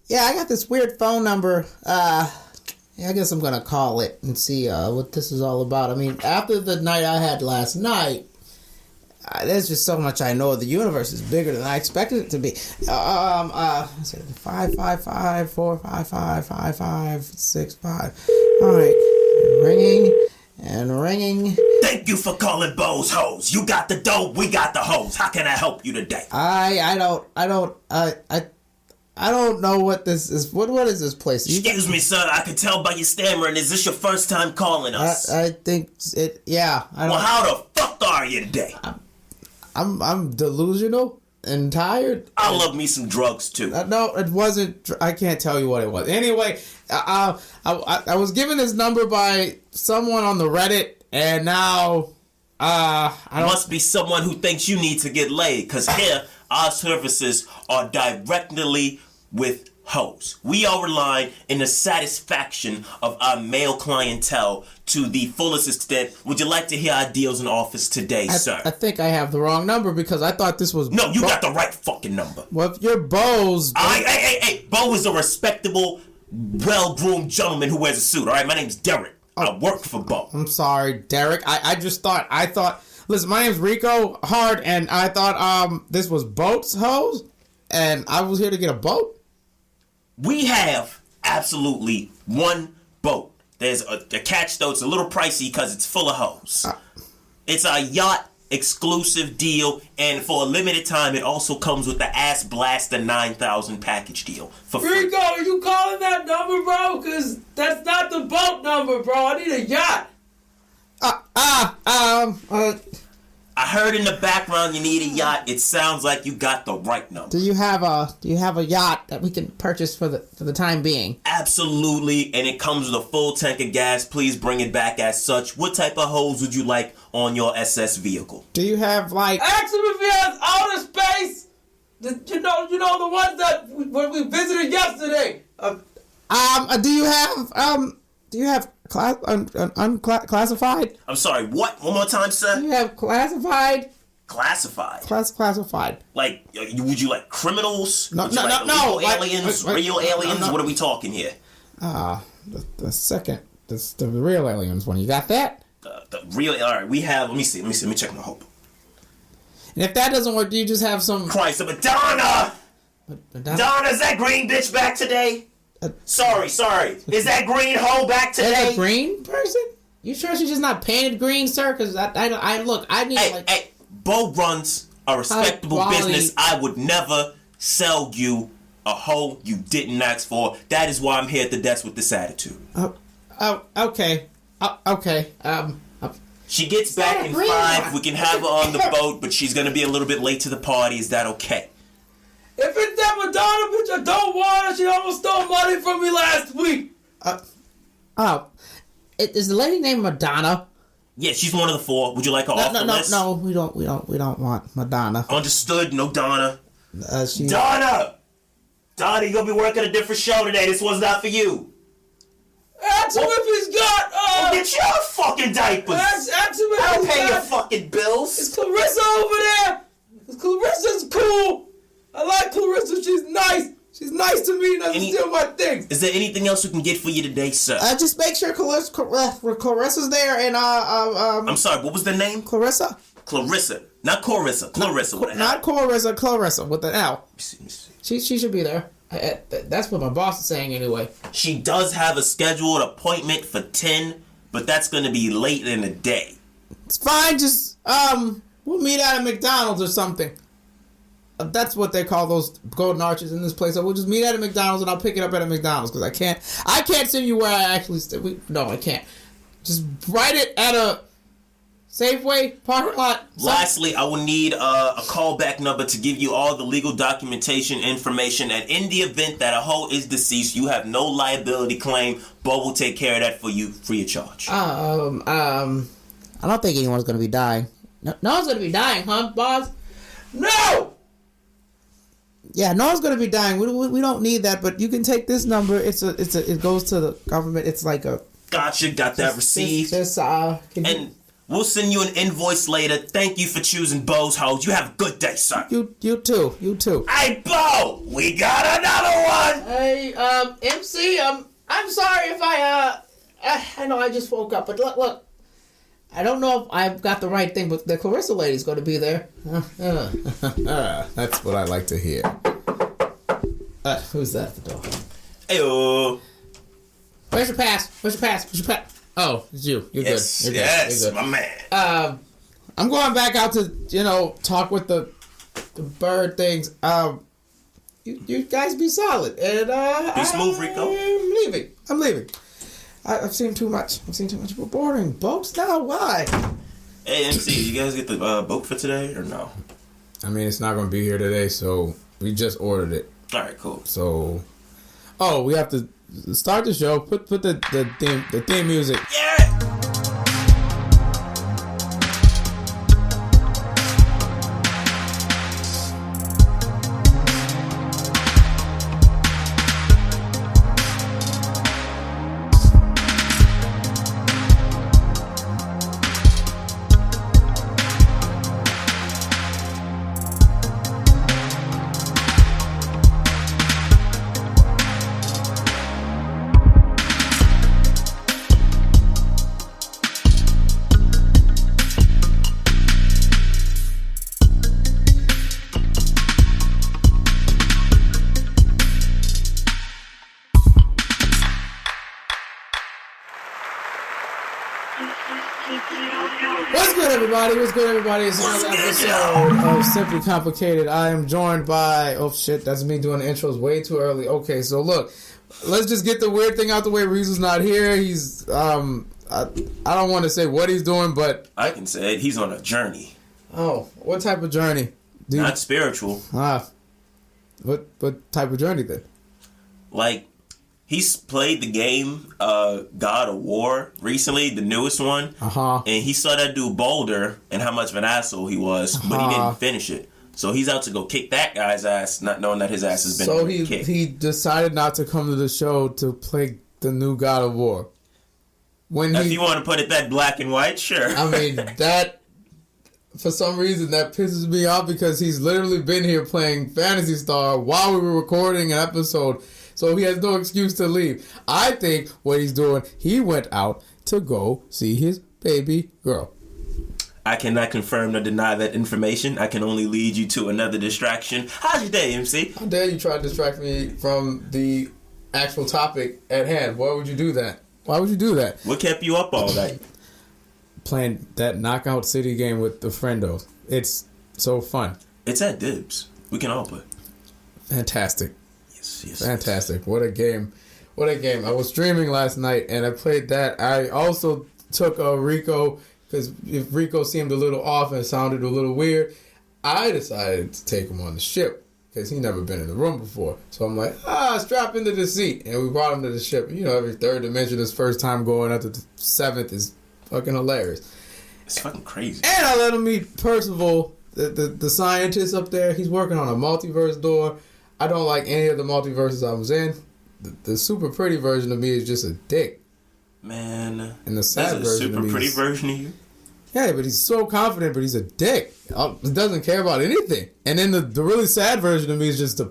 Yeah, I got this weird phone number. I guess I'm gonna call it and see what this is all about. I mean, after the night I had last night, there's just so much I know. The universe is bigger than I expected it to be. 555-455-5565. All right, ringing. Thank you for calling Bo's Hose. You got the dough, we got the hose. How can I help you today? I don't know what this is. What is this place? Excuse me, sir. I can tell by your stammering. Is this your first time calling us? I think it. Yeah. Well, how the fuck are you today? I'm delusional and tired. I love me some drugs too. No, it wasn't. I can't tell you what it was. Anyway, I was given this number by someone on the Reddit, and now must be someone who thinks you need to get laid. Cause here our services are directly with hoes. We are relying in the satisfaction of our male clientele to the fullest extent. Would you like to hear our deals in office today, sir? I think I have the wrong number because I thought this was... No, you got the right fucking number. Well, if you're Bo's... Hey, Bo is a respectable, well-groomed gentleman who wears a suit, all right? My name's Derek. I work for Bo. I'm sorry, Derek. I thought... Listen, my name's Rico Hard, and I thought this was Boat's Hose, and I was here to get a boat. We have absolutely one boat. There's a catch, though. It's a little pricey because it's full of hoes. It's a yacht exclusive deal, and for a limited time, it also comes with the Ass Blaster 9,000 package deal. For free. Rico, are you calling that number, bro? Because that's not the boat number, bro. I need a yacht. I heard in the background you need a yacht. It sounds like you got the right number. Do you have a yacht that we can purchase for the time being? Absolutely, and it comes with a full tank of gas. Please bring it back as such. What type of hose would you like on your SS vehicle? Do you have like... Ask him if he has outer space. You know the ones that when we visited yesterday. Do you have unclassified? I'm sorry, what? One more time, sir? You have classified? Classified. Classified. Like, would you like criminals? No. Aliens? Real aliens? No. What are we talking here? The second. The real aliens one. You got that? The real... Alright, we have... Let me see. Let me check my hope. And if that doesn't work, do you just have some... Christ, Madonna! Madonna, is that green bitch back today? Sorry. Is that green hoe back today? Is a green person? You sure she's just not painted green, sir? Because I need Hey, Bo runs a respectable business. I would never sell you a hoe you didn't ask for. That is why I'm here at the desk with this attitude. Okay. She gets back in 5. We can have her on the boat, but she's gonna be a little bit late to the party. Is that okay? If it's that Madonna bitch, I don't want her. She almost stole money from me last week. Is the lady named Madonna? Yeah, she's one of the 4. Would you like her off the list? No, we don't want Madonna. Understood. No Donna. Donna, you gonna be working a different show today. This one's not for you. Ask him if he's got. Well, get your fucking diapers. Ask him if I'll he's pay got. your fucking bills. Is Clarissa over there? Carissa's cool. I like Clarissa. She's nice. She's nice to me and doesn't steal my things. Is there anything else we can get for you today, sir? Just make sure Clarissa's there and I'm sorry, what was the name? Clarissa. Not Clarissa. Clarissa with an L. Not Clarissa with an L. Let me see. She should be there. That's what my boss is saying anyway. She does have a scheduled appointment for 10, but that's going to be late in the day. It's fine. Just we'll meet at a McDonald's or something. That's what they call those golden arches in this place. So we'll just meet at a McDonald's and I'll pick it up at a McDonald's because I can't send you where I actually no, I can't. Just write it at a Safeway parking lot. Lastly, I will need a callback number to give you all the legal documentation information, and in the event that a hoe is deceased, you have no liability claim. Bo will take care of that for you free of charge. I don't think anyone's gonna be dying. No one's gonna be dying, huh, boss? No. Yeah, no one's gonna be dying. We don't need that, but you can take this number. It goes to the government. It's like a. Gotcha. Got that received. And we'll send you an invoice later. Thank you for choosing Bo's House. You have a good day, sir. You too. Hey, Bo, we got another one. Hey, MC, I'm sorry if I know I just woke up, but look. I don't know if I've got the right thing, but the Clarissa lady's going to be there. That's what I like to hear. Who's that at the door? Ayo. Where's your pass? Oh, it's you. You're good. You're good. My man. I'm going back out to, talk with the bird things. You guys be solid. And, be smooth, Rico. I'm leaving. I've seen too much. We're boring. Boats now? Why? Hey, MC, you guys get the boat for today or no? I mean, it's not going to be here today, so we just ordered it. All right, cool. So, we have to start the show. Put the theme music. Yeah. What's good, everybody? It's another episode of Simply Complicated. I am joined by... Oh, shit, that's me doing the intros way too early. Okay, so look, let's just get the weird thing out the way. Reezu's not here. He's... I don't want to say what he's doing, but... I can say it. He's on a journey. Oh, what type of journey? Not spiritual. What type of journey then? Like... He's played the game God of War recently, the newest one. And he saw that dude Boulder and how much of an asshole he was, but he didn't finish it. So he's out to go kick that guy's ass, not knowing that his ass has been kicked. So he decided not to come to the show to play the new God of War. If you want to put it that black and white, sure. I mean, that... For some reason, that pisses me off because he's literally been here playing Phantasy Star while we were recording an episode. So he has no excuse to leave. I think what he's doing, he went out to go see his baby girl. I cannot confirm nor deny that information. I can only lead you to another distraction. How's your day, MC? How dare you try to distract me from the actual topic at hand? Why would you do that? What kept you up all night? Playing that Knockout City game with the friendos. It's so fun. It's at Dibs. We can all play. Fantastic. Yes. Fantastic. What a game. I was streaming last night and I played that. I also took Rico, because if Rico seemed a little off and sounded a little weird, I decided to take him on the ship because he never been in the room before. So I'm like, strap into the seat. And we brought him to the ship. Every third dimension, his first time going up to the seventh is fucking hilarious. It's fucking crazy. And I let him meet Percival, the scientist up there. He's working on a multiverse door. I don't like any of the multiverses I was in. The super pretty version of me is just a dick. Man. And the sad version of me pretty version of you? Yeah, but he's so confident, but he's a dick. He doesn't care about anything. And then the really sad version of me is just a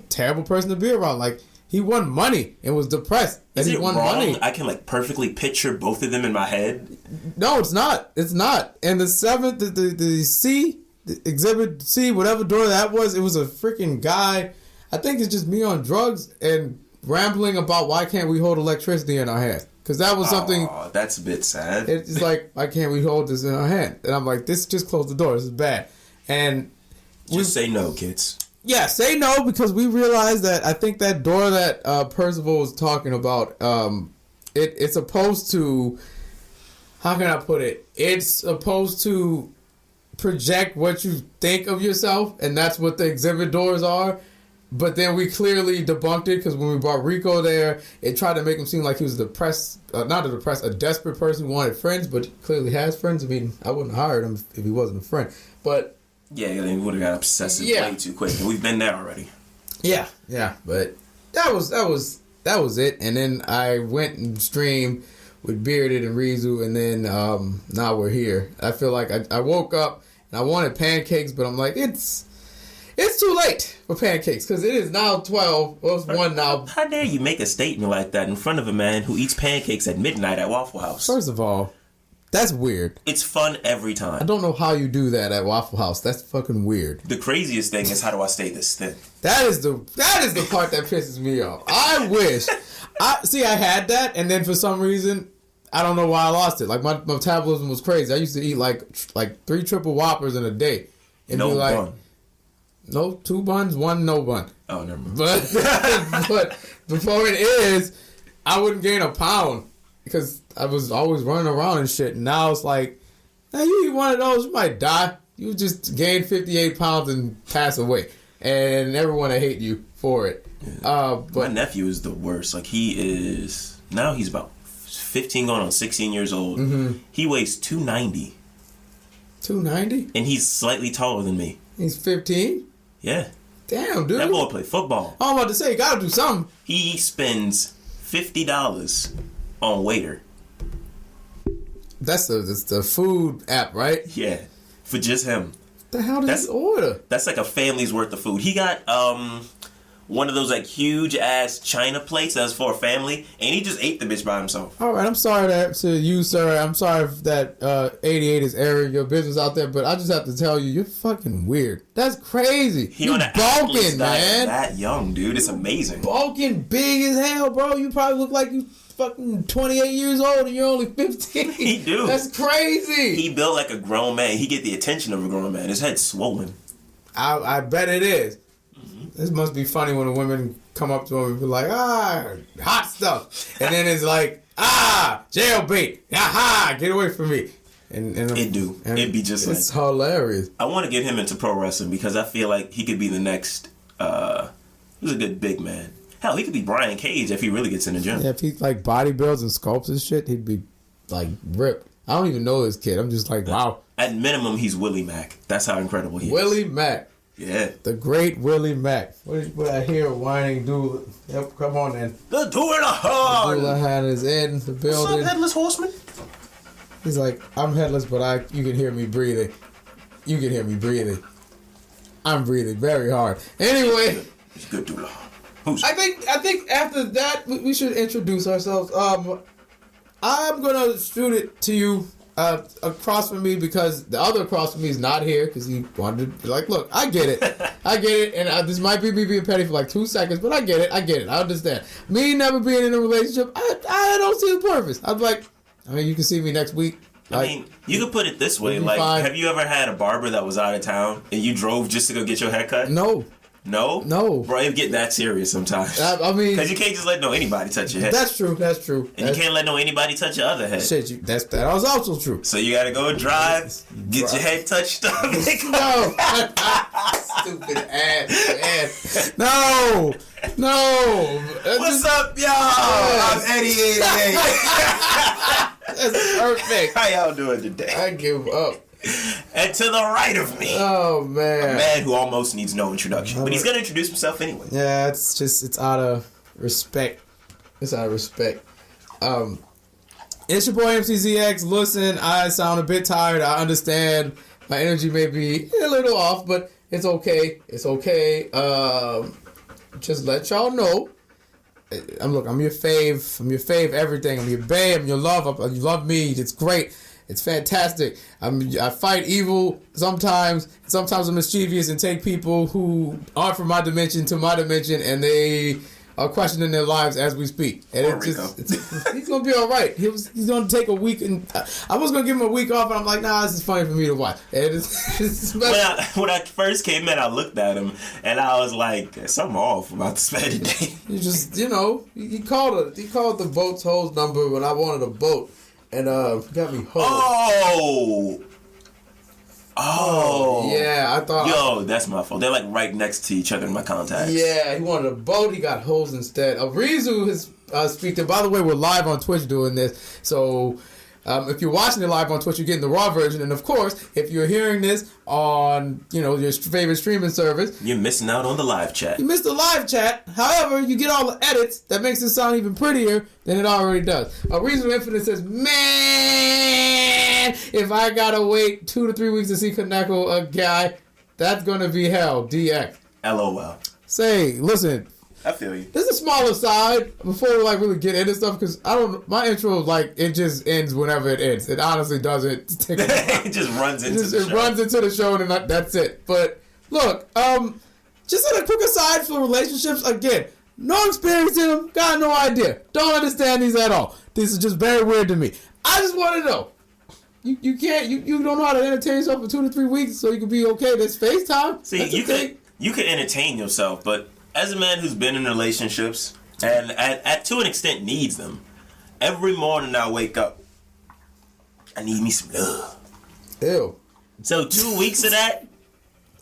terrible person to be around. Like, he won money and was depressed. Is it wrong? Money. I can perfectly picture both of them in my head. No, it's not. And the seventh, the C, the exhibit C, whatever door that was, it was a freaking guy. I think it's just me on drugs and rambling about why can't we hold electricity in our hand. Because that was something... Oh, that's a bit sad. It's like, why can't we hold this in our hand? And I'm like, just close the door. This is bad. And... Just say no, kids. Yeah, say no, because we realized that I think that door that Percival was talking about, it's supposed to... How can I put it? It's supposed to project what you think of yourself, and that's what the exhibit doors are. But then we clearly debunked it because when we brought Rico there, it tried to make him seem like he was a desperate person who wanted friends, but he clearly has friends. I mean, I wouldn't have hired him if he wasn't a friend. But yeah, he would have got obsessive way too quick, and we've been there already. Yeah. But that was it. And then I went and streamed with Bearded and Reezu, and then now we're here. I feel like I woke up and I wanted pancakes, but I'm like, it's It's too late for pancakes because it is now 12. Well, it's 1 now. How dare you make a statement like that in front of a man who eats pancakes at midnight at Waffle House? First of all, that's weird. It's fun every time. I don't know how you do that at Waffle House. That's fucking weird. The craziest thing is, how do I stay this thin? That is the part that pisses me off. I wish. I had that, and then for some reason, I don't know why I lost it. Like, my metabolism was crazy. I used to eat like 3 triple Whoppers in a day. And No be like, bun. No, 2 buns, 1 no bun. Oh, never mind. But the point is, I wouldn't gain a pound because I was always running around and shit. And now it's like, now you eat one of those, you might die. You just gain 58 pounds and pass away. And everyone will hate you for it. Yeah. My nephew is the worst. Like, he's about 15 going on 16 years old. Mm-hmm. He weighs 290. 290? And he's slightly taller than me. He's 15? Yeah. Damn, dude. That boy play football. I'm about to say, you gotta do something. He spends $50 on Waiter. That's the food app, right? Yeah. For just him. The hell does he order? That's like a family's worth of food. He got one of those like huge ass China plates that's for a family, and he just ate the bitch by himself. All right, I'm sorry to you, sir. I'm sorry that 88 is airing your business out there, but I just have to tell you, you're fucking weird. That's crazy. You're bulking, man. That young, dude. It's amazing. Bulking, big as hell, bro. You probably look like you fucking 28 years old and you're only 15. He do. That's crazy. He built like a grown man. He get the attention of a grown man. His head's swollen. I bet it is. This must be funny when the women come up to him and be like, hot stuff. And then it's like, jailbait. Get away from me. And it'd be just it's hilarious. I want to get him into pro wrestling because I feel like he could be the next, he's a good big man. Hell, he could be Brian Cage if he really gets in the gym. Yeah, if he like bodybuilds and sculpts and shit, he'd be like ripped. I don't even know this kid. I'm just like, wow. At minimum, he's Willie Mack. That's how incredible he is. Willie Mack. Yeah. The great Willie Mack. What I hear whining dude. Yep, come on then. The Doulahan. The Doulahan is in the building. What's up, Headless Horseman? He's like, I'm headless, but you can hear me breathing. You can hear me breathing. I'm breathing very hard. Anyway. He's good Doulahan. I think after that we should introduce ourselves. I'm gonna shoot it to you across from me because the other across from me is not here because he wanted to be like, look, I get it, and this might be me being petty for like 2 seconds, but I get it, I understand. Me never being in a relationship, I don't see the purpose. I'm like, I mean, you can see me next week. I mean, you could put it this way, like, have you ever had a barber that was out of town and you drove just to go get your hair cut? No. No? Bro, it get that serious sometimes. I mean... Because you can't just let anybody touch your head. That's true. And you can't let anody touch your other head. Shit, that was also true. So you gotta go drive, get your head touched up. No. Stupid ass. No. What's up, y'all? I'm Eddie 88. That's perfect. How y'all doing today? I give up. And to the right of me, oh man, a man who almost needs no introduction, but he's gonna introduce himself anyway. Yeah, it's out of respect. It's your boy MCZX. Listen, I sound a bit tired. I understand my energy may be a little off, but it's okay. Just let y'all know. I'm your fave. I'm your fave. Everything. I'm your babe. I'm your love. You love me. It's great. It's fantastic. I fight evil sometimes. Sometimes I'm mischievous and take people who aren't from my dimension to my dimension, and they are questioning their lives as we speak. And he's gonna be all right. He's gonna take a week, and I was gonna give him a week off, and I'm like, nah, this is funny for me to watch. And when I first came in, I looked at him, and I was like, there's something off about this man today. You just, he called the boat's hose number when I wanted a boat. And got me home. Oh, yeah, I thought. Yo, that's my fault. They're like right next to each other in my contacts. Yeah, he wanted a boat. He got hose instead. Reezu is speaking. By the way, we're live on Twitch doing this. So if you're watching it live on Twitch, you're getting the raw version. And of course, if you're hearing this on your favorite streaming service, you're missing out on the live chat. You missed the live chat. However, you get all the edits that makes it sound even prettier than it already does. Reezu Infinite says, man, if I gotta wait 2 to 3 weeks to see Kaneko, a guy, That's gonna be hell. DX. LOL. Say, listen. I feel you. This is a smaller side before we like really get into stuff because I don't. My intro like it just ends whenever it ends. It honestly doesn't. It just runs into the show. It runs into the show and that's it. But look, just a quick aside for relationships. Again, no experience in them. Got no idea. Don't understand these at all. This is just very weird to me. I just want to know. You don't know how to entertain yourself for 2 to 3 weeks so you can be okay. There's FaceTime. See, you could entertain yourself, but as a man who's been in relationships and at to an extent needs them, every morning I wake up, I need me some love. Ew. So 2 weeks of that,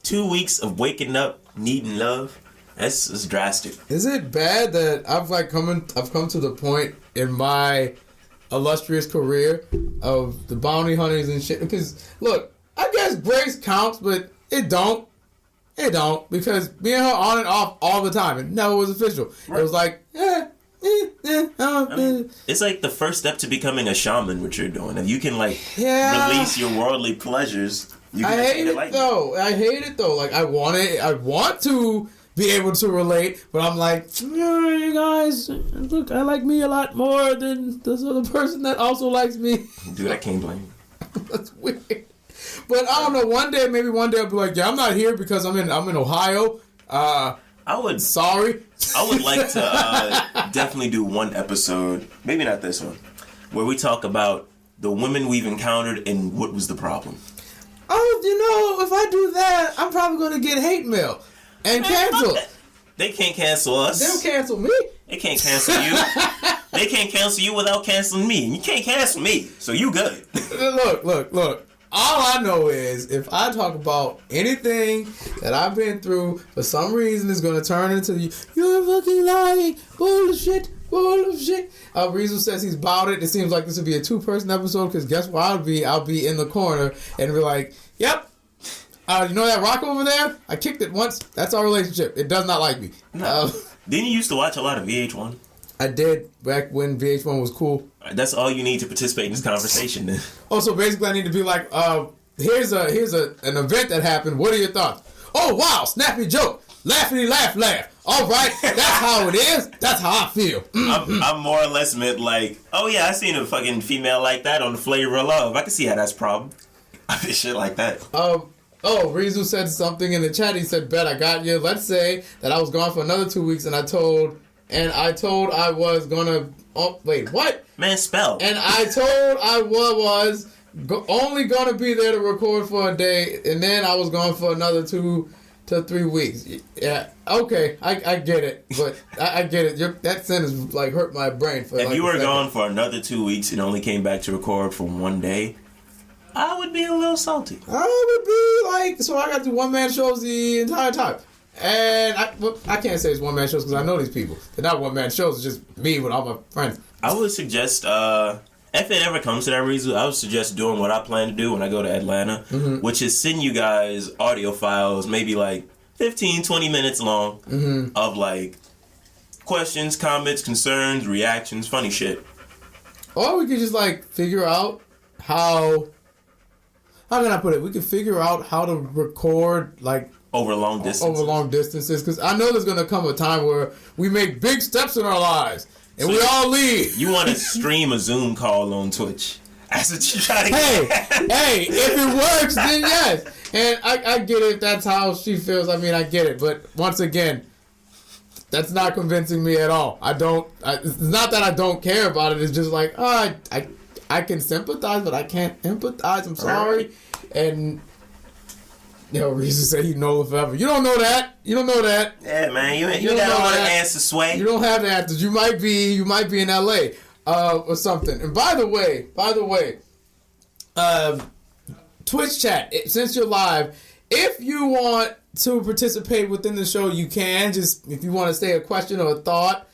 2 weeks of waking up needing love, that's drastic. Is it bad that I've come to the point in my illustrious career of the bounty hunters and shit? Because look, I guess grace counts, but it don't. It don't, because me and her on and off all the time. It never was official. Right. It was like, it's like the first step to becoming a shaman, what you're doing. If you can, release your worldly pleasures, you can I hate it, though. Like, I want to be able to relate, but I'm like, you guys, look, I like me a lot more than this other person that also likes me. Dude, I can't blame you. That's weird. But I don't know. Maybe one day I'll be like, yeah, I'm not here because I'm in Ohio. Sorry. I would like to definitely do one episode, maybe not this one, where we talk about the women we've encountered and what was the problem. Oh, if I do that, I'm probably going to get hate mail and canceled. They can't cancel us. They'll cancel me. They can't cancel you. They can't cancel you without canceling me. You can't cancel me, so you good. Look. All I know is if I talk about anything that I've been through, for some reason it's going to turn into you're fucking lying, bullshit. Reezu says he's about it. It seems like this would be a 2-person episode because guess what I'll be in the corner and be like, yep, you know that rock over there? I kicked it once. That's our relationship. It does not like me. No. Didn't you used to watch a lot of VH1? I did back when VH1 was cool. That's all you need to participate in this conversation then. Oh, so basically I need to be like, here's an event that happened. What are your thoughts? Oh, wow, snappy joke. Laughy laugh. All right, that's how it is. That's how I feel. I'm more or less meant like, oh yeah, I seen a fucking female like that on The Flavor of Love. I can see how that's a problem. I mean, shit like that. Reezu said something in the chat. He said, bet I got you. Let's say that I was gone for another 2 weeks and I told I was gonna. Oh wait, what? Man, spell. And I told I was only gonna be there to record for a day, and then I was gone for another 2 to 3 weeks. Yeah, okay, I get it, but I get it. That sentence like hurt my brain for. If you were gone for another 2 weeks and only came back to record for one day, I would be a little salty. I would be like, so I got to one-man shows the entire time. And I can't say it's one-man shows because I know these people. They're not one-man shows. It's just me with all my friends. I would suggest, if it ever comes to that, Reezu, I would suggest doing what I plan to do when I go to Atlanta, which is send you guys audio files, maybe like 15, 20 minutes long, of like questions, comments, concerns, reactions, funny shit. Or we could just like figure out how can I put it? We could figure out how to record like over long distances. Because I know there's going to come a time where we make big steps in our lives and so we all leave. You want to stream a Zoom call on Twitch. That's what you try to get. Hey, if it works, then yes. And I get it. That's how she feels. I mean, I get it. But once again, that's not convincing me at all. It's not that I don't care about it. It's just like, I can sympathize, but I can't empathize. I'm sorry. Right. And Reezu said he'd know forever. You don't know that. Yeah, man. You got all the answers, Sway. You don't have the answers. You might be in LA or something. And by the way, Twitch chat. Since you're live, if you want to participate within the show, you can. Just if you want to say a question or a thought,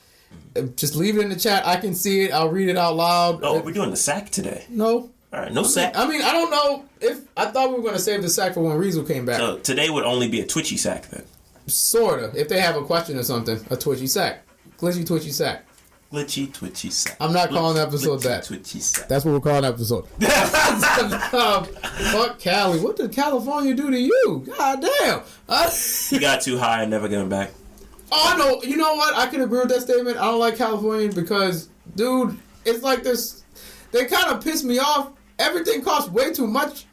just leave it in the chat. I can see it. I'll read it out loud. Oh, we're doing the sack today. No. All right, no sack. I mean, I don't know if I thought we were going to save the sack for when Reezu came back. So today would only be a twitchy sack then. Sorta. If they have a question or something, a twitchy sack, glitchy twitchy sack. Glitchy, twitchy sack. I'm not calling the episode glitchy, that. Twitchy sack. That's what we're calling the episode. Fuck Cali. What did California do to you? God damn. He got too high and never getting back. Oh, I know. You know what? I can agree with that statement. I don't like California because, dude, it's like this. They kind of piss me off. Everything costs way too much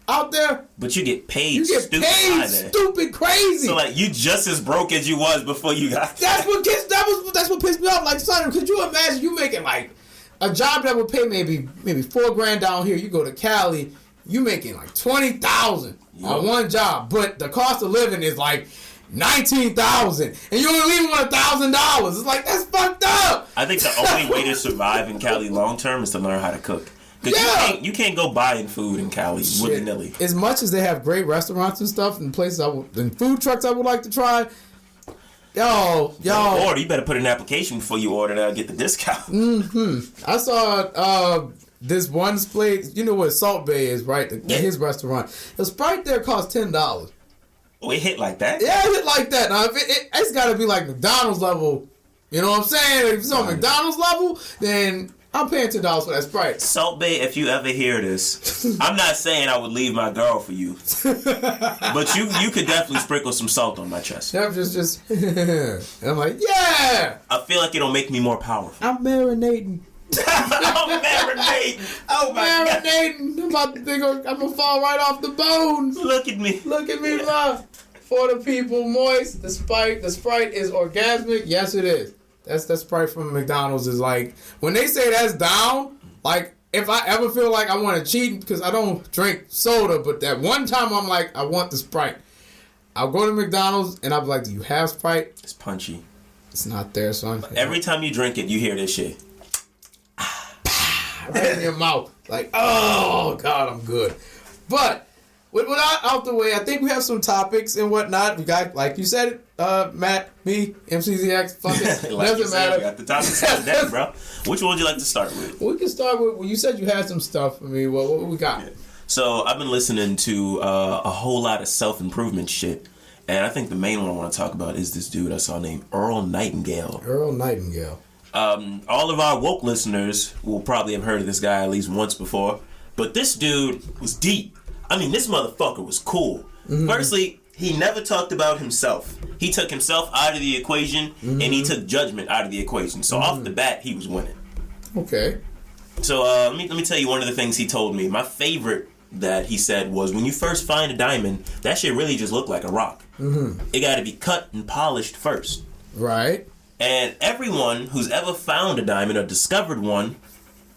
out there. But you get paid. You get stupid paid high there. stupid crazy. So like you just as broke as you was before you got there. That's what pissed me off. Like, son, could you imagine you making like a job that would pay maybe $4,000 down here? You go to Cali, you making like $20,000 on one job, but the cost of living is like $19,000, and you only leave $1,000. It's like, that's fucked up. I think the only way to survive in Cali long term is to learn how to cook. Because you can't go buying food in Cali willy nilly. As much as they have great restaurants and stuff and places and food trucks I would like to try, yo. Order. You better put in an application before you order to get the discount. I saw this one place. You know what Salt Bay is, right? His restaurant. The Sprite there costs $10. Oh, it hit like that? Yeah, it hit like that. Now, if it's got to be like McDonald's level. You know what I'm saying? If it's on McDonald's level, then I'm paying $10 for that Sprite. Salt Bay, if you ever hear this, I'm not saying I would leave my girl for you, but you could definitely sprinkle some salt on my chest. I'm just, and I'm like, yeah. I feel like it'll make me more powerful. I'm marinating. I'm marinating. Oh my God. I'm about to think I'm gonna fall right off the bones. Look at me, love. For the people, moist. The Sprite is orgasmic. Yes, it is. That's the Sprite from McDonald's is like, when they say that's down, like, if I ever feel like I want to cheat, because I don't drink soda, but that one time I'm like, I want the Sprite. I'll go to McDonald's and I'll be like, do you have Sprite? It's punchy. It's not there, son. Every time you drink it, you hear this shit. Right in your mouth. Like, oh, God, I'm good. But, with that out the way, I think we have some topics and whatnot. We got, like you said, Matt, me, MCZX, fuck it. Like Doesn't matter. We got the topics on deck, bro. Which one would you like to start with? We can start with, well, you said you had some stuff for me. What we got? Yeah. So, I've been listening to a whole lot of self-improvement shit. And I think the main one I want to talk about is this dude I saw named Earl Nightingale. Earl Nightingale. All of our woke listeners will probably have heard of this guy at least once before. But this dude was deep. I mean, this motherfucker was cool. Mm-hmm. Firstly, he never talked about himself. He took himself out of the equation, and he took judgment out of the equation. So off the bat, he was winning. Okay. So let me tell you one of the things he told me. My favorite that he said was, when you first find a diamond, that shit really just looked like a rock. Mm-hmm. It got to be cut and polished first. Right. And everyone who's ever found a diamond or discovered one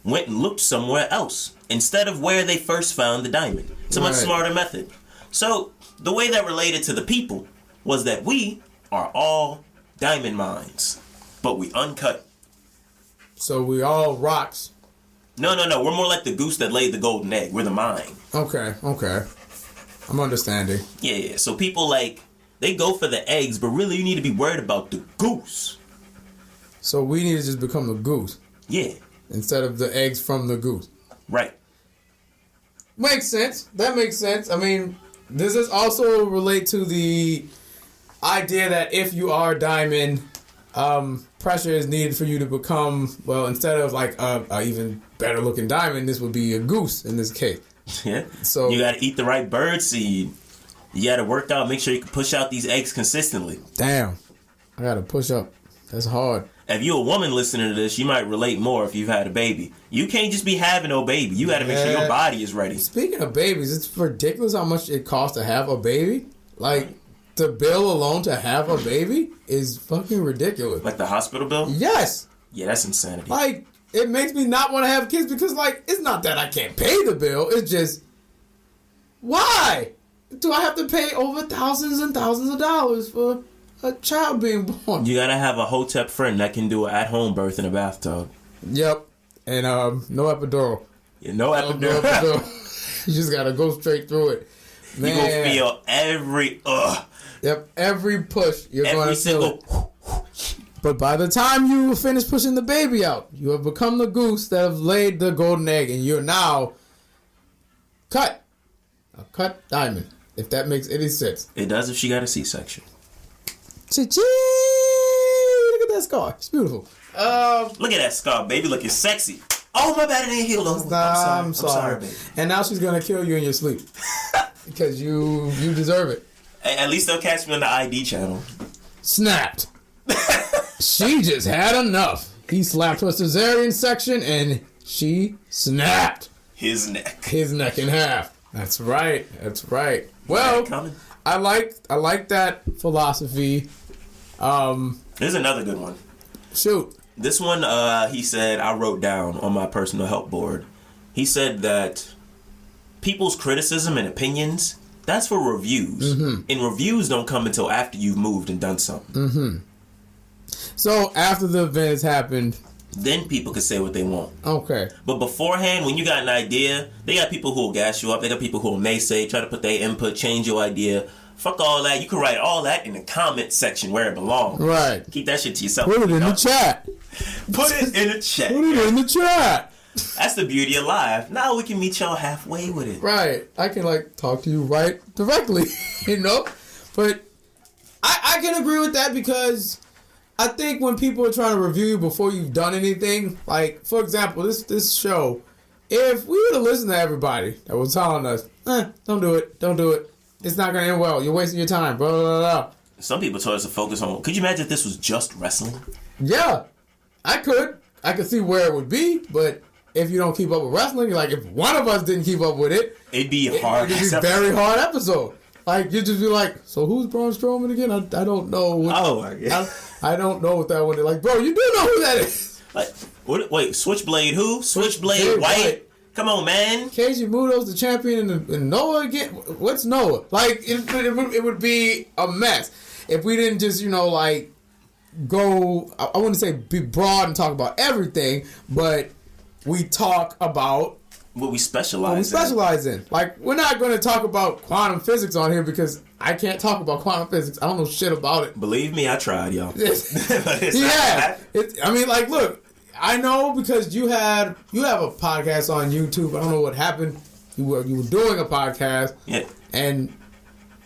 went and looked somewhere else instead of where they first found the diamond. It's a much smarter method. So the way that related to the people was that we are all diamond mines, but we uncut. So we all rocks. No. We're more like the goose that laid the golden egg. We're the mine. Okay. I'm understanding. Yeah. So people they go for the eggs, but really you need to be worried about the goose. So we need to just become the goose. Yeah. Instead of the eggs from the goose. Right. Makes sense. That makes sense. I mean, does this also relate to the idea that if you are a diamond, pressure is needed for you to become, well, instead of like a even better looking diamond, this would be a goose in this case. Yeah. So you got to eat the right bird seed. You got to work out, make sure you can push out these eggs consistently. Damn. I got to push up. That's hard. If you're a woman listening to this, you might relate more if you've had a baby. You can't just be having no baby. You got to make sure your body is ready. Speaking of babies, it's ridiculous how much it costs to have a baby. Like, the bill alone to have a baby is fucking ridiculous. Like the hospital bill? Yes. Yeah, that's insanity. Like, it makes me not want to have kids because, like, it's not that I can't pay the bill. It's just, why do I have to pay over thousands and thousands of dollars for a child being born? You gotta have a hotep friend that can do an at-home birth in a bathtub. Yep. And no epidural. Yeah, no epidural. No epidural. You just gotta go straight through it. Man. You gonna feel every Yep, every push you're gonna feel. But by the time you finish pushing the baby out, you have become the goose that have laid the golden egg, and you're now cut. A cut diamond. If that makes any sense. It does if she got a C-section. Cha-ching! Look at that scar. It's beautiful. Look at that scar, baby. Looking sexy. Oh, my bad. It ain't healed. I'm sorry, baby. And now she's gonna kill you in your sleep because you deserve it. At least they'll catch me on the ID channel. Snapped. She just had enough. He slapped her cesarean section and she snapped His neck in half. That's right. Well, I like that philosophy. There's another good one. Shoot. This one, he said, I wrote down on my personal help board. He said that people's criticism and opinions, that's for reviews. Mm-hmm. And reviews don't come until after you've moved and done something. Mm-hmm. So after the event has happened, then people can say what they want. Okay. But beforehand, when you got an idea, they got people who will gas you up. They got people who will naysay, try to put their input, change your idea. Fuck all that. You can write all that in the comment section where it belongs. Right. Keep that shit to yourself. Put it in the chat. Put it in the chat. Put it in the chat. That's the beauty of live. Now we can meet y'all halfway with it. Right. I can talk to you right directly, But I can agree with that because I think when people are trying to review you before you've done anything, for example, this show, if we were to listen to everybody that was telling us, don't do it, it's not going to end well, you're wasting your time, blah, blah, blah, blah. Some people told us to focus on, could you imagine if this was just wrestling? Yeah, I could see where it would be, but if you don't keep up with wrestling, if one of us didn't keep up with it, it'd be hard. It'd be a very hard episode. You'd just be like, so who's Braun Strowman again? I don't know. My God. I don't know what that one is. Bro, you do know who that is. Wait, Switchblade who? Switchblade White? Come on, man. Keiji Muto's the champion and Noah again? What's Noah? It would be a mess if we didn't just, go, I wouldn't say be broad and talk about everything, but we talk about what we specialize in. We're not going to talk about quantum physics on here because I can't talk about quantum physics. I don't know shit about it. Believe me, I tried, y'all. Yeah. Look, I know because you have a podcast on YouTube. I don't know what happened. You were doing a podcast. Yeah. And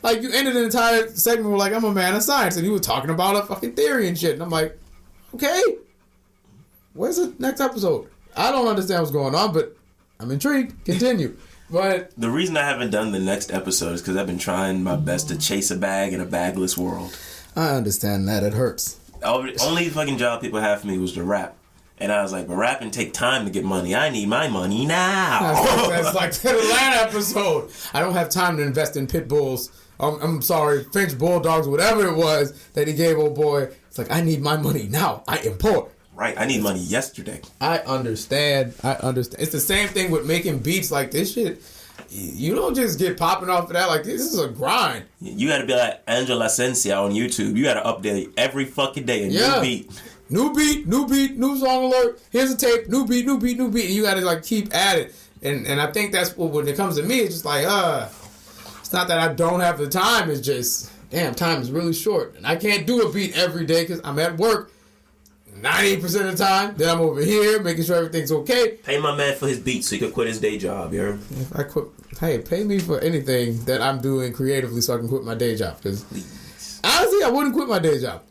you ended an entire segment with I'm a man of science, and you were talking about a fucking theory and shit. And I'm like, okay, where's the next episode? I don't understand what's going on, but I'm intrigued. Continue. But the reason I haven't done the next episode is because I've been trying my best to chase a bag in a bagless world. I understand that. It hurts. Only fucking job people had for me was to rap. And I was like, but rapping take time to get money. I need my money now. That's like that Atlanta episode. I don't have time to invest in pit bulls. I'm sorry, French bulldogs, whatever it was that he gave old boy. It's I need my money now. I am poor. Right, I need money yesterday. I understand. It's the same thing with making beats like this shit. You don't just get popping off of that. This is a grind. You got to be like Angela Sensia on YouTube. You got to update every fucking day a new beat. New beat, new song alert. Here's a tape, new beat. And you got to keep at it. And I think that's what, when it comes to me, it's just it's not that I don't have the time. It's just, damn, time is really short. And I can't do a beat every day because I'm at work 98% of the time. Then I'm over here making sure everything's okay. Pay my man for his beats so he could quit his day job, you heard? If I quit, hey, pay me for anything that I'm doing creatively so I can quit my day job. Because honestly, I wouldn't quit my day job.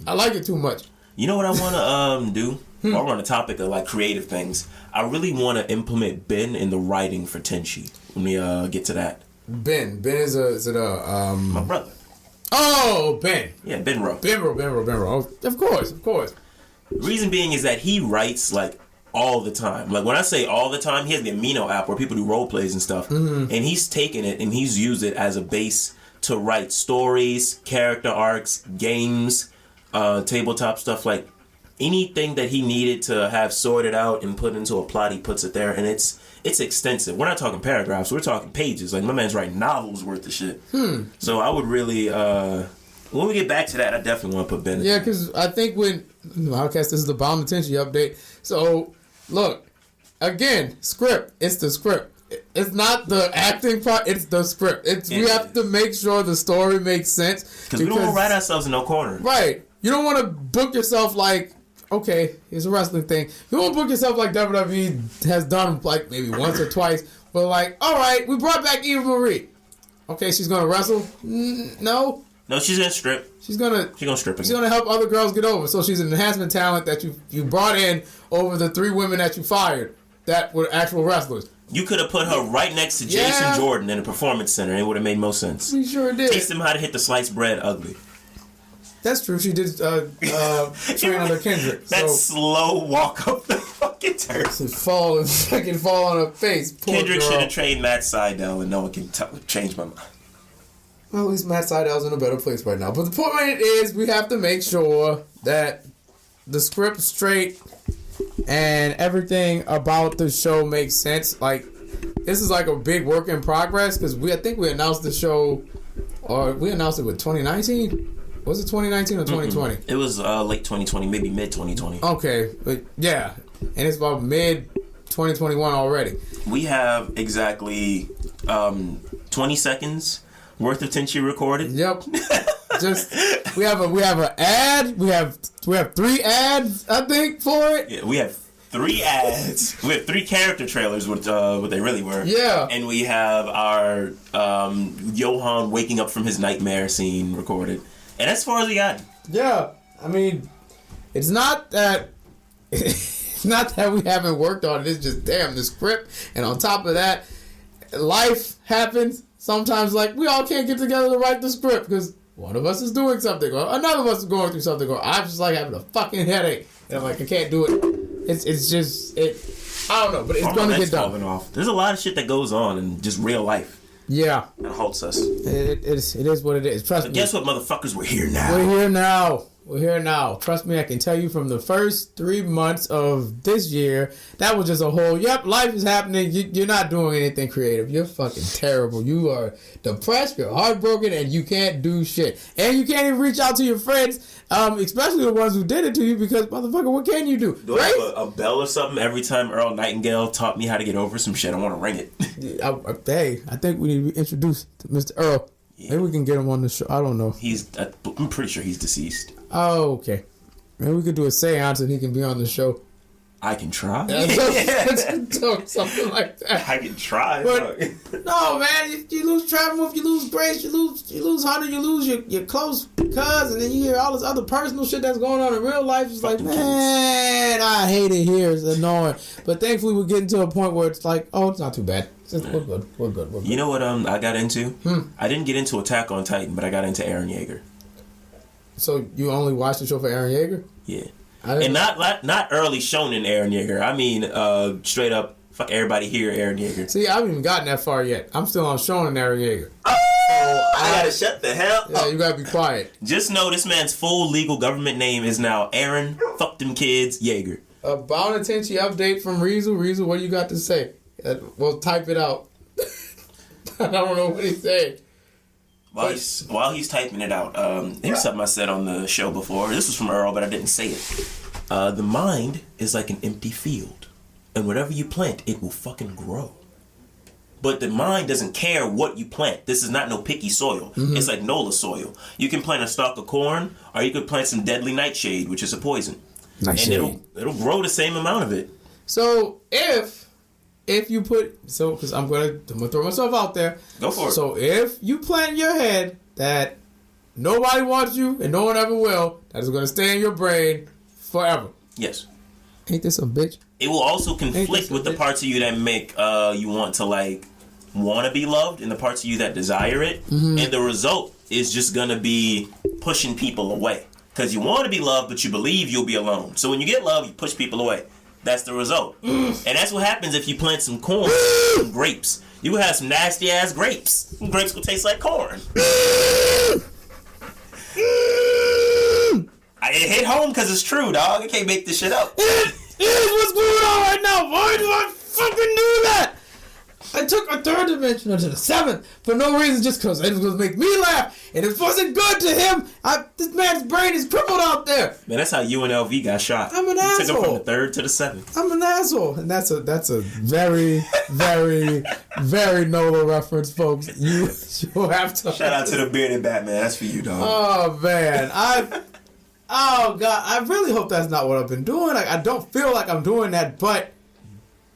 I like it too much. You know what I want to do? While we're on the topic of creative things, I really want to implement Ben in the writing for Tenchi. Let me get to that. Ben is my brother. Oh, Ben. Yeah, Ben wrote. Ben wrote. Oh, of course. The reason being is that he writes all the time. When I say all the time, he has the Amino app where people do role plays and stuff. Mm-hmm. And he's taken it and he's used it as a base to write stories, character arcs, games, tabletop stuff, anything that he needed to have sorted out and put into a plot, he puts it there, and it's extensive. We're not talking paragraphs, we're talking pages. My man's writing novels worth of shit. So I would really, when we get back to that, I definitely want to put Ben in. Yeah, because I think this is the Bomb Attention update. So, look, again, script. It's the script. It's not the acting part, it's the script. We have to make sure the story makes sense. Because we don't want to write ourselves in no corner. Right. You don't want to book yourself okay, it's a wrestling thing. You don't book yourself like WWE has done maybe once or twice. But all right, we brought back Eva Marie. Okay, she's going to wrestle? No. No, she's gonna strip. She's gonna strip. She's gonna help other girls get over. So she's an enhancement talent that you brought in over the 3 women that you fired that were actual wrestlers. You could have put her right next to Jason Jordan in a performance center. It would have made most sense. We sure did. Teach them how to hit the sliced bread ugly. That's true. She did train under Kendrick. That slow walk up the fucking turf. Fall on her face. Poor Kendrick girl. should have trained Matt Sydal, and no one can change my mind. Well, at least Matt Sydal's in a better place right now. But the point is, we have to make sure that the script's straight and everything about the show makes sense. Like, this is like a big work in progress because I think we announced the show, or we announced it with 2019. Was it 2019 or 2020? Mm-mm. It was late 2020, maybe mid 2020. Okay, but yeah, and it's about mid 2021 already. We have exactly 20 seconds worth of Tenchi recorded. Yep. Just we have an ad. We have 3 ads, I think, for it. Yeah, we have 3 ads. We have 3 character trailers, what they really were. Yeah. And we have our Johan waking up from his nightmare scene recorded. And as far as we got. Yeah. I mean, it's not that we haven't worked on it. It's just the script, and on top of that, life happens. Sometimes, like, we all can't get together to write the script because one of us is doing something, or another of us is going through something, or I'm just like having a fucking headache, and I'm like, I can't do it. It's just I don't know, but it's going to get done. Off. There's a lot of shit that goes on in just real life. Yeah, that halts us. It is what it is. Trust me. Guess what, motherfuckers? We're here now. We're here now. Trust me, I can tell you from the first 3 months of this year, that was just a whole, life is happening. You're not doing anything creative. You're fucking terrible. You are depressed, you're heartbroken, and you can't do shit. And you can't even reach out to your friends, especially the ones who did it to you, because, motherfucker, what can you do? Do I have a bell or something every time Earl Nightingale taught me how to get over some shit? I want to ring it. Hey, I think we need to be introduced to Mr. Earl. Yeah. Maybe we can get him on the show. I don't know. I'm pretty sure he's deceased. Oh, okay. Maybe we could do a seance and he can be on the show. I can try. Something like that. I can try. But no, man, you lose Travis, you lose Grace, you lose Hunter, you lose your close cousin, and then you hear all this other personal shit that's going on in real life. It's like, man, I hate it here. It's annoying. But thankfully, we're getting to a point where it's like, oh, it's not too bad. We're good. You know what I got into? I didn't get into Attack on Titan, but I got into Eren Yeager. So you only watched the show for Eren Yeager? Yeah. And not early shonen Eren Yeager. I mean, straight up, fuck everybody here, Eren Yeager. See, I haven't even gotten that far yet. I'm still on shonen Eren Yeager. Oh, I gotta shut the hell up. Yeah, you gotta be quiet. Just know this man's full legal government name is now Eren, fuck them kids, Yeager. A Bonatenchi update from Reezu. Reezu, what do you got to say? Well, type it out. I don't know what he's saying. While he's typing it out, here's something I said on the show before. This was from Earl, but I didn't say it. The mind is like an empty field, and whatever you plant, it will fucking grow. But the mind doesn't care what you plant. This is not no picky soil. Mm-hmm. It's like NOLA soil. You can plant a stalk of corn, or you could plant some deadly nightshade, which is a poison. Nightshade. And it'll grow the same amount of it. So if you put, because I'm gonna throw myself out there. Go for it. So if you plant in your head that nobody wants you and no one ever will, that is gonna stay in your brain forever. Yes. Ain't this a bitch? It will also conflict with the parts of you that make you want to be loved, and the parts of you that desire it. Mm-hmm. And the result is just gonna be pushing people away because you want to be loved, but you believe you'll be alone. So when you get love, you push people away. That's the result. And that's what happens if you plant some corn, some grapes. You will have some nasty ass grapes. Some grapes will taste like corn. It hit home because it's true, dog. I can't make this shit up. It is what's going on right now. Why do I fucking do that? I took a third dimension into the seventh for no reason, just because it was going to make me laugh. And it wasn't good to him. This man's brain is crippled out there. Man, that's how UNLV got shot. I'm an asshole. Took him from the third to the seventh. I'm an asshole. And that's a very, very, very NOLA reference, folks. You have to... Shout out to the bearded Batman. That's for you, dog. Oh, man. Oh, God. I really hope that's not what I've been doing. I don't feel like I'm doing that, but...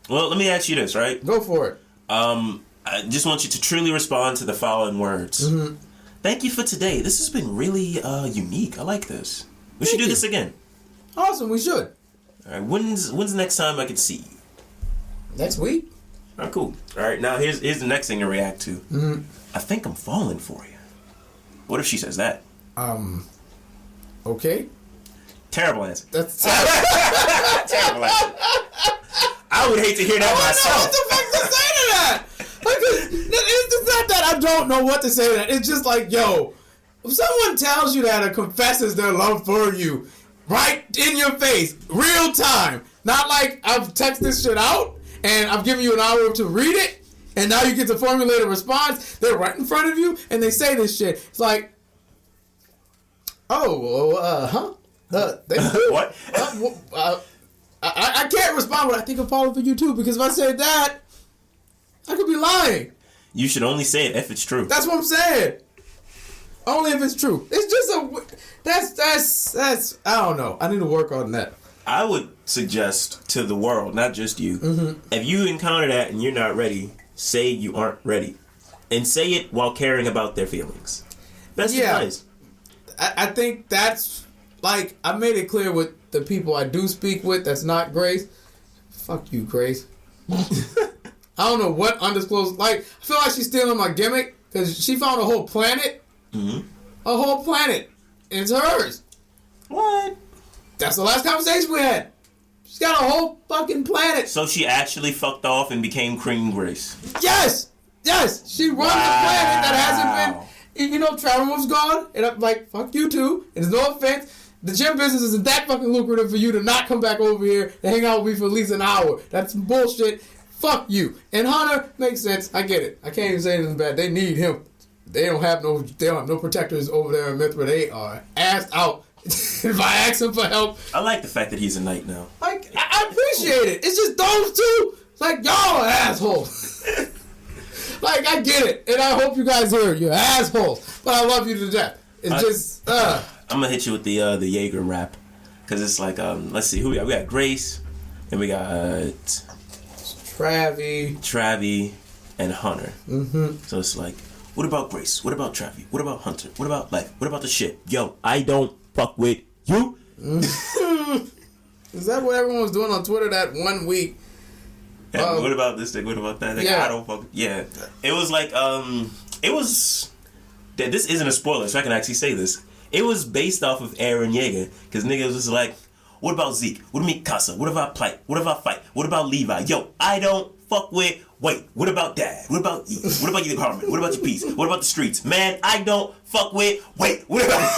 Well, let me ask you this, right? Go for it. I just want you to truly respond to the following words. Mm-hmm. Thank you for today. This has been really unique. I like this. We should do this again. Awesome, we should. All right, when's the next time I can see you? Next week. All right, cool. All right, now here's the next thing to react to. Mm-hmm. I think I'm falling for you. What if she says that? Okay. Terrible answer. That's Terrible answer. I would hate to hear that myself. What the fuck to say to that? It's not that I don't know what to say to that. It's just like, yo, if someone tells you that or confesses their love for you right in your face, real time, not like I've texted this shit out and I've given you an hour to read it and now you get to formulate a response. They're right in front of you and they say this shit. It's like, huh? What? I can't respond, but I think I'm falling for you too, because if I say that, I could be lying. You should only say it if it's true. That's what I'm saying. Only if it's true. It's just that's I don't know. I need to work on that. I would suggest to the world, not just you, if you encounter that and you're not ready, say you aren't ready. And say it while caring about their feelings. Best advice. I think that's, like, I made it clear with the people I do speak with that's not Grace. Fuck you, Grace. I don't know what undisclosed, like, I feel like she's stealing my gimmick, because she found a whole planet. A whole planet. And it's hers. What? That's the last conversation we had. She's got a whole fucking planet. So she actually fucked off and became Cream Grace. Yes! Yes! She runs a planet that hasn't been, you know, Travel was gone, and I'm like, fuck you too. And there's no offense. The gym business isn't that fucking lucrative for you to not come back over here and hang out with me for at least an hour. That's some bullshit. Fuck you. And Hunter makes sense. I get it. I can't even say anything bad. They need him. They don't have no protectors over there in Mithra. They are assed out. If I ask him for help, I like the fact that he's a knight now. like, I appreciate it. It's just those two. It's like, y'all are assholes. Like, I get it, and I hope you guys hear it. You're assholes, but I love you to death. It's I'm gonna hit you with the Jaeger rap, cause it's like let's see who we got. We got Grace, and we got Travi, and Hunter. So it's like, what about Grace? What about Travi? What about Hunter? What about life? What about the shit? Yo, I don't fuck with you. Is that what everyone was doing on Twitter that 1 week? Yeah, what about this thing? What about that thing? Yeah. I don't fuck. Yeah, it was like it was. This isn't a spoiler, so I can actually say this. It was based off of Aaron Yeager, because niggas was like, what about Zeke? What about Mikasa? What about Plight? What about Fight? What about Levi? Yo, I don't fuck with. Wait, what about Dad? What about E? What about your department? What about your piece? What about the streets? Man, I don't fuck with. Wait, what about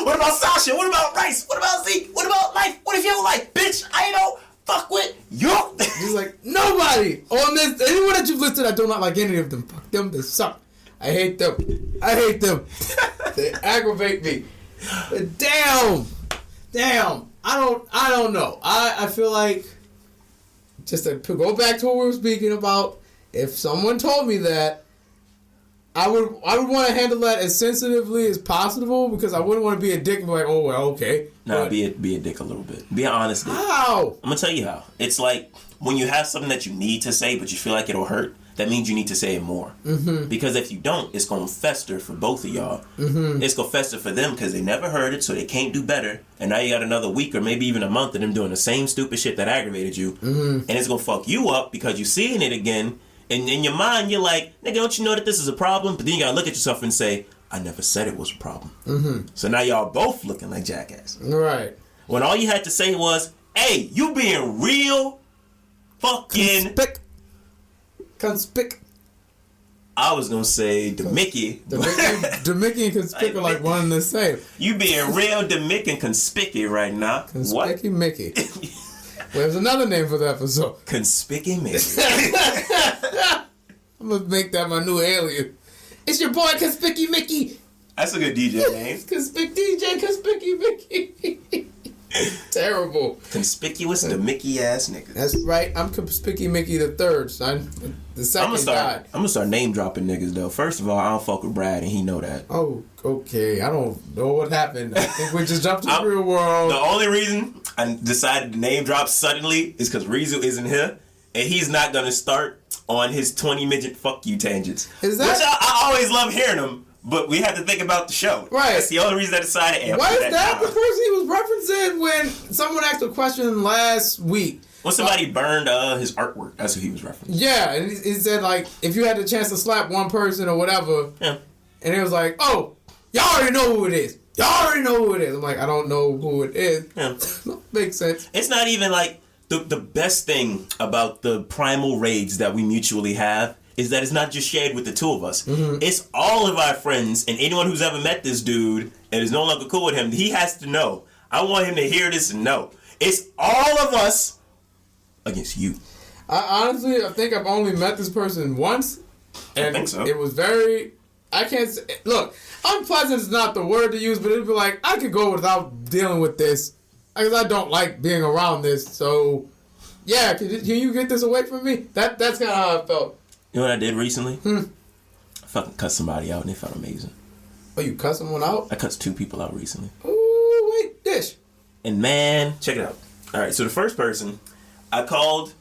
what about Sasha? What about Rice? What about Zeke? What about life? What if your life? Bitch, I don't fuck with you. He's like, nobody on this. Anyone that you've listed, I do not like any of them. Fuck them. They suck. I hate them. They aggravate me. But damn. I don't know. I feel like, just to go back to what we were speaking about, if someone told me that, I would want to handle that as sensitively as possible, because I wouldn't want to be a dick and be like, oh well, okay. No, be a dick a little bit. Be an honest dick. How? I'm gonna tell you how. It's like when you have something that you need to say, but you feel like it'll hurt. That means you need to say it more. Because if you don't, it's going to fester for both of y'all. It's going to fester for them because they never heard it, so they can't do better. And now you got another week or maybe even a month of them doing the same stupid shit that aggravated you. And it's going to fuck you up because you're seeing it again. And in your mind, you're like, nigga, don't you know that this is a problem? But then you got to look at yourself and say, I never said it was a problem. So now y'all both looking like jackasses. Right. When all you had to say was, hey, you being real fucking... I was gonna say Demicky. Demicky and conspic are like one and the same. You being real Demick and conspicky right now. Conspicky Mickey. There's another name for the episode. Conspicky Mickey. I'm gonna make that my new alien. It's your boy Conspicky Mickey. That's a good DJ name. DJ Conspicky Mickey. Terrible. Conspicuous Demicky ass nigga. That's right. I'm Conspicky Mickey the third, son. The second died. I'm gonna start name dropping niggas though. First of all, I don't fuck with Brad and he know that. Oh, okay. I don't know what happened. I think we just jumped to the real world. The only reason I decided to name drop suddenly is because Reezu isn't here and he's not gonna start on his 20 midget fuck you tangents. Is that? Which I always love hearing them. But we have to think about the show. Right. That's the only reason I decided to What is that down. the person he was referencing when someone asked a question last week? When somebody burned his artwork, that's who he was referencing. Yeah, and he said, like, if you had the chance to slap one person or whatever, Yeah. and it was like, oh, y'all already know who it is. Y'all already know who it is. I'm like, I don't know who it is. Yeah. Makes sense. It's not even like the best thing about the primal rage that we mutually have is that it's not just shared with the two of us. Mm-hmm. It's all of our friends and anyone who's ever met this dude and is no longer cool with him. He has to know. I want him to hear this and know. It's all of us against you. I think I've only met this person once. And I think so. It was very... I can't say... Look, unpleasant is not the word to use, but it'd be like, I could go without dealing with this. Because I don't like being around this. So, yeah, can you get this away from me? That's kind of how I felt. You know what I did recently? I fucking cut somebody out and it felt amazing. Oh, you cut someone out? I cut 2 people out recently. Ooh, wait, dish. And man, check it out. All right, so the first person I called,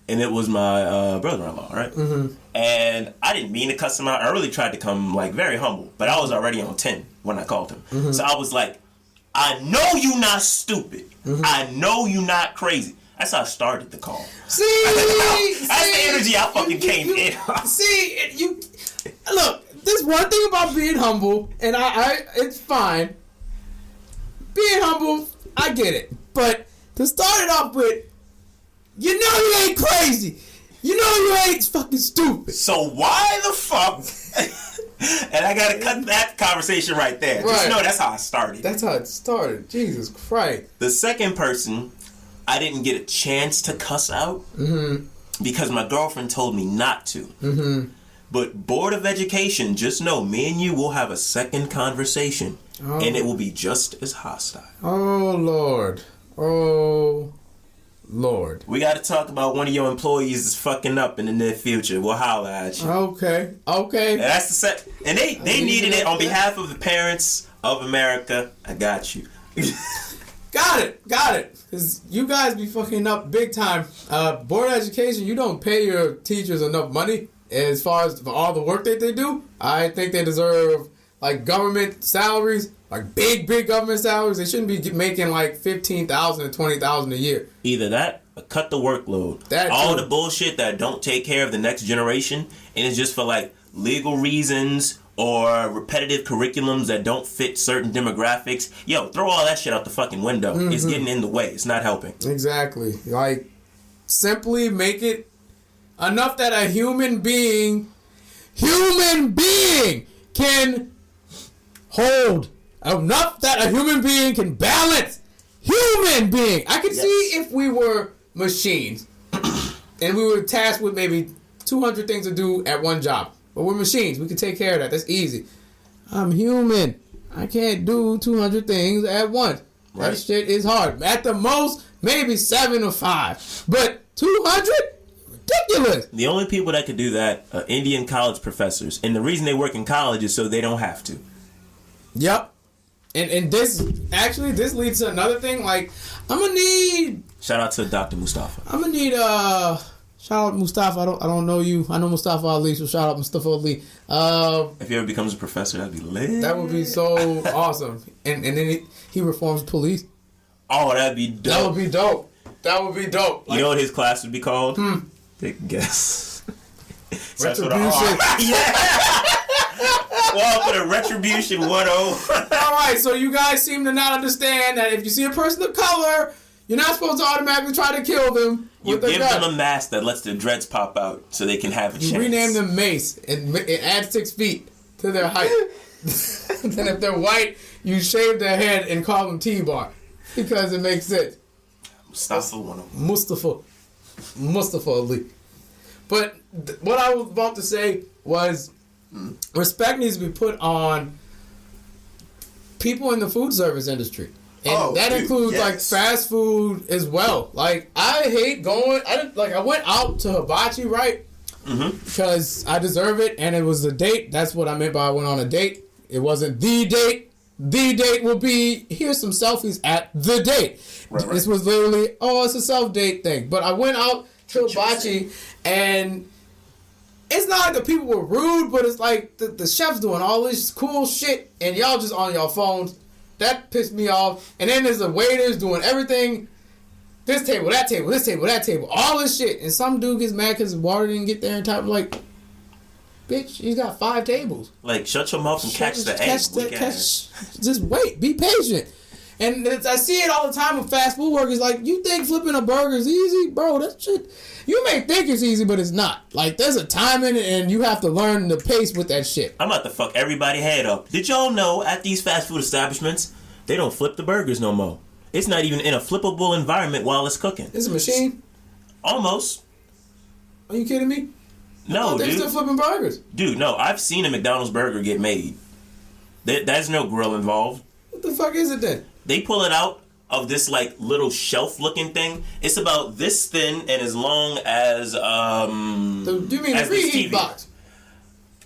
and it was my brother-in-law, right? Mm-hmm. And I didn't mean to cuss him out. I really tried to come like very humble, but I was already on 10 when I called him. Mm-hmm. So I was like, I know you not stupid. Mm-hmm. I know you not crazy. That's how I started the call. See, that's the energy I fucking came in. Look. There's one thing about being humble, and I it's fine. Being humble, I get it, but to start it off with, you know you ain't crazy. You know you ain't fucking stupid. So why the fuck? And I gotta cut that conversation right there. Right. Just know that's how I started. That's how it started. Jesus Christ. The second person, I didn't get a chance to cuss out because my girlfriend told me not to. Mm-hmm. But Board of Education, just know me and you will have a second conversation, and it will be just as hostile. Oh, Lord. Oh, Lord. We got to talk about one of your employees is fucking up in the near future. We'll holler at you. Okay. And that's the set. And they needed it on behalf of the parents of America. I got you. Got it. Because you guys be fucking up big time. Board of Education, you don't pay your teachers enough money as far as for all the work that they do. I think they deserve like government salaries, like big government salaries. They shouldn't be making like $15,000 and $20,000 a year. Either that or cut the workload. All the bullshit that don't take care of the next generation, and it's just for like legal reasons or repetitive curriculums that don't fit certain demographics. Yo, throw all that shit out the fucking window. Mm-hmm. It's getting in the way. It's not helping. Exactly. Like, simply make it enough that a human being can hold. Enough that a human being can balance. Human being. I could see if we were machines and we were tasked with maybe 200 things to do at one job. But we're machines. We can take care of that. That's easy. I'm human. I can't do 200 things at once. Right. That shit is hard. At the most, maybe 7 or 5. But 200? Ridiculous. The only people that could do that are Indian college professors. And the reason they work in college is so they don't have to. Yep. And this leads to another thing. Like, I'm going to need... Shout out to Dr. Mustafa. I'm going to need... Shout out Mustafa. I don't know you. I know Mustafa Ali, so shout out Mustafa Ali. If he ever becomes a professor, that'd be lit. That would be so awesome. And then he reforms police. Oh, that'd be dope. That would be dope. You know what his class would be called? Take a guess. Retribution. Welcome to Retribution 101. Alright, so you guys seem to not understand that if you see a person of color, you're not supposed to automatically try to kill them. You give them a mask that lets their dreads pop out so they can have a chance. You rename them Mace and add 6 feet to their height. Then if they're white, you shave their head and call them T-Bar. Because it makes sense. Mustafa Ali. But what I was about to say was respect needs to be put on people in the food service industry. And that includes like fast food as well. Like, I hate going. I went out to Hibachi, right? Because I deserve it, and it was a date. That's what I meant by I went on a date. It wasn't the date. The date will be here's some selfies at the date. Right. This was literally it's a self date thing. But I went out to Hibachi, and it's not like the people were rude, but it's like the chef's doing all this cool shit and y'all just on your phones. That pissed me off. And then there's the waiters doing everything. This table, that table, this table, that table, all this shit. And some dude gets mad because his water didn't get there in time. Like, bitch, he's got 5 tables. Like, shut your mouth and catch the egg. Just wait. Be patient. And I see it all the time with fast food workers. Like, you think flipping a burger is easy? Bro, that shit... You may think it's easy, but it's not. Like, there's a time in it, and you have to learn the pace with that shit. I'm about to fuck everybody head up. Did y'all know at these fast food establishments, they don't flip the burgers no more? It's not even in a flippable environment while it's cooking. It's a machine? Almost. Are you kidding me? No, they're dude. still flipping burgers. Dude, no. I've seen a McDonald's burger get made. There's no grill involved. What the fuck is it then? They pull it out of this like little shelf looking thing. It's about this thin and as long as Do you mean as the preheat TV. box?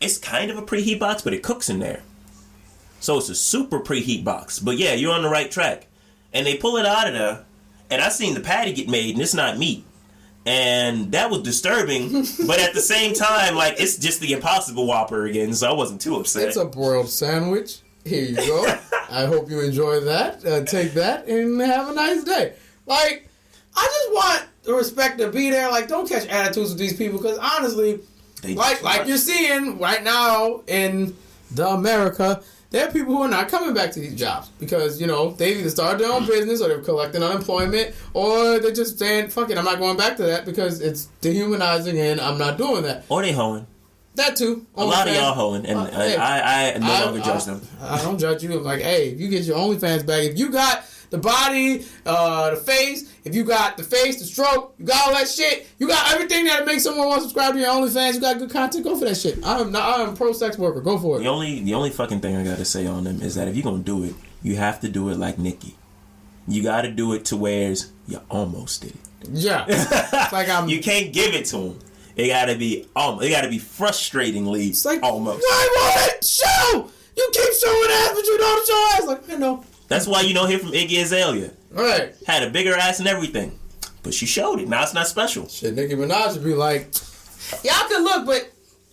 It's kind of a preheat box, but it cooks in there. So it's a super preheat box. But yeah, you're on the right track. And they pull it out of there, and I seen the patty get made, and it's not meat. And that was disturbing, but at the same time, like, it's just the Impossible Whopper again, so I wasn't too upset. It's a broiled sandwich. Here you go. I hope you enjoy that. Take that and have a nice day. Like, I just want the respect to be there. Like, don't catch attitudes with these people, because honestly, like you're seeing right now in the America, there are people who are not coming back to these jobs because, you know, they've either started their own business or they're collecting unemployment or they're just saying, fuck it, I'm not going back to that because it's dehumanizing and I'm not doing that. Or they hoeing. That too. A lot of y'all hoeing, and I no longer judge them. I don't judge you. I'm like, hey, if you get your OnlyFans back, if you got the body, the face, if you got the face, the stroke, you got all that shit, you got everything that makes someone want to subscribe to your OnlyFans, you got good content, go for that shit. I'm a pro sex worker. Go for it. The only fucking thing I gotta say on them is that if you're gonna do it, you have to do it like Nikki. You gotta do it to where you almost did it. Yeah. It's like you can't give it to them. It gotta be frustratingly it's like, almost. Why won't it show? You keep showing ass, but you don't show ass. Like, I know. That's why you don't hear from Iggy Azalea. Right. Had a bigger ass and everything. But she showed it. Now it's not special. Shit, Nicki Minaj would be like, y'all can look, but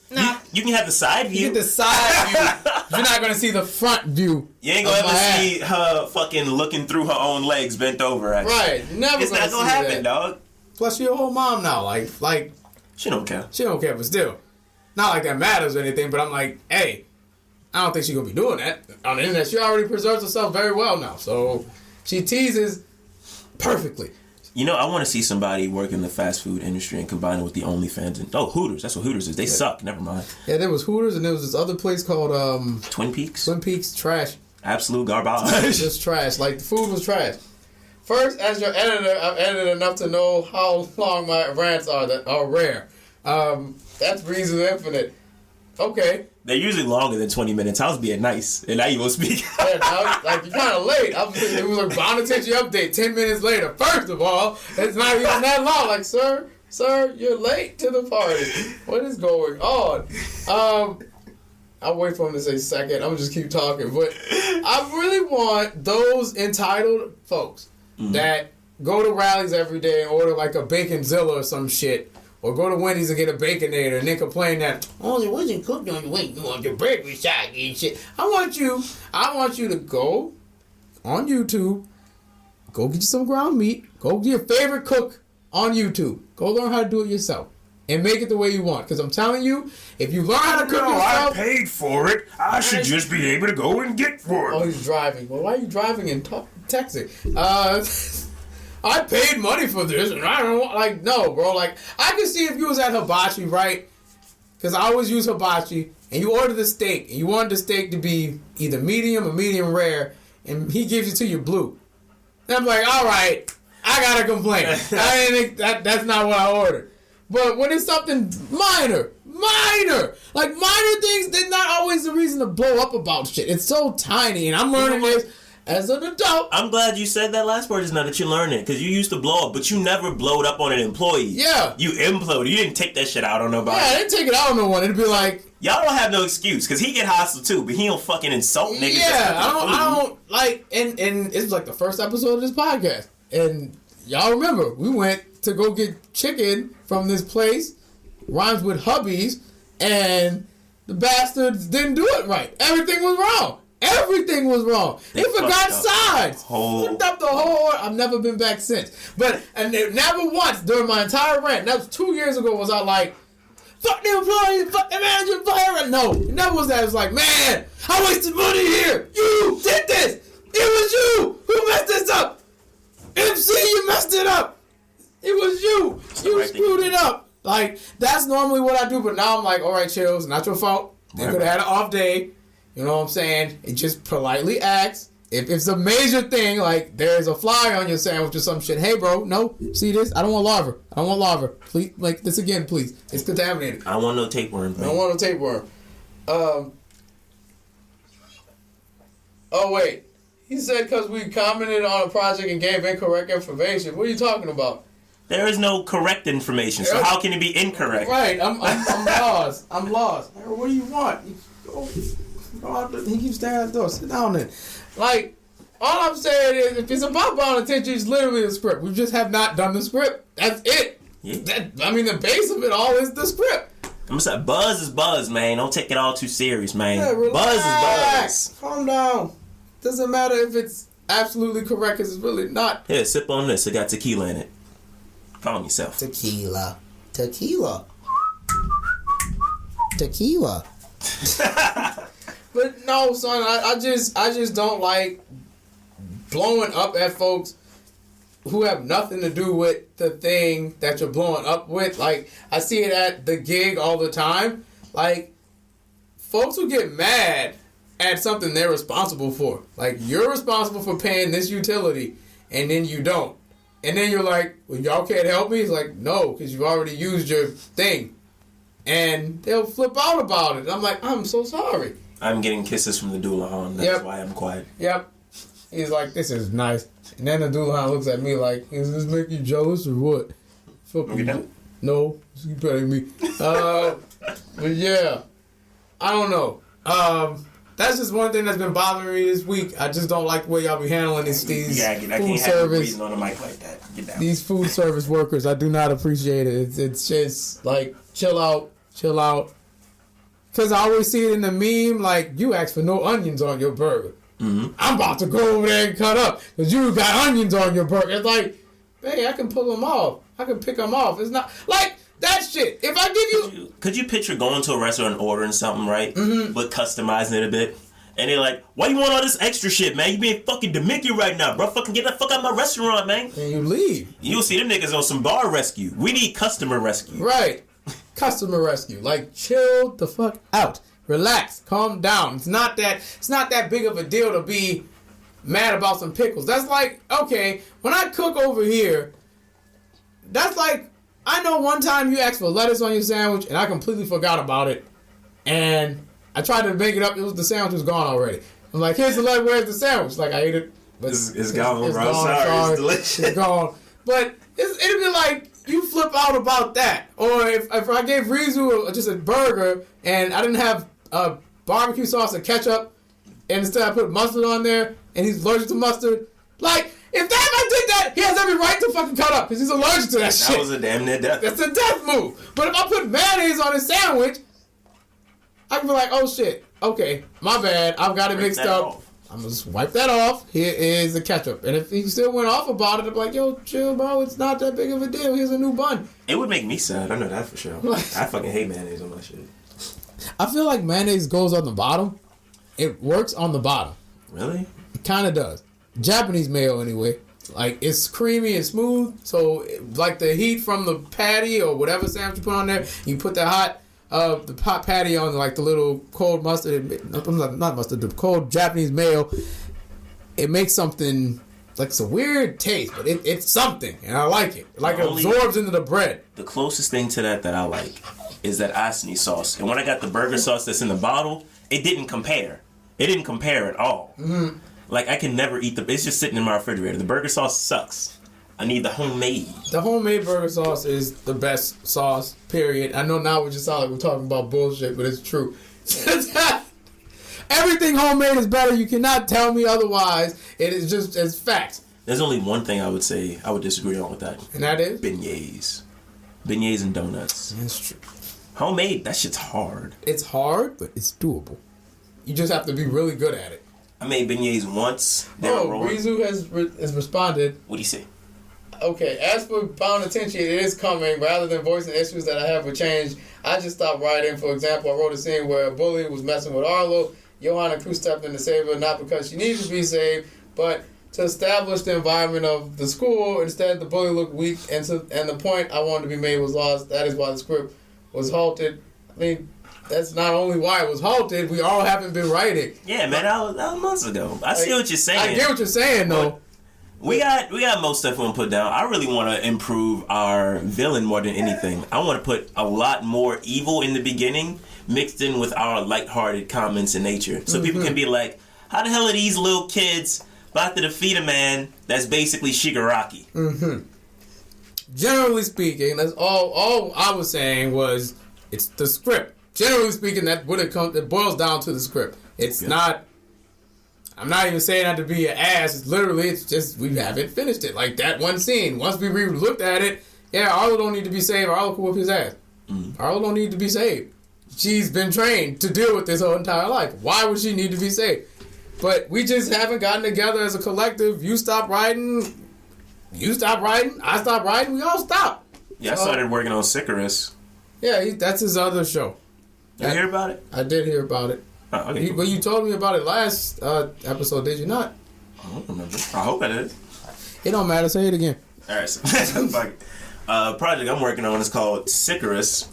nah. You can have the side view. You get the side view. You're not going to see the front view. You ain't going to ever see her fucking looking through her own legs bent over at you. Right. Never It's not going to happen, dog. Plus, you're a whole mom now. Like, she don't care. She don't care, but still. Not like that matters or anything, but I'm like, hey, I don't think she's going to be doing that on the internet. She already preserves herself very well now. So, she teases perfectly. You know, I want to see somebody work in the fast food industry and combine it with the OnlyFans. And Hooters. That's what Hooters is. They suck. Never mind. Yeah, there was Hooters, and there was this other place called Twin Peaks. Twin Peaks, trash. Absolute garbage. Just trash. Like, the food was trash. First, as your editor, I've edited enough to know how long my rants are that are rare. That's Reezu Infinite. Okay. They're usually longer than 20 minutes. I was being nice, and now you won't speak. Yeah, like, you're kind of late. It was like, bound to take your update 10 minutes later. First of all, it's not even that long. Like, sir, you're late to the party. What is going on? I'll wait for him to say second. I'm just keep talking. But I really want those entitled folks that go to rallies every day and order like a Baconzilla or some shit. Or go to Wendy's and get a Baconator and then complain that only wasn't cooked on the way you want your bread recycled and shit. I want you to go on YouTube, go get you some ground meat, go get your favorite cook on YouTube. Go learn how to do it yourself. And make it the way you want. Because I'm telling you, if you learn how to cook yourself... I paid for it. I should just be able to go and get for it. Oh, he's driving. Well, why are you driving and texting? I paid money for this, and I don't like, no, bro. Like, I can see if you was at Hibachi, right? Because I always use Hibachi, and you order the steak, and you want the steak to be either medium or medium rare, and he gives it to you blue. And I'm like, all right, I gotta complain. That's not what I ordered. But when it's something minor, like minor things, they're not always the reason to blow up about shit. It's so tiny, and I'm learning this. As an adult. I'm glad you said that last word just now that you learned it. Because you used to blow up, but you never blowed up on an employee. Yeah. You imploded. You didn't take that shit out on nobody. Yeah, I didn't take it out on no one. It'd be like... Y'all don't have no excuse. Because he get hostile too, but he don't fucking insult niggas. Yeah, I don't like... And it was like the first episode of this podcast. And y'all remember, we went to go get chicken from this place. Rhymes with Hubby's. And the bastards didn't do it right. Everything was wrong. Everything was wrong. They forgot sides. Fucked up the whole. I've never been back since. And never once during my entire rant. That was 2 years ago. Was I like, fuck the employees, fuck the manager, fire? No, it never was that. It was like, man, I wasted money here. You did this. It was you who messed this up. MC, you messed it up. It was you. You screwed it up. Like, that's normally what I do, but now I'm like, all right, chill. It's not your fault. They could have had an off day. You know what I'm saying? And just politely ask. If it's a major thing, like there's a fly on your sandwich or some shit, hey, bro, no, see this? I don't want larva. Please, like this again, please. It's contaminated. I don't want no tapeworm. I don't want no tapeworm. Oh, wait. He said because we commented on a project and gave incorrect information. What are you talking about? There is no correct information, so how can it be incorrect? Right, I'm lost. I'm lost. What do you want? He keeps staring at the door. Sit down then. Like, all I'm saying is, if it's about volunteer, it's literally the script. We just have not done the script. That's it. Yeah. The base of it all is the script. I'm saying, buzz is buzz, man. Don't take it all too serious, man. Yeah, buzz is buzz. Calm down. Doesn't matter if it's absolutely correct, because it's really not. Here, sip on this. It got tequila in it. Calm yourself. Tequila. But no, son, I just don't like blowing up at folks who have nothing to do with the thing that you're blowing up with. Like, I see it at the gig all the time. Like, folks who get mad at something they're responsible for. Like, you're responsible for paying this utility, and then you don't. And then you're like, well, y'all can't help me? It's like, no, because you've already used your thing. And they'll flip out about it. I'm like, I'm so sorry. I'm getting kisses from the Doulahan. That's why I'm quiet. Yep. He's like, this is nice. And then the Doulahan looks at me like, does this make you jealous or what? Fuck you. No. You petting me. But yeah. I don't know. That's just one thing that's been bothering me this week. I just don't like the way y'all be handling these I food service. On the mic like that. Get down. These food service workers, I do not appreciate it. It's just like, chill out. Because I always see it in the meme, like, you asked for no onions on your burger. Mm-hmm. I'm about to go over there and cut up because you got onions on your burger. It's like, hey, I can pull them off. I can pick them off. It's not, like, that shit. If I give you... Could you picture going to a restaurant and ordering something, right? Mm-hmm. But customizing it a bit? And they're like, why you want all this extra shit, man? You being fucking Demicky right now, bro. Fucking get the fuck out of my restaurant, man. And you leave. You'll see them niggas on some bar rescue. We need customer rescue. Right. Customer rescue. Like, chill the fuck out. Relax. Calm down. It's not that big of a deal to be mad about some pickles. That's like, okay, when I cook over here, that's like, I know one time you asked for lettuce on your sandwich and I completely forgot about it. And I tried to make it up. The sandwich was gone already. I'm like, here's the lettuce. Where's the sandwich? Like, I ate it. But it's gone, bro. Sorry. It's delicious. It's gone. But it'd be like, you flip out about that. Or if I gave Reezu just a burger and I didn't have barbecue sauce and ketchup, and instead I put mustard on there, and he's allergic to mustard. Like, if that man did that, he has every right to fucking cut up, because he's allergic to that shit. That was a damn near death. That's a death move. But if I put mayonnaise on his sandwich, I can be like, oh shit, okay, my bad, I've got it mixed up. I'm gonna just wipe that off. Here is the ketchup. And if he still went off about it, I'm like, yo, chill, bro. It's not that big of a deal. Here's a new bun. It would make me sad. I know that for sure. I fucking hate mayonnaise on my shit. I feel like mayonnaise goes on the bottom. It works on the bottom. Really? It kind of does. Japanese mayo, anyway. Like, it's creamy and smooth. So, like, the heat from the patty or whatever sandwich you put on there, you put the hot patty on, like, the little cold mustard. Not mustard, the cold Japanese mayo. It makes something, like, it's a weird taste, but it's something. And I like it. Like, it absorbs into the bread. The closest thing to that I like is that Asni sauce. And when I got the burger sauce that's in the bottle, it didn't compare. It didn't compare at all. Mm-hmm. Like, I can never eat it's just sitting in my refrigerator. The burger sauce sucks. I need the homemade. The homemade burger sauce is the best sauce, period. I know now we just sound like we're talking about bullshit, but it's true. Everything homemade is better. You cannot tell me otherwise. It is just, it's facts. There's only one thing I would say I would disagree on with that. And that is? Beignets. Beignets and donuts. That's true. Homemade, that shit's hard. It's hard, but it's doable. You just have to be really good at it. I made beignets once. Reezu has responded. What do you say? Okay, as for Bound Attention, it is coming. Rather than voicing issues that I have with change, I just stopped writing. For example, I wrote a scene where a bully was messing with Arlo. Johanna Cruz stepped in to save her, not because she needed to be saved, but to establish the environment of the school. Instead, the bully looked weak, and the point I wanted to be made was lost. That is why the script was halted. I mean, that's not only why it was halted. We all haven't been writing. Yeah, man, that was months ago. I see what you're saying. I get what you're saying, though. We got most stuff we want to put down. I really want to improve our villain more than anything. I want to put a lot more evil in the beginning, mixed in with our lighthearted comments in nature, so people can be like, "How the hell are these little kids about to defeat a man that's basically Shigaraki?" Generally speaking, that's all I was saying was it's the script. Generally speaking, that's what it boils down to the script. It's not. I'm not even saying that to be an ass. It's just we haven't finished it. Like that one scene. Once we looked at it, yeah, Arlo don't need to be saved. Arlo can whip his ass. Arlo don't need to be saved. She's been trained to deal with this her entire life. Why would she need to be saved? But we just haven't gotten together as a collective. You stop writing. I stop writing. We all stop. Yeah, I started working on Sicarus. Yeah, that's his other show. You hear about it? I did hear about it. Oh, okay. But you told me about it last episode, did you not? I don't remember. I hope I did. It don't matter. Say it again. All right. So, project I'm working on is called Sicarus.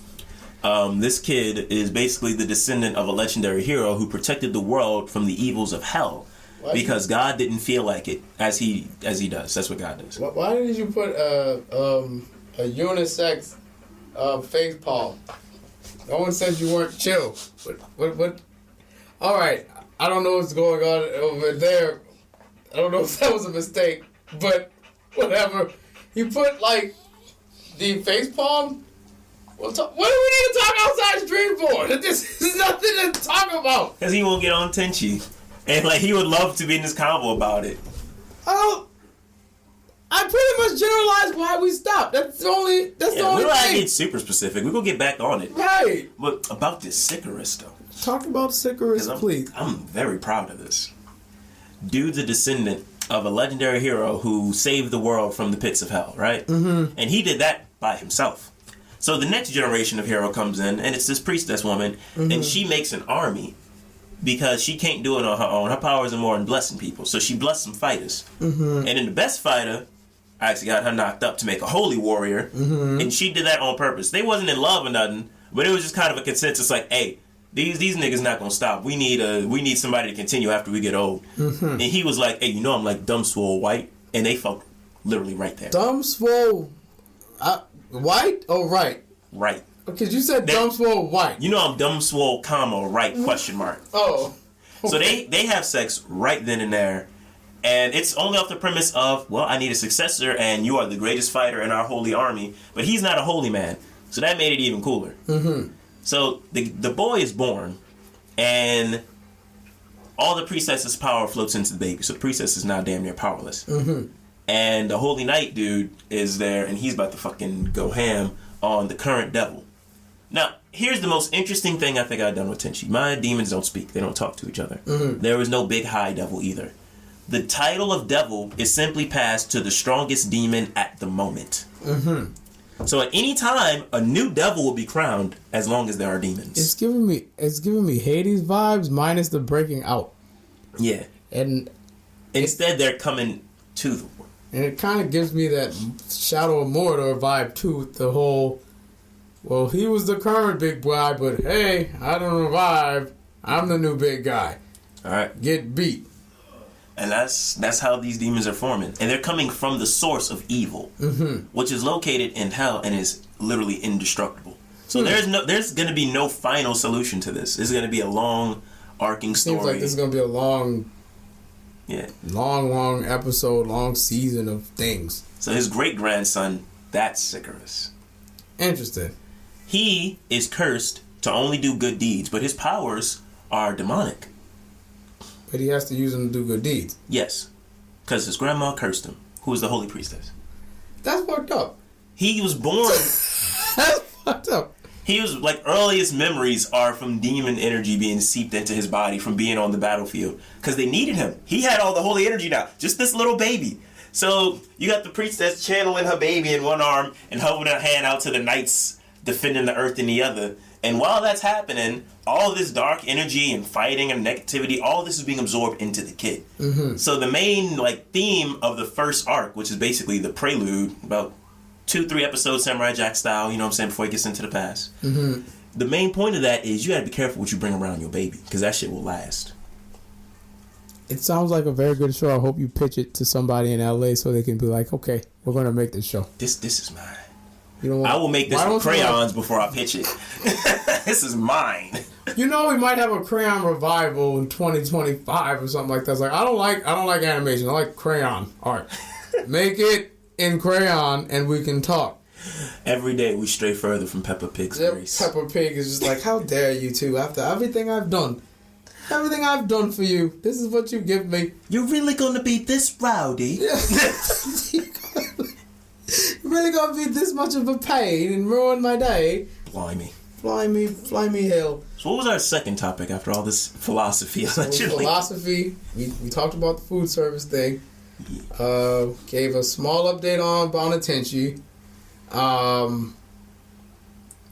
This kid is basically the descendant of a legendary hero who protected the world from the evils of hell. Because God didn't feel like it as he does. That's what God does. Why did you put a unisex face palm? No one said you weren't chill. What? All right. I don't know what's going on over there. I don't know if that was a mistake, but whatever. You put like the face palm. What do we need to talk outside stream for? This is nothing to talk about. Because he won't get on Tenchi. And like he would love to be in this convo about it. I pretty much generalized why we stopped. That's the only We don't thing. have to get super specific. We're gonna get back on it. Right. But about this Sicarus though. Talk about Sicarus, please. I'm very proud of this. Dude's a descendant of a legendary hero who saved the world from the pits of hell, right? Mm-hmm. And he did that by himself. So the next generation of hero comes in, and it's this priestess woman, and she makes an army because she can't do it on her own. Her powers are more in blessing people. So she blessed some fighters. And in the best fighter, I actually got her knocked up to make a holy warrior, and she did that on purpose. They wasn't in love or nothing, but it was just kind of a consensus like, hey, these niggas not gonna stop. We need somebody to continue after we get old. And he was like, hey, I'm like dumb swole white, and they felt literally right there. Dumb swole white or right? Right. Because you said dumb swole white. I'm dumb swole comma right question mark. Oh. Okay. So they have sex right then and there. And it's only off the premise of, well, I need a successor, and you are the greatest fighter in our holy army. But he's not a holy man, so that made it even cooler. So the boy is born, and all the priestess's power floats into the baby. So the priestess is now damn near powerless. And the holy knight dude is there, and he's about to fucking go ham on the current devil. Now, here's the most interesting thing I think I've done with Tenchi. My demons don't speak. They don't talk to each other. There is no big high devil either. The title of devil is simply passed to the strongest demon at the moment. So at any time, a new devil will be crowned as long as there are demons. It's giving me Hades vibes minus the breaking out. Yeah. And instead they're coming to the world. And it kind of gives me that Shadow of Mordor vibe too, with the whole, well, he was the current big guy, but hey, I don't revive. I'm the new big guy. All right. Get beat. And that's how these demons are forming. And they're coming from the source of evil, which is located in hell and is literally indestructible. So there's going to be no final solution to this. This is going to be a long, arcing story. Seems like this is going to be a long episode, long season of things. So his great-grandson, that's Sicarus. Interesting. He is cursed to only do good deeds, but his powers are demonic. But he has to use them to do good deeds. Yes. Because his grandma cursed him, who was the holy priestess. That's fucked up. He was born... That's fucked up. He was like, earliest memories are from demon energy being seeped into his body from being on the battlefield. Because they needed him. He had all the holy energy now. Just this little baby. So you got the priestess channeling her baby in one arm and holding her hand out to the knights defending the earth in the other. And while that's happening, all of this dark energy and fighting and negativity, all this is being absorbed into the kid. Mm-hmm. So the main like theme of the first arc, which is basically the prelude, about 2-3 episodes Samurai Jack style, you know what I'm saying, before he gets into the past. Mm-hmm. The main point of that is you gotta be careful what you bring around your baby, because that shit will last. It sounds like a very good show. I hope you pitch it to somebody in LA so they can be like, okay, we're gonna make this show. This is mine. You know what? I will make this with crayons before I pitch it. This is mine. You know, we might have a crayon revival in 2025 or something like that. It's like, I don't like animation. I like crayon art. Make it in crayon and we can talk. Every day we stray further from Peppa Pig's grace. Peppa Pig is just like, how dare you two, after everything I've done. Everything I've done for you. This is what you give me. You're really gonna be this rowdy? Yeah. You're really gonna be this much of a pain and ruin my day? Blimey. Fly me hill. So what was our second topic after all this philosophy? Philosophy. We talked about the food service thing. Gave a small update on Bonatenchi.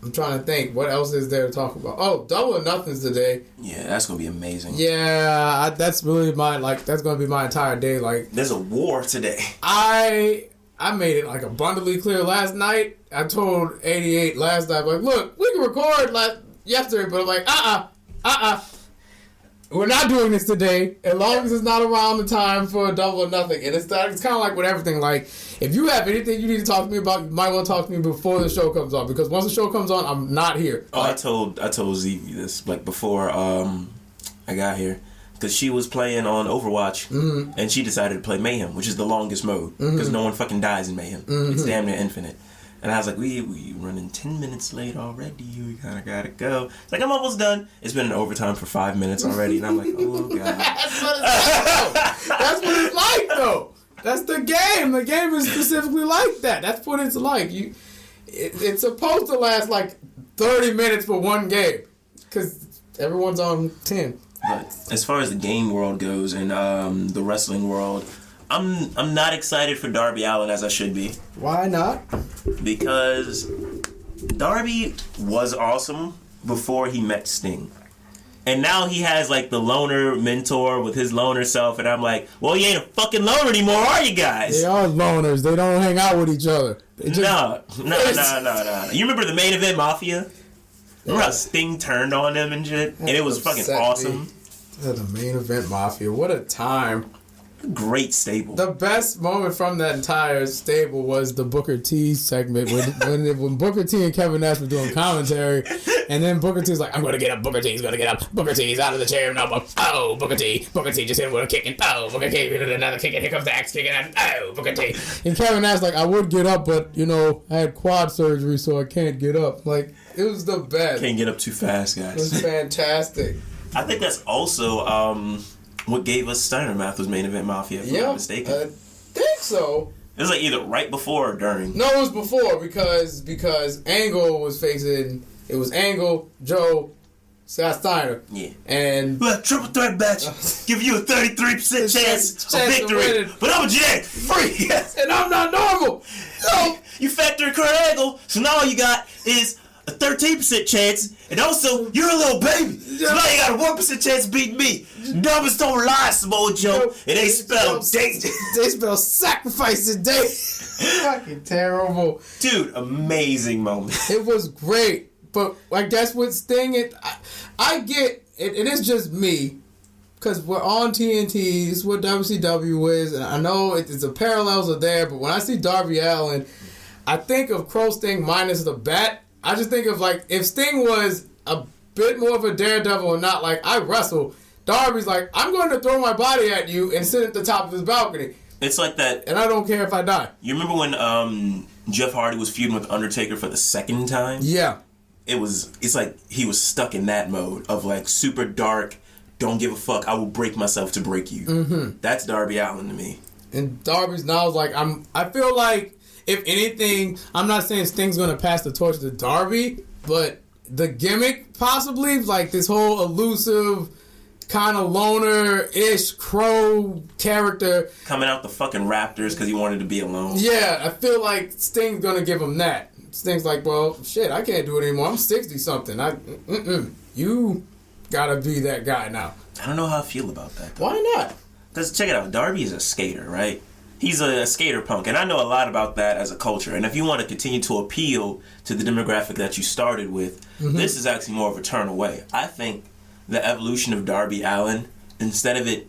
I'm trying to think. What else is there to talk about? Oh, Double or Nothing's today. Yeah, that's gonna be amazing. Yeah, that's really that's gonna be my entire day. Like, there's a war today. I made it like abundantly clear last night. I told 88 last night, like, look, we can record yesterday, but I'm like, we're not doing this today, as long as it's not around the time for Double or Nothing. And it's kind of like with everything. Like, if you have anything you need to talk to me about, you might want to talk to me before the show comes on, because once the show comes on, I'm not here. Oh, I told Z this like before I got here, because she was playing on Overwatch, and she decided to play Mayhem, which is the longest mode, because no one fucking dies in Mayhem. It's damn near infinite. And I was like, we running 10 minutes late already. We kind of gotta go. It's like, I'm almost done. It's been in overtime for 5 minutes already. And I'm like, oh, God. That's what it's like, though. That's the game. The game is specifically like that. That's what it's like. It's supposed to last like 30 minutes for one game, because everyone's on 10. But as far as the game world goes and the wrestling world, I'm not excited for Darby Allin as I should be. Why not? Because Darby was awesome before he met Sting. And now he has like the loner mentor with his loner self, and I'm like, well, you ain't a fucking loner anymore, are you guys? They are loners. They don't hang out with each other. No. You remember the Main Event Mafia? Remember how Sting turned on them and shit? And it was fucking awesome. The Main Event Mafia. What a time. Great stable. The best moment from that entire stable was the Booker T segment when Booker T and Kevin Nash were doing commentary, and then Booker T's like, I'm gonna get up, Booker T's gonna get up, Booker T's out of the chair, no, oh, Booker T just hit him with a kick, and oh, Booker T with another kick, and here comes the axe kick, and oh, Booker T. And Kevin Nash like, I would get up, but, you know, I had quad surgery, so I can't get up. Like, it was the best. Can't get up too fast, guys. It was fantastic. I think that's also, what gave us Steiner Mathers Main Event Mafia, if I'm not mistaken. I think so. It was like either right before or during. No, it was before, because Angle was facing. It was Angle, Joe, Scott Steiner. Yeah. And triple threat match. Give you a 33% chance of victory. But I'm a J. Free. And I'm not normal. So you factor in Kurt Angle, so now all you got is a 13% chance, and also you're a little baby. So now you got a 1% chance of beating me. Numbers don't lie, Samoa Joe, and they spell danger. They spell sacrifice today. Fucking terrible, dude. Amazing moment. It was great, but I guess with Sting, I get it. It is just me, because we're on TNT. This is what WCW is, and I know the parallels are there. But when I see Darby Allin, I think of Crow Sting minus the bat. I just think of, like, if Sting was a bit more of a daredevil and not like, I wrestle, Darby's like, I'm going to throw my body at you and sit at the top of his balcony. It's like that. And I don't care if I die. You remember when Jeff Hardy was feuding with Undertaker for the second time? Yeah. It's like he was stuck in that mode of, like, super dark, don't give a fuck, I will break myself to break you. Mm-hmm. That's Darby Allin to me. And Darby's now like, I feel like, if anything, I'm not saying Sting's going to pass the torch to Darby, but the gimmick possibly, like this whole elusive kind of loner-ish crow character coming out the fucking Raptors because he wanted to be alone. Yeah, I feel like Sting's gonna give him that. Sting's like, well, shit, I can't do it anymore. I'm 60-something. You gotta be that guy now. I don't know how I feel about that, though. Why not? Because check it out, Darby is a skater, right? He's a skater punk, and I know a lot about that as a culture. And if you want to continue to appeal to the demographic that you started with, this is actually more of a turn away. I think the evolution of Darby Allin, instead of it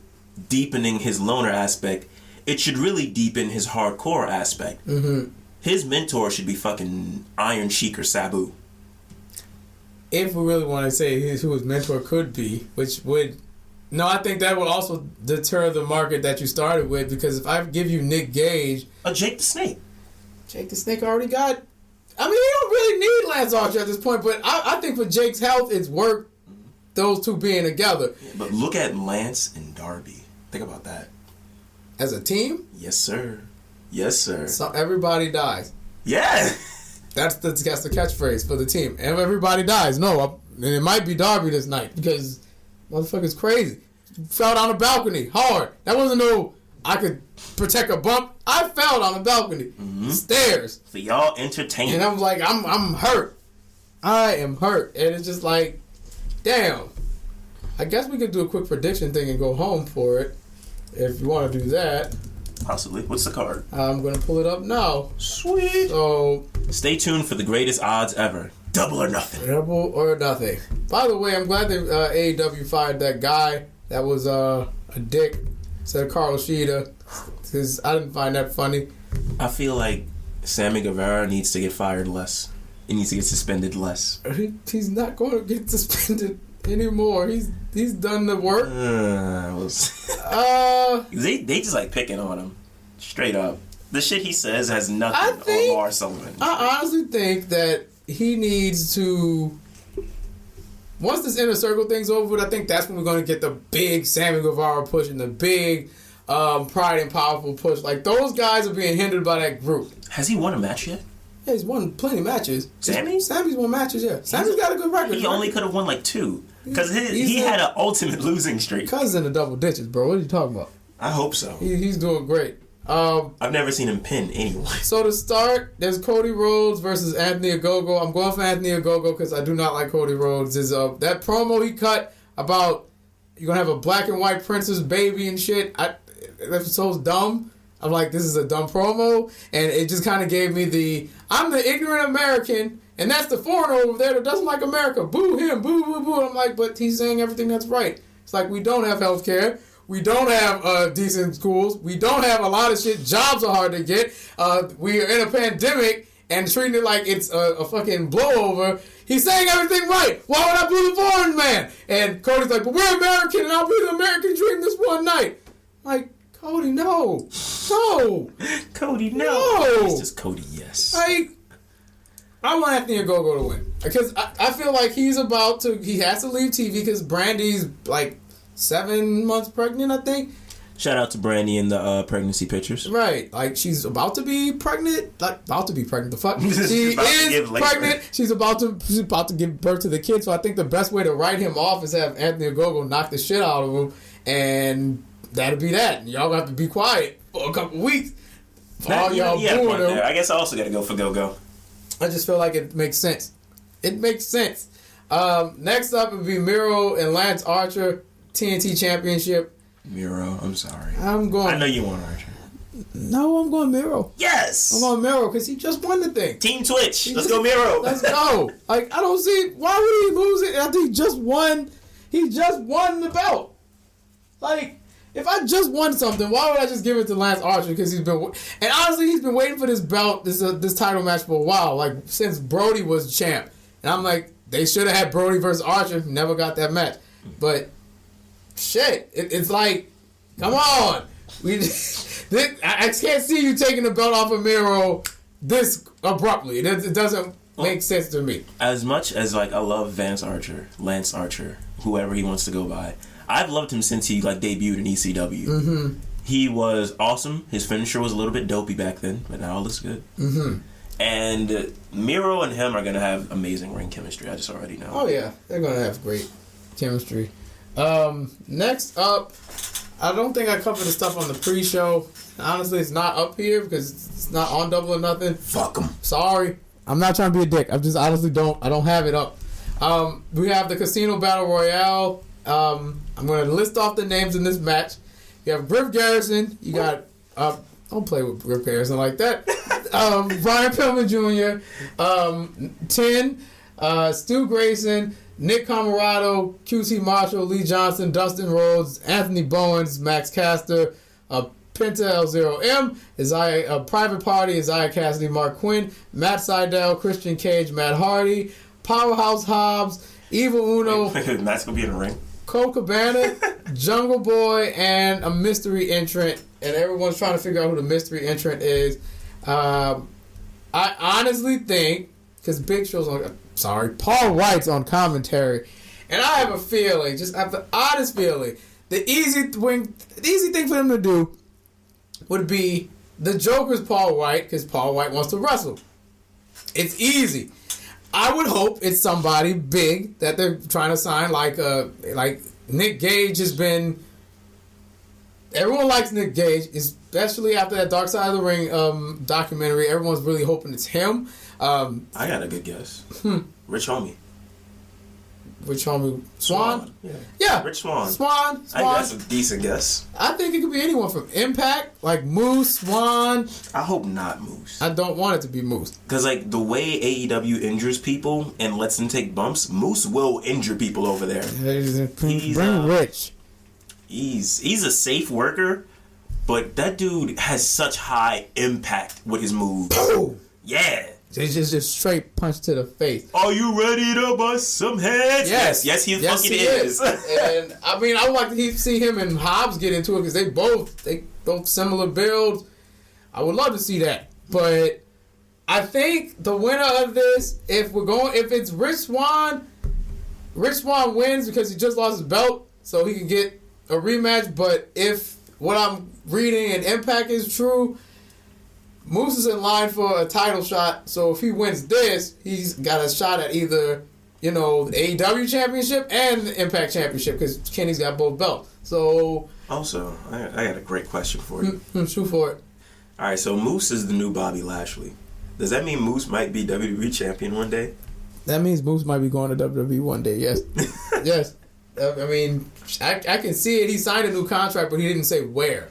deepening his loner aspect, it should really deepen his hardcore aspect. His mentor should be fucking Iron Sheik or Sabu. If we really want to say who his mentor could be, which would... No, I think that would also deter the market that you started with, because if I give you Nick Gage... Jake the Snake. Jake the Snake already got... I mean, you don't really need Lance Archer at this point, but I think for Jake's health, it's worth those two being together. Yeah, but look at Lance and Darby. Think about that. As a team? Yes, sir. Yes, sir. So everybody dies. Yeah. That's the catchphrase for the team. And everybody dies. No, and it might be Darby this night, because motherfucker's crazy. Fell down a balcony hard. That wasn't no I could protect a bump. I fell down a balcony. Stairs. For y'all entertainment. And I'm like, I'm hurt. I am hurt. And it's just like, damn. I guess we could do a quick prediction thing and go home for it. If you want to do that. Possibly. What's the card? I'm going to pull it up now. Sweet. So, stay tuned for the greatest odds ever. Double or nothing. Double or nothing. By the way, I'm glad that AEW fired that guy that was a dick. Said Carlos Shida. Because I didn't find that funny. I feel like Sammy Guevara needs to get fired less. He needs to get suspended less. He's not going to get suspended anymore. He's done the work. They just like picking on him. Straight up. The shit he says has nothing on Omar Sullivan. I honestly think that he needs to... Once this inner circle thing's over with, I think that's when we're going to get the big Sammy Guevara push and the big Pride and Powerful push. Like, those guys are being hindered by that group. Has he won a match yet? Yeah, he's won plenty of matches. Sammy's won matches, yeah. Sammy's got a good record. He only could have won like 2. Because he had an ultimate losing streak. Cuz in the double ditches, bro. What are you talking about? I hope so. He's doing great. I've never seen him pin anyone. So to start, there's Cody Rhodes versus Anthony Ogogo. I'm going for Anthony Ogogo because I do not like Cody Rhodes. That promo he cut about you're going to have a black and white princess baby and shit, that was so dumb. I'm like, this is a dumb promo. And it just kind of gave me I'm the ignorant American, and that's the foreigner over there that doesn't like America. Boo him, boo, boo, boo. I'm like, but he's saying everything that's right. It's like, we don't have health care. We don't have decent schools. We don't have a lot of shit. Jobs are hard to get. We are in a pandemic and treating it like it's a fucking blowover. He's saying everything right. Why would I boo the foreign man? And Cody's like, but we're American and I'll be the American dream this one night. I'm like, Cody, no. No. Cody, no. No. It's just Cody, yes. Like, I want Anthony Ogogo to win. Because I feel like he has to leave TV because Brandy's like 7 months pregnant, I think. Shout out to Brandy in the pregnancy pictures. Right. Like, she's about to be pregnant. The fuck? She is pregnant. She's about to give birth to the kid. So I think the best way to write him off is have Anthony Ogogo knock the shit out of him. And that'll be that. And y'all have to be quiet for a couple weeks. For all y'all booing him. I guess I also got to go for Go-Go. I just feel like it makes sense. It makes sense. Next up would be Miro and Lance Archer. TNT Championship. Miro, I'm sorry. I know you want Archer. No, I'm going Miro. Yes! I'm going Miro because he just won the thing. Team Twitch. Let's go Miro. Let's go. Like, I don't see... Why would he lose it after he just won the belt? Like, if I just won something, why would I just give it to Lance Archer? Because he's been... And honestly, he's been waiting for this belt, this title match for a while. Like, since Brody was champ. And I'm like, they should have had Brody versus Archer. Never got that match. But... Shit, it's like, come on. I can't see you taking the belt off of Miro this abruptly. It doesn't make sense to me. As much as like I love Lance Archer, whoever he wants to go by, I've loved him since he like debuted in ECW. Mm-hmm. He was awesome. His finisher was a little bit dopey back then, but now it looks good. Mm-hmm. And Miro and him are going to have amazing ring chemistry. I just already know. Oh, yeah. They're going to have great chemistry. Next up, I don't think I covered the stuff on the pre-show. Honestly, it's not up here because it's not on Double or Nothing. Fuck them. Sorry. I'm not trying to be a dick. I just honestly I don't have it up. We have the Casino Battle Royale. I'm going to list off the names in this match. You have Griff Garrison. You got... don't play with Griff Garrison like that. Brian Pillman Jr., Stu Grayson, Nick Camarado, QT Marshall, Lee Johnson, Dustin Rhodes, Anthony Bowens, Max Caster, Penta L0M, Private Party, Isaiah Cassidy, Mark Quinn, Matt Sydal, Christian Cage, Matt Hardy, Powerhouse Hobbs, Evil Uno, Matt's going to be in the ring. Cole Cabana, Jungle Boy, and a mystery entrant. And everyone's trying to figure out who the mystery entrant is. I honestly think, because Big Show's Paul White's on commentary, and I have a feeling, just have the honest feeling, the easy thing for them to do would be the Joker's Paul White, because Paul White wants to wrestle. It's easy. I would hope it's somebody big that they're trying to sign, like Nick Gage has been. Everyone likes Nick Gage, especially after that Dark Side of the Ring documentary. Everyone's really hoping it's him. I got a good guess. Rich Homie. Rich Homie Swan? Yeah. Rich Swan. Swan. That's a decent guess. I think it could be anyone from Impact, like Moose, Swan. I hope not Moose. I don't want it to be Moose. Because, like, the way AEW injures people and lets them take bumps, Moose will injure people over there. Bring Rich. He's a safe worker, but that dude has such high impact with his moves. Boom! Yeah. It's just straight punch to the face. Are you ready to bust some heads? Yes, he fucking is. And I mean, I would like to see him and Hobbs get into it because they both similar builds. I would love to see that, but I think the winner of this, if it's Rich Swan wins because he just lost his belt, so he can get a rematch. But if what I'm reading and Impact is true, Moose is in line for a title shot, so if he wins this, he's got a shot at either, the AEW Championship and the Impact Championship, because Kenny's got both belts. So... Also, I got a great question for you. Shoot for it. Alright, so Moose is the new Bobby Lashley. Does that mean Moose might be WWE Champion one day? That means Moose might be going to WWE one day, yes. Yes. I mean, I can see it. He signed a new contract, but he didn't say where.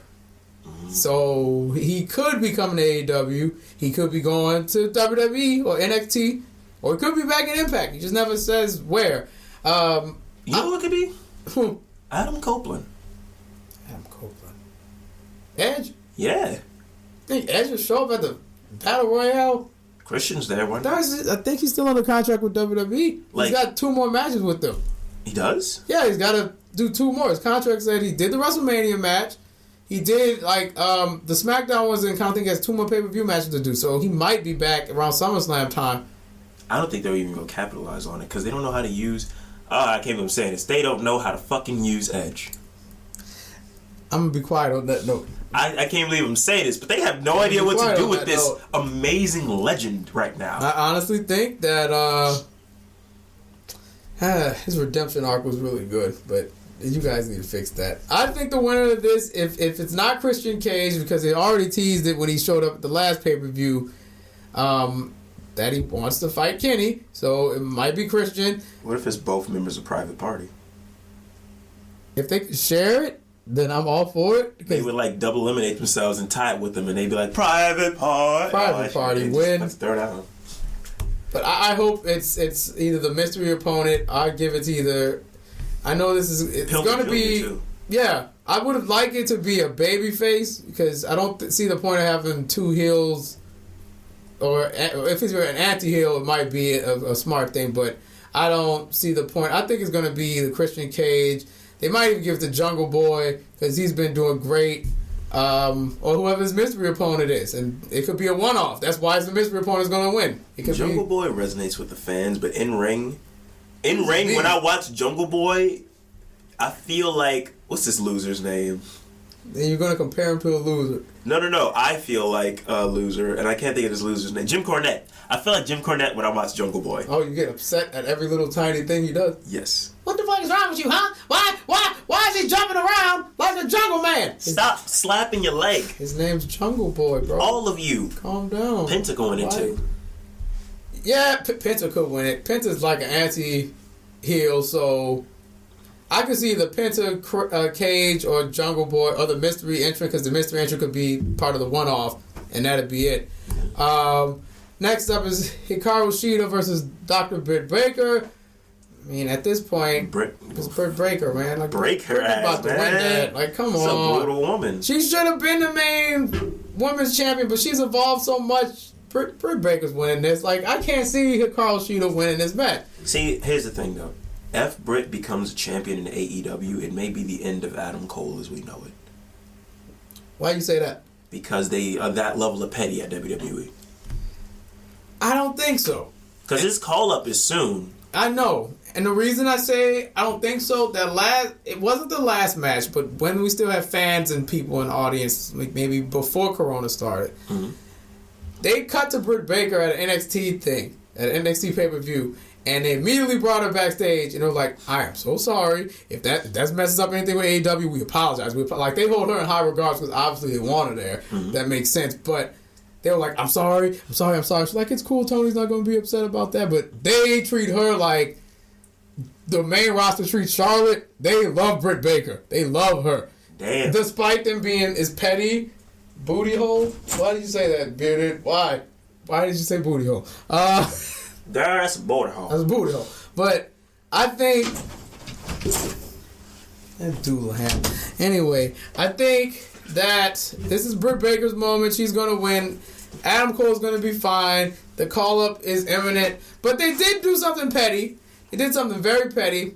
So he could be coming to AEW. He could be going to WWE or NXT, or he could be back in Impact. He just never says where. You know what it could be? Adam Copeland. Adam Copeland. Edge? Yeah. Think Edge will show up at the Battle Royale? Christian's there, one day. I think he's still under contract with WWE. He's got 2 more matches with them. He does? Yeah, he's got to do 2 more. His contract said he did the WrestleMania match. He did, the SmackDown ones didn't count. I think he has 2 more pay-per-view matches to do, so he might be back around SummerSlam time. I don't think they're even going to capitalize on it, because they don't know how to use... I can't even say this. They don't know how to fucking use Edge. I'm going to be quiet on that note. I can't believe I'm saying this, but they have no idea what to do with this amazing legend right now. I honestly think that his redemption arc was really good, but... You guys need to fix that. I think the winner of this, if it's not Christian Cage, because they already teased it when he showed up at the last pay-per-view, that he wants to fight Kenny, so it might be Christian. What if it's both members of Private Party? If they could share it, then I'm all for it. They would double eliminate themselves and tie it with them, and they'd be like, Private Party. Private Party win. Let's throw it out. But I hope it's either the mystery opponent. I give it to either... I know it's going to be... Yeah, I would have liked it to be a baby face, because I don't see the point of having 2 heels, or if it's an anti-heel, it might be a smart thing, but I don't see the point. I think it's going to be the Christian Cage. They might even give it to Jungle Boy, because he's been doing great, or whoever his mystery opponent is, and it could be a one-off. That's why the mystery opponent is going to win. Jungle Boy resonates with the fans, but in-ring, when I watch Jungle Boy, I feel like... What's this loser's name? Then you're gonna compare him to a loser. No. I feel like a loser, and I can't think of this loser's name. Jim Cornette. I feel like Jim Cornette when I watch Jungle Boy. Oh, you get upset at every little tiny thing he does? Yes. What the fuck is wrong with you, huh? Why is he jumping around like a jungle man? Stop slapping your leg. His name's Jungle Boy, bro. All of you. Calm down. Penta going into. Yeah, Penta could win it. Penta's like an anti-heel, so I could see the Penta Cage or Jungle Boy or the mystery entrant, because the mystery entrant could be part of the one-off, and that'd be it. Next up is Hikaru Shida versus Dr. Britt Baker. I mean, at this point, it's Britt Baker, man. Like, break her ass, about to win that. Like, come on. She's a brutal woman. She should have been the main women's champion, but she's evolved so much. Britt Baker's winning this. Like, I can't see Hikaru Shida winning this match. See, here's the thing, though. If Britt becomes a champion in AEW, it may be the end of Adam Cole as we know it. Why you say that? Because they are that level of petty at WWE. I don't think so. Because his call-up is soon. I know. And the reason I say I don't think so, it wasn't the last match, but when we still have fans and people in the audience, like maybe before Corona started, they cut to Britt Baker at an NXT thing, at an NXT pay-per-view, and they immediately brought her backstage, and they were like, I am so sorry. If that messes up anything with AEW, we apologize. Like, they hold her in high regards because obviously they want her there. That makes sense. But they were like, I'm sorry. She's like, it's cool, Tony's not going to be upset about that. But they treat her like the main roster treats Charlotte. They love Britt Baker. They love her. Damn. Despite them being is petty, booty hole. Why did you say that, bearded? Why did you say booty hole? That's a booty hole. That's a booty hole. But I think that doodle hand. Anyway, I think that this is Britt Baker's moment. She's gonna win. Adam Cole's gonna be fine. The call up is imminent. But they did do something petty. They did something very petty.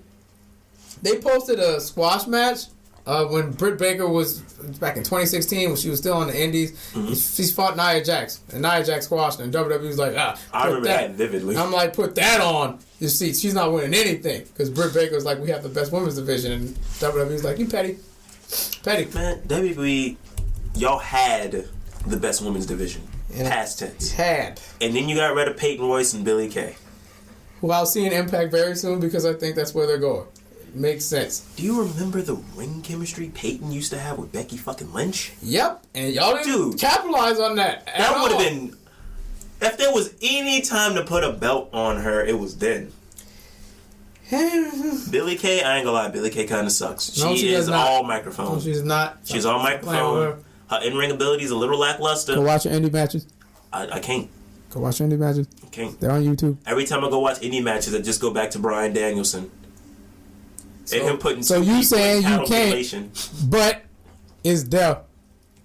They posted a squash match when Britt Baker was back in 2016 when she was still on the Indies. She's fought Nia Jax, and Nia Jax squashed her. And WWE was like, I remember that vividly. I'm like, put that on. You see, she's not winning anything because Britt Baker's like, we have the best women's division, and WWE's like, you petty. Man, WWE, y'all had the best women's division. Past tense. Had. And then you got rid of Peyton Royce and Billie Kay. Who I'll see in Impact very soon because I think that's where they're going. Makes sense. Do you remember the ring chemistry Peyton used to have with Becky fucking Lynch? Yep. And y'all didn't capitalize on that. That would have been... If there was any time to put a belt on her, it was then. Billie Kay, I ain't gonna lie, Billie Kay kind of sucks. No, she is all microphone. No, she's not. She's all microphone. Her in-ring ability is a little lackluster. Go watch your indie matches. I can't. Go watch your indie matches. I can't. They're on YouTube. Every time I go watch indie matches, I just go back to Bryan Danielson. And him putting so you saying you can't, relation. But is there?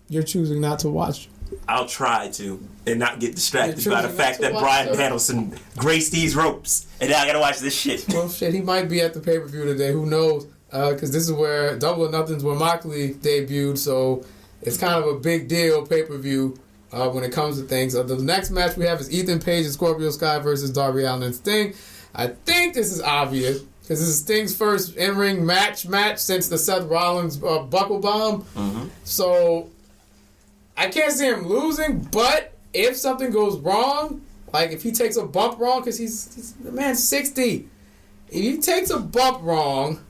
You're choosing not to watch. I'll try to and not get distracted by the fact that Bryan Danielson graced these ropes, and now I gotta watch this shit. Well, shit, he might be at the pay-per-view today. Who knows? Because this is where Double or Nothing's where Moxley debuted, so it's kind of a big deal pay-per-view when it comes to things. The next match we have is Ethan Page and Scorpio Sky versus Darby Allin and Sting. I think this is obvious because this is Sting's first in-ring match since the Seth Rollins buckle bomb. So I can't see him losing, but if something goes wrong, like if he takes a bump wrong, because he's the man's 60. If he takes a bump wrong,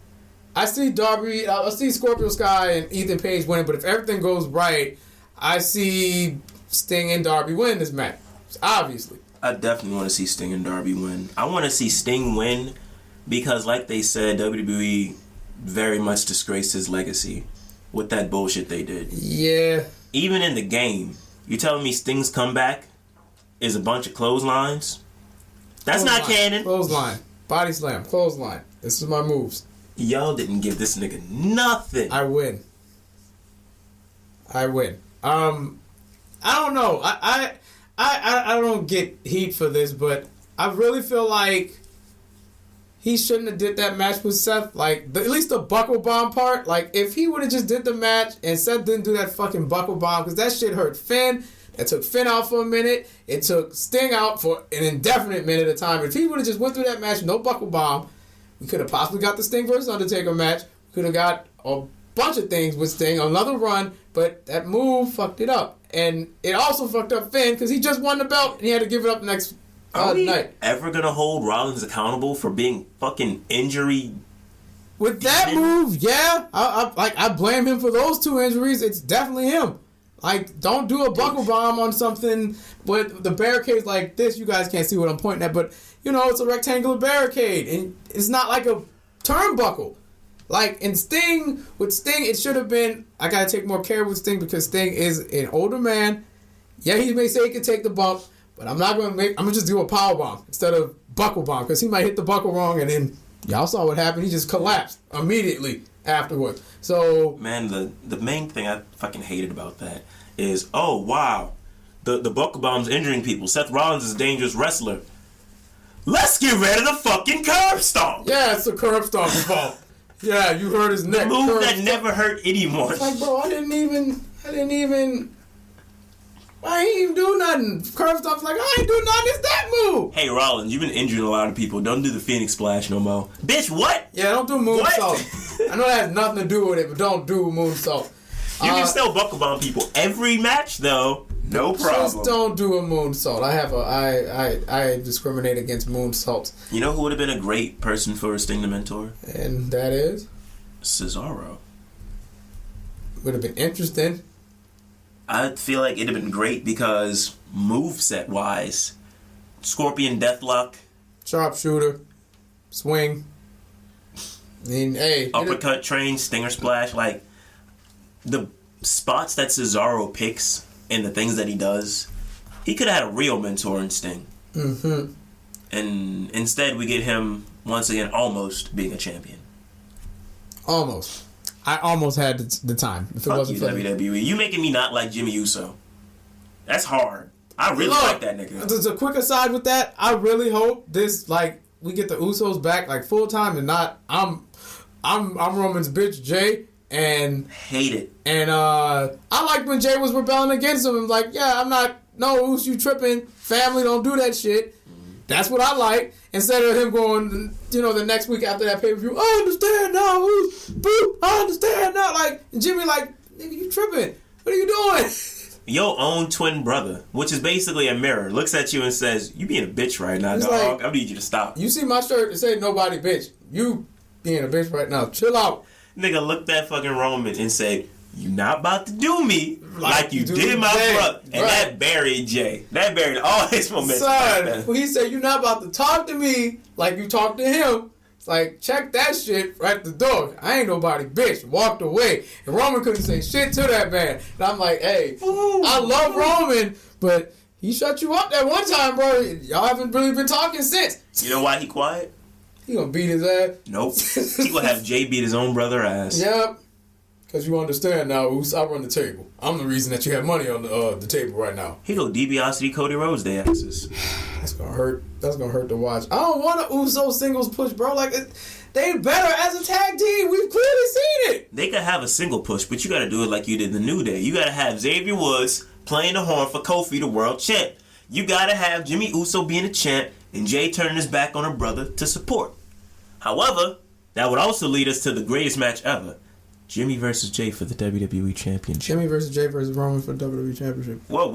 I see Scorpio Sky and Ethan Page winning, but if everything goes right, I see Sting and Darby win this match. Obviously. I definitely want to see Sting and Darby win. I want to see Sting win because, like they said, WWE very much disgraced his legacy with that bullshit they did. Yeah. Even in the game, you telling me Sting's comeback is a bunch of clotheslines? That's not canon. Clothesline. Body slam. Clothesline. This is my moves. Y'all didn't give this nigga nothing. I win. I don't know. I don't get heat for this, but I really feel like he shouldn't have did that match with Seth. Like, at least the buckle bomb part. Like, if he would have just did the match and Seth didn't do that fucking buckle bomb, because that shit hurt Finn. That took Finn out for a minute. It took Sting out for an indefinite minute of time. If he would have just went through that match, no buckle bomb, we could have possibly got the Sting versus Undertaker match. We could have got a bunch of things with Sting, another run, but that move fucked it up. And it also fucked up Finn because he just won the belt and he had to give it up next Are we night. ever gonna hold Rollins accountable for being fucking injury? With that move, yeah, I blame him for those 2 injuries. It's definitely him. Like, don't do a buckle bomb on something with the barricade's like this. You guys can't see what I'm pointing at, but it's a rectangular barricade, and it's not like a turnbuckle. Like with Sting, it should have been. I gotta take more care with Sting because Sting is an older man. Yeah, he may say he can take the bump, but I'm gonna just do a power bomb instead of buckle bomb because he might hit the buckle wrong, and then y'all saw what happened. He just collapsed immediately afterwards. So man, the main thing I fucking hated about that is, oh wow, the buckle bomb's injuring people. Seth Rollins is a dangerous wrestler. Let's get rid of the fucking curb stomp. Yeah, it's a curb stomp's fault. Yeah, you hurt his neck. The move that never hurt anyone. It's like, bro, I didn't even. I ain't even do nothing. Curb stomp's like, I ain't do nothing. It's that move. Hey Rollins, you've been injuring a lot of people. Don't do the Phoenix Splash no more. Bitch, what? Yeah, don't do moonsault. I know that has nothing to do with it, but don't do moonsault. You can still buckle bomb people every match though. No problem. Just don't do a moonsault. I discriminate against moonsaults. You know who would have been a great person for Sting to mentor? And that is? Cesaro. Would have been interesting. I feel like it'd have been great because moveset wise, Scorpion Deathlock, Sharpshooter, swing. I mean, hey. uppercut train, Stinger Splash, like the spots that Cesaro picks and the things that he does, he could have had a real mentor in Sting. Mm-hmm. And instead we get him once again almost being a champion. Almost. I almost had the time. If Fuck it wasn't you, for WWE. You making me not like Jimmy Uso. That's hard. I really like that nigga. Just a quick aside with that, I really hope this, like, we get the Usos back, like, full time and not, I'm Roman's bitch, Jay, and... Hate it. And, I liked when Jay was rebelling against him. I'm like, yeah, I'm not, no, Us, you tripping. Family, don't do that shit. That's what I like. Instead of him going, the next week after that pay-per-view, I understand now, Us, boo, I understand now. Like, Jimmy, like, nigga, you tripping. What are you doing? Your own twin brother, which is basically a mirror, looks at you and says, you being a bitch right now, It's dog. like, I need you to stop. You see my shirt that say nobody bitch. You being a bitch right now. Chill out. Nigga looked at fucking Roman and said, you not about to do me like you did my Jay. brother. And that buried Jay. That buried all his momentum. Son, when he said you not about to talk to me like you talk to him, it's like, check that shit right at the door. I ain't nobody bitch. Walked away. And Roman couldn't say shit to that man. And I'm like, hey, I love Roman, but he shut you up that one time, bro. Y'all haven't really been talking since. You know why he quiet? He gonna beat his ass. Nope. He gonna have Jay beat his own brother ass. Yep. Because you understand now, Oos, I run the table. I'm the reason that you have money on the table right now. He go DiBiase, Cody Rhodes, they asses. That's gonna hurt. That's gonna hurt to watch. I don't want a Uso singles push, bro. Like, they better as a tag team. We've clearly seen it. They could have a single push, but you gotta do it like you did the New Day. You gotta have Xavier Woods playing the horn for Kofi, the world champ. You gotta have Jimmy Uso being a champ and Jay turning his back on her brother to support. However, that would also lead us to the greatest match ever. Jimmy versus Jay for the WWE Championship. Jimmy versus Jay versus Roman for the WWE Championship. Whoa.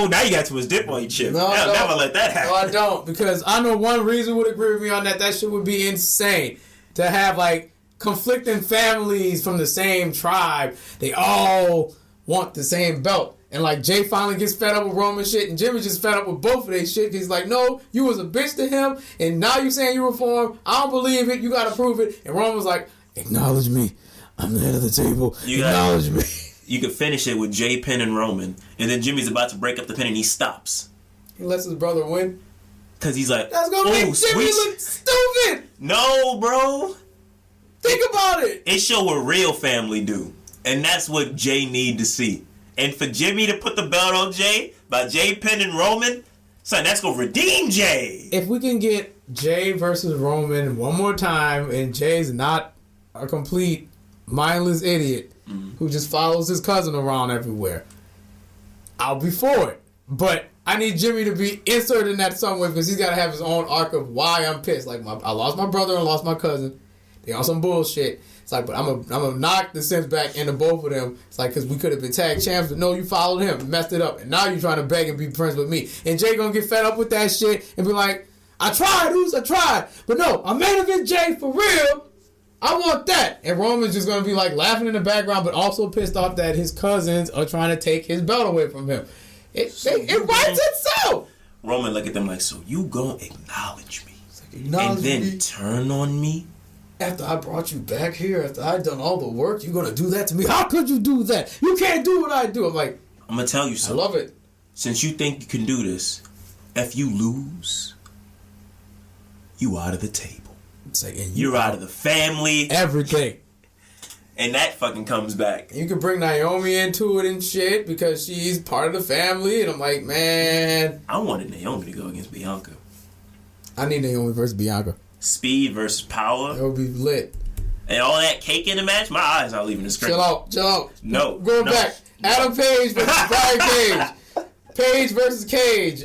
Now you got to his dip on your chip. No, I'll never let that happen. No, I don't. Because I know one reason would agree with me on that. That shit would be insane. To have, like, conflicting families from the same tribe. They all want the same belt. And, like, Jay finally gets fed up with Roman shit. And Jimmy just fed up with both of their shit. He's like, no, you was a bitch to him. And now you saying you reformed. I don't believe it. You got to prove it. And Roman was like, acknowledge me. I'm the head of the table. Acknowledge me. You could finish it with Jay pinning Roman, and then Jimmy's about to break up the pin, and he stops. He lets his brother win. Because he's like, that's going to make Jimmy look stupid. No, bro. Think about it. It show what real family do. And that's what Jay need to see. And for Jimmy to put the belt on Jay by Jay pinning Roman, son, that's going to redeem Jay. If we can get Jay versus Roman one more time, and Jay's not a complete mindless idiot who just follows his cousin around everywhere, I'll be for it. But I need Jimmy to be inserted in that somewhere because he's got to have his own arc of why I'm pissed. Like, I lost my brother and lost my cousin. They on some bullshit. It's like, but I'm gonna knock the sense back into both of them. It's like, because we could have been tag champs, but no, you followed him, messed it up, and now you're trying to beg and be friends with me. And Jay gonna get fed up with that shit and be like, I tried, I tried, but no, I'm main event Jay for real. I want that. And Roman's just gonna be like laughing in the background, but also pissed off that his cousins are trying to take his belt away from him. It writes itself. Roman look at them like, so you gonna acknowledge me, Acknowledge and then me. turn on me? After I brought you back here, after I done all the work, you gonna do that to me? How could you do that? You can't do what I do. I'm like, I'm gonna tell you I something. love it. Since you think you can do this, if you lose, you out of the table. It's like, and You're out of the family. everything. And that fucking comes back. You can bring Naomi into it and shit because she's part of the family. And I'm like, man, I wanted Naomi to go against Bianca. I need Naomi versus Bianca. Speed versus power. That would be lit. And all that cake in the match, my eyes not leaving the screen. Chill out. No. Going no. back. Adam Page versus Brian Cage. Page versus Cage.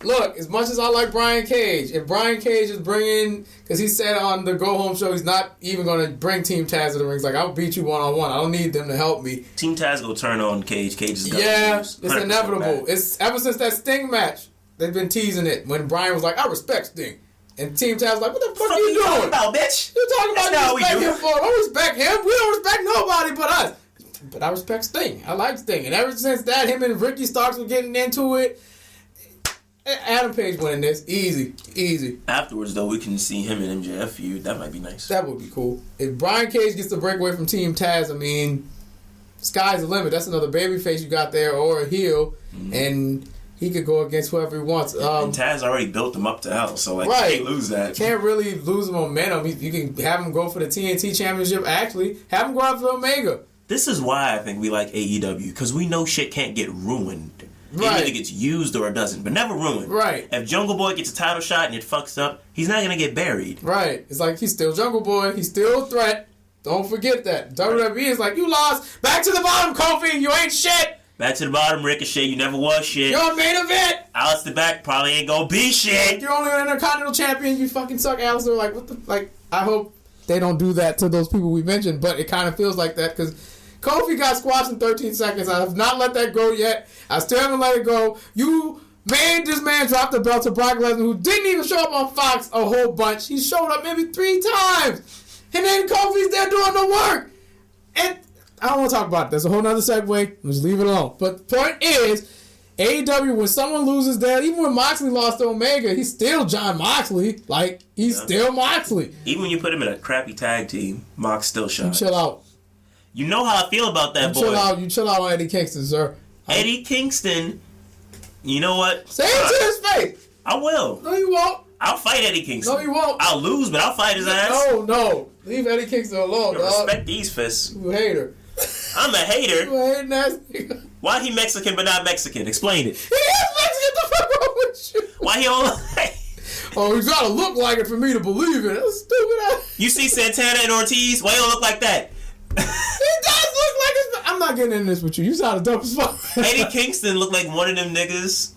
Look, as much as I like Brian Cage, if Brian Cage is bringing, because he said on the Go Home show he's not even going to bring Team Taz to the ring. He's like, I'll beat you one-on-one. I don't need them to help me. Team Taz go turn on Cage. Cage is gonna Yeah, lose. it's 100% inevitable. back. It's ever since that Sting match, they've been teasing it. When Brian was like, I respect Sting. And Team Taz was like, what the fuck are you talking doing? about, bitch? You're talking That's about not you what we respect do. him for. I don't respect him. We don't respect nobody but us. But I respect Sting. I like Sting. And ever since that, him and Ricky Starks were getting into it. Adam Page winning this. Easy. Afterwards, though, we can see him and MJF feud. That might be nice. That would be cool. If Brian Cage gets the breakaway from Team Taz, I mean, sky's the limit. That's another babyface you got there or a heel. Mm-hmm. And he could go against whoever he wants. And Taz already built him up to hell, so like Right. you can't lose that. Can't really lose momentum. You can have him go for the TNT Championship. Actually, have him go out for Omega. This is why I think we like AEW, because we know shit can't get ruined. It Right. either gets used or it doesn't, but never ruined. Right. If Jungle Boy gets a title shot and it fucks up, he's not gonna get buried. Right. It's like he's still Jungle Boy. He's still a threat. Don't forget that. WWE is like, you lost. Back to the bottom, Kofi. You ain't shit. Back to the bottom, Ricochet. You never was shit. You're a main event. Alistair Black probably ain't gonna be shit. You're only an Intercontinental Champion. You fucking suck, Alistair. Like, what the... Like, I hope they don't do that to those people we mentioned, but it kind of feels like that because Kofi got squashed in 13 seconds. I have not let that go yet. I still haven't let it go. You made this man drop the belt to Brock Lesnar, who didn't even show up on Fox a whole bunch. He showed up maybe 3 times. And then Kofi's there doing the work. And I don't want to talk about it. There's a whole nother segue. Just leave it alone. But the point is, AEW, when someone loses that, even when Moxley lost to Omega, he's still John Moxley. Like, he's still Moxley. Even when you put him in a crappy tag team, Mox still shines. Chill out. You know how I feel about that boy. You chill out on Eddie Kingston, sir. Eddie Kingston, you know what? Say it to his face. I will. No, you won't. I'll fight Eddie Kingston. No, you won't. I'll lose, but I'll fight his ass. No. Leave Eddie Kingston alone, I dog. respect these fists. You a hater. I'm a hater. You a hating ass nigga. Why he Mexican but not Mexican? Explain it. He is Mexican. What the fuck wrong with you? Why he don't Oh, he's gotta look like it for me to believe it. That's stupid ass. You see Santana and Ortiz? Why he don't look like that? He does look like his... I'm not getting into this with you. You sound dumb as fuck. Eddie Kingston looked like one of them niggas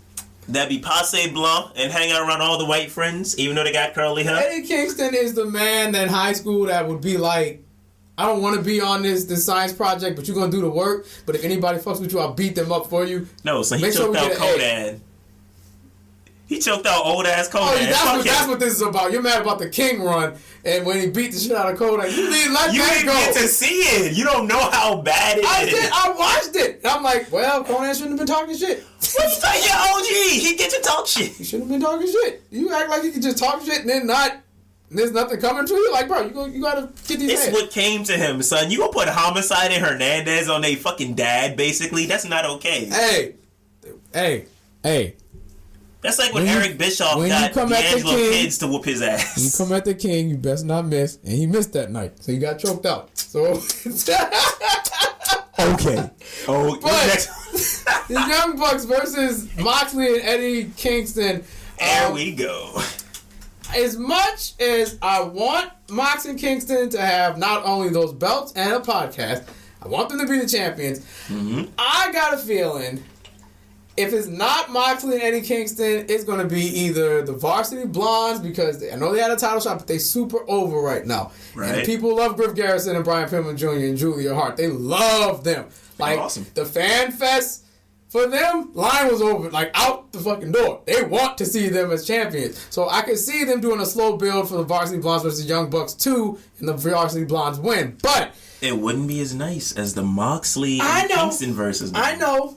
that be passe blanc and hang out around all the white friends, even though they got curly hair. Eddie Kingston is the man that high school that would be like, I don't want to be on this science project, but you're going to do the work. But if anybody fucks with you, I'll beat them up for you. No, so he Make sure choked we out get an A. Conan. He choked out old ass Conan. Oh, yeah, Fuck that's him. what this is about. You're mad about the King run, and when he beat the shit out of Kodak, you didn't let You that didn't go. get to see it. You don't know how bad it I is. did. I watched it. And I'm like, well, Conan shouldn't have been talking shit. What's that? Your OG. He get to talk shit. He shouldn't have been talking shit. You act like you can just talk shit and then not. There's nothing coming to you. Like, bro, you gotta get these. It's hands. what came to him, son. You gonna put Homicide and Hernandez on their fucking dad, basically? That's not okay. Hey. That's like when When you- Eric Bischoff when you got come at the D'Angelo King- Kids to whoop his You ass. come at the King, you best not miss, and he missed that night, so he got choked out. So, Okay. Oh, but the Young Bucks versus Moxley and Eddie Kingston. there we go. As much as I want Mox and Kingston to have not only those belts and a podcast, I want them to be the champions. Mm-hmm. I got a feeling if it's not Moxley and Eddie Kingston, it's going to be either the Varsity Blondes, because I know they had a title shot, but they super over right now. Right. And people love Griff Garrison and Brian Pillman Jr. and Julia Hart. They love them. Like, awesome. The fan fest for them, line was over, like, out the fucking door. They want to see them as champions. So I could see them doing a slow build for the Varsity Blondes versus Young Bucks 2, and the Varsity Blondes win. But it wouldn't be as nice as the Moxley and Kingston versus. I know.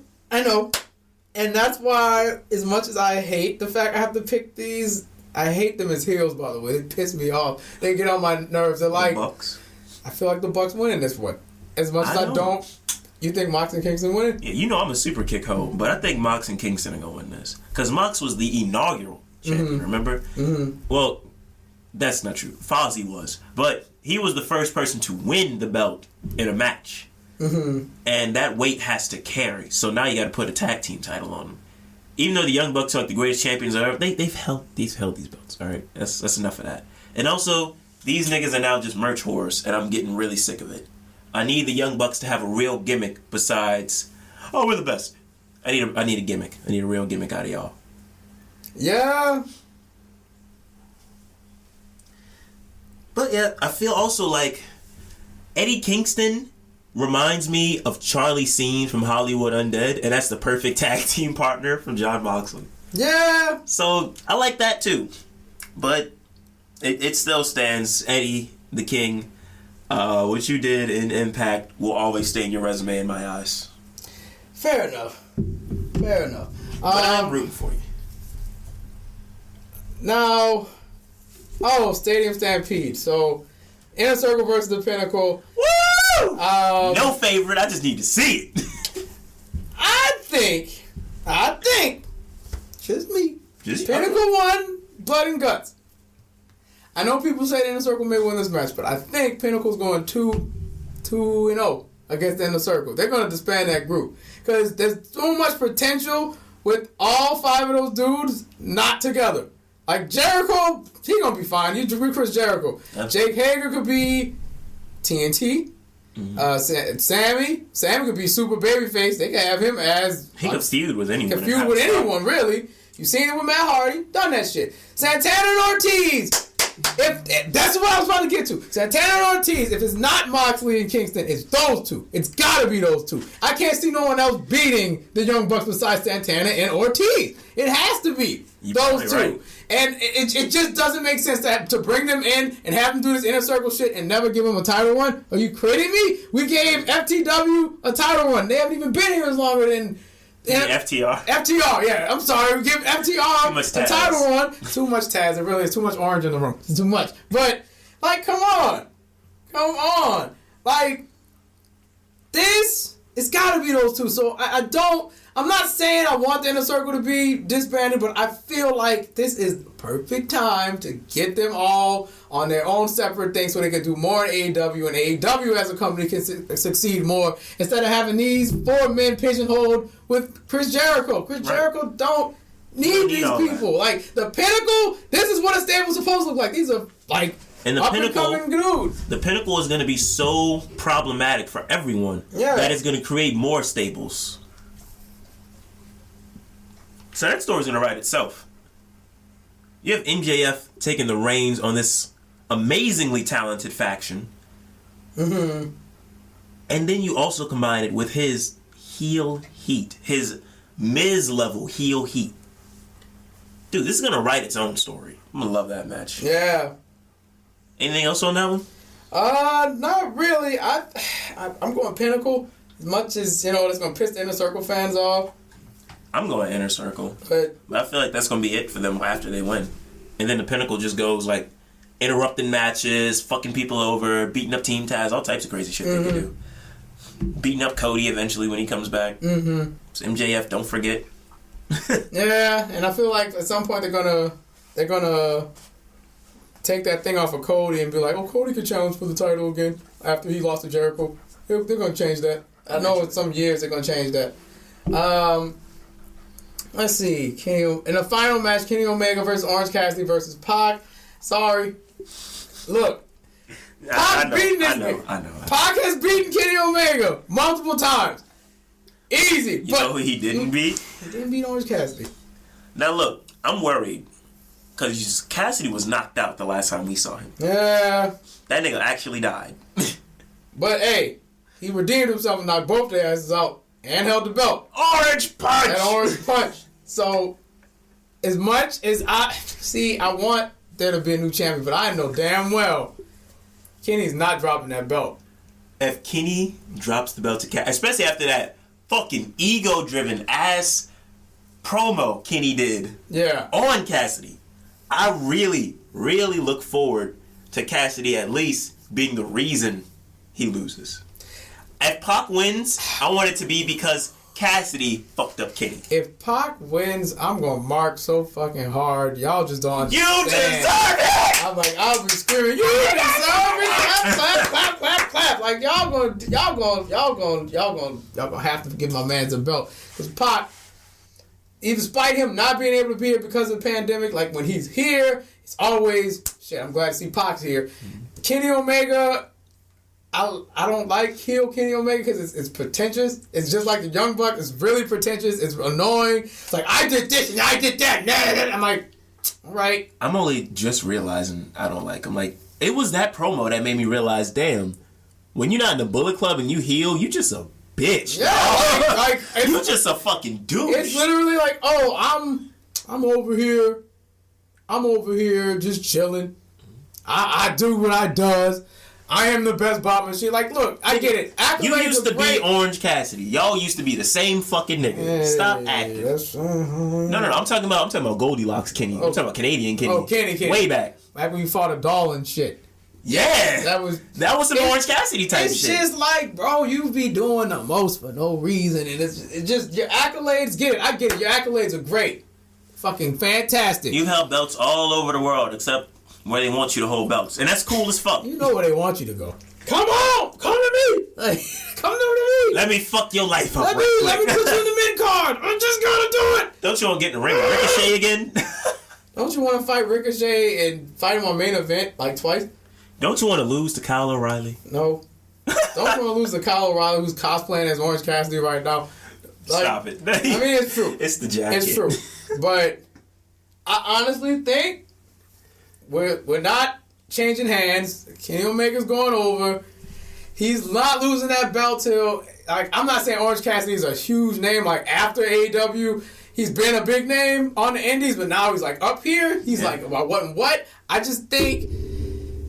And that's why, as much as I hate the fact I have to pick these, I hate them as heels, by the way. They piss me off. They get on my nerves. They're like, Bucks. I feel like the Bucks winning this one. As much as I don't. You think Mox and Kingston winning? Yeah, you know I'm a super kick hoe, but I think Mox and Kingston are going to win this. Because Mox was the inaugural champion, remember? Mm-hmm. Well, that's not true. Fozzy was. But he was the first person to win the belt in a match. Mm-hmm. And that weight has to carry. So now you got to put a tag team title on them. Even though the Young Bucks are like the greatest champions ever, they've held these belts. All right, that's enough of that. And also, these niggas are now just merch whores, and I'm getting really sick of it. I need the Young Bucks to have a real gimmick besides, oh, we're the best. I need a gimmick. I need a real gimmick out of y'all. Yeah. But yeah, I feel also like Eddie Kingston reminds me of Charlie Sheen from Hollywood Undead, and that's the perfect tag team partner from Jon Moxley. Yeah. So I like that too. But it still stands. Eddie, the King, what you did in Impact will always stay in your resume in my eyes. Fair enough. But I'm rooting for you. Now, Stadium Stampede. So, Inner Circle versus the Pinnacle. Woo! No favorite. I just need to see it. I think, just me. Pinnacle won blood and guts. I know people say the Inner Circle may win this match, but I think Pinnacle's going 2-0 against the Inner Circle. They're going to disband that group because there's so much potential with all 5 of those dudes not together. Like Jericho, he gonna be fine. You Chris Jericho. Jake Hager could be TNT. Mm-hmm. Sammy could be super babyface. They can have him as he could feud with anyone. Can feud with anyone really. You seen it with Matt Hardy. Done that shit. Santana and Ortiz. If that's what I was about to get to. Santana and Ortiz. If it's not Moxley and Kingston, it's those two. It's gotta be those two. I can't see no one else beating the Young Bucks besides Santana and Ortiz. It has to be those two. Right. And it just doesn't make sense to bring them in and have them do this Inner Circle shit and never give them a title run. Are you kidding me? We gave FTW a title run. They haven't even been here as longer than FTR. FTR, yeah. I'm sorry. We give FTR a title run. Too much Taz. It really is too much orange in the room. It's too much. But, like, come on. Like, this, it's got to be those two. So I'm not saying I want the Inner Circle to be disbanded, but I feel like this is the perfect time to get them all on their own separate things so they can do more in AEW, and AEW as a company can succeed more instead of having these 4 men pigeonholed with Chris Jericho. Chris Jericho don't need these people. That. Like, the Pinnacle, this is what a stable's supposed to look like. These are, like, and up-and-coming dudes. The Pinnacle is going to be so problematic for everyone that it's going to create more stables. So that story's going to write itself. You have MJF taking the reins on this amazingly talented faction. Mm-hmm. And then you also combine it with his heel heat. His Miz-level heel heat. Dude, this is going to write its own story. I'm going to love that match. Yeah. Anything else on that one? Not really. I'm going Pinnacle. As much as, it's going to piss the Inner Circle fans off. I'm going Inner Circle. But I feel like that's going to be it for them after they win. And then the Pinnacle just goes, like, interrupting matches, fucking people over, beating up Team Taz, all types of crazy shit they can do. Beating up Cody eventually when he comes back. Mm-hmm. So MJF, don't forget. Yeah, and I feel like at some point they're gonna take that thing off of Cody and be like, oh, Cody could challenge for the title again after he lost to Jericho. They're gonna change that. I know in some years they're gonna change that. Let's see. In the final match, Kenny Omega versus Orange Cassidy versus Pac. Sorry. Look. Pac beating this nigga. I know. Pac has beaten Kenny Omega multiple times. Easy. You know who he didn't beat? He didn't beat Orange Cassidy. Now look, I'm worried. Because Cassidy was knocked out the last time we saw him. Yeah. That nigga actually died. But hey, he redeemed himself and knocked both their asses out and held the belt. Orange punch! That orange punch. So, as much as I want there to be a new champion, but I know damn well Kenny's not dropping that belt. If Kenny drops the belt to Cassidy, especially after that fucking ego-driven ass promo Kenny did on Cassidy, I really, really look forward to Cassidy at least being the reason he loses. If Pac wins, I want it to be because Cassidy fucked up Kenny. If Pac wins, I'm gonna mark so fucking hard. Y'all just don't understand. You deserve it! I'm like, I'll be screaming, you deserve it! Clap, clap, clap, clap. Like y'all gonna have to give my man the belt. Because Pac, even despite him not being able to be here because of the pandemic, like when he's here, it's always shit. I'm glad to see Pac's here. Kenny Omega, I don't like heel Kenny Omega because it's pretentious. It's just like the Young Buck. It's really pretentious. It's annoying. It's like I did this and I did that. I'm like, all right. I'm only just realizing I don't like him. Like it was that promo that made me realize, damn, when you're not in the Bullet Club and you heel, you just a bitch. Yeah, like you just a fucking douche. It's literally like, oh, I'm over here. I'm over here just chilling. I do what I does. I am the best Bob machine. Like, look, I get it. You used to be Orange Cassidy. Y'all used to be the same fucking nigga. Hey, Stop acting. No. I'm talking about Goldilocks Kenny. I'm talking about Canadian Kenny. Oh, Kenny. Way back. Like when you fought a doll and shit. Yeah. That was some Orange Cassidy type it's shit. It's just like, bro, you be doing the most for no reason. And it's just, your accolades, get it. I get it. Your accolades are great. Fucking fantastic. You held belts all over the world except where they want you to hold belts. And that's cool as fuck. You know where they want you to go. Come on! Come to me! Like, come to me! Let me fuck your life up. Let me put you in the mid-card! I just gotta do it! Don't you want to get in the ring with Ricochet again? Don't you want to fight Ricochet and fight him on main event like twice? Don't you want to lose to Kyle O'Reilly? No. Don't you want to lose to Kyle O'Reilly who's cosplaying as Orange Cassidy right now? Like, stop it. I mean, it's true. It's the jacket. It's true. But I honestly think we're not changing hands. Kenny Omega's going over. He's not losing that belt till, like, I'm not saying Orange Cassidy is a huge name, like, after AEW. He's been a big name on the indies, but now he's, like, up here. He's like, well, what and what? I just think,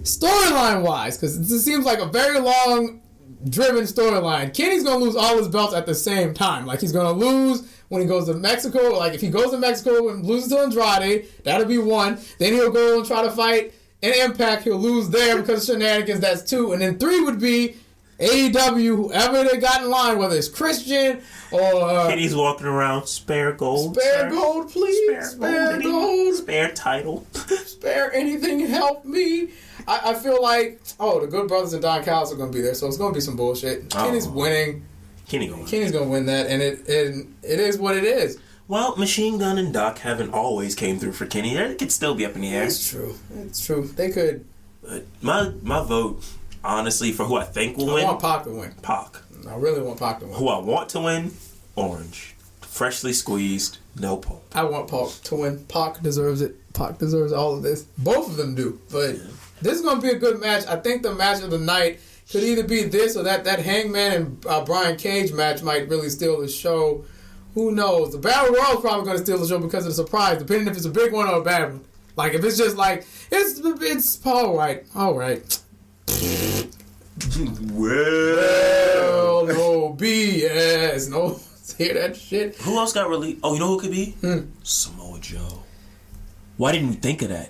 storyline-wise, because it seems like a very long-driven storyline, Kenny's going to lose all his belts at the same time. Like, he's going to lose when he goes to Mexico. Like, if he goes to Mexico and loses to Andrade, that'll be one. Then he'll go and try to fight in Impact. He'll lose there because of shenanigans. That's two. And then three would be AEW, whoever they got in line, whether it's Christian or... Kenny's walking around, spare gold. Spare gold, please. Spare gold. Spare title. Spare anything, help me. I feel like, the Good Brothers and Don Callis are going to be there, so it's going to be some bullshit. Kenny's winning. Kenny's going to win that, and it is what it is. Well, Machine Gun and Doc haven't always came through for Kenny. They could still be up in the air. It's true. They could. My vote, honestly, for who I think will win. I want Pac to win. Pac. I really want Pac to win. Who I want to win, Orange. Freshly squeezed, no pulp. I want Pac to win. Pac deserves it. Pac deserves all of this. Both of them do. But this is going to be a good match. I think the match of the night could either be this or that Hangman and Brian Cage match might really steal the show. Who knows? The Battle Royal is probably going to steal the show because of the surprise, depending if it's a big one or a bad one. Like, if it's just like, it's all right. Well, no BS. No, hear that shit? Who else got released? Oh, you know who it could be? Samoa Joe. Why didn't we think of that?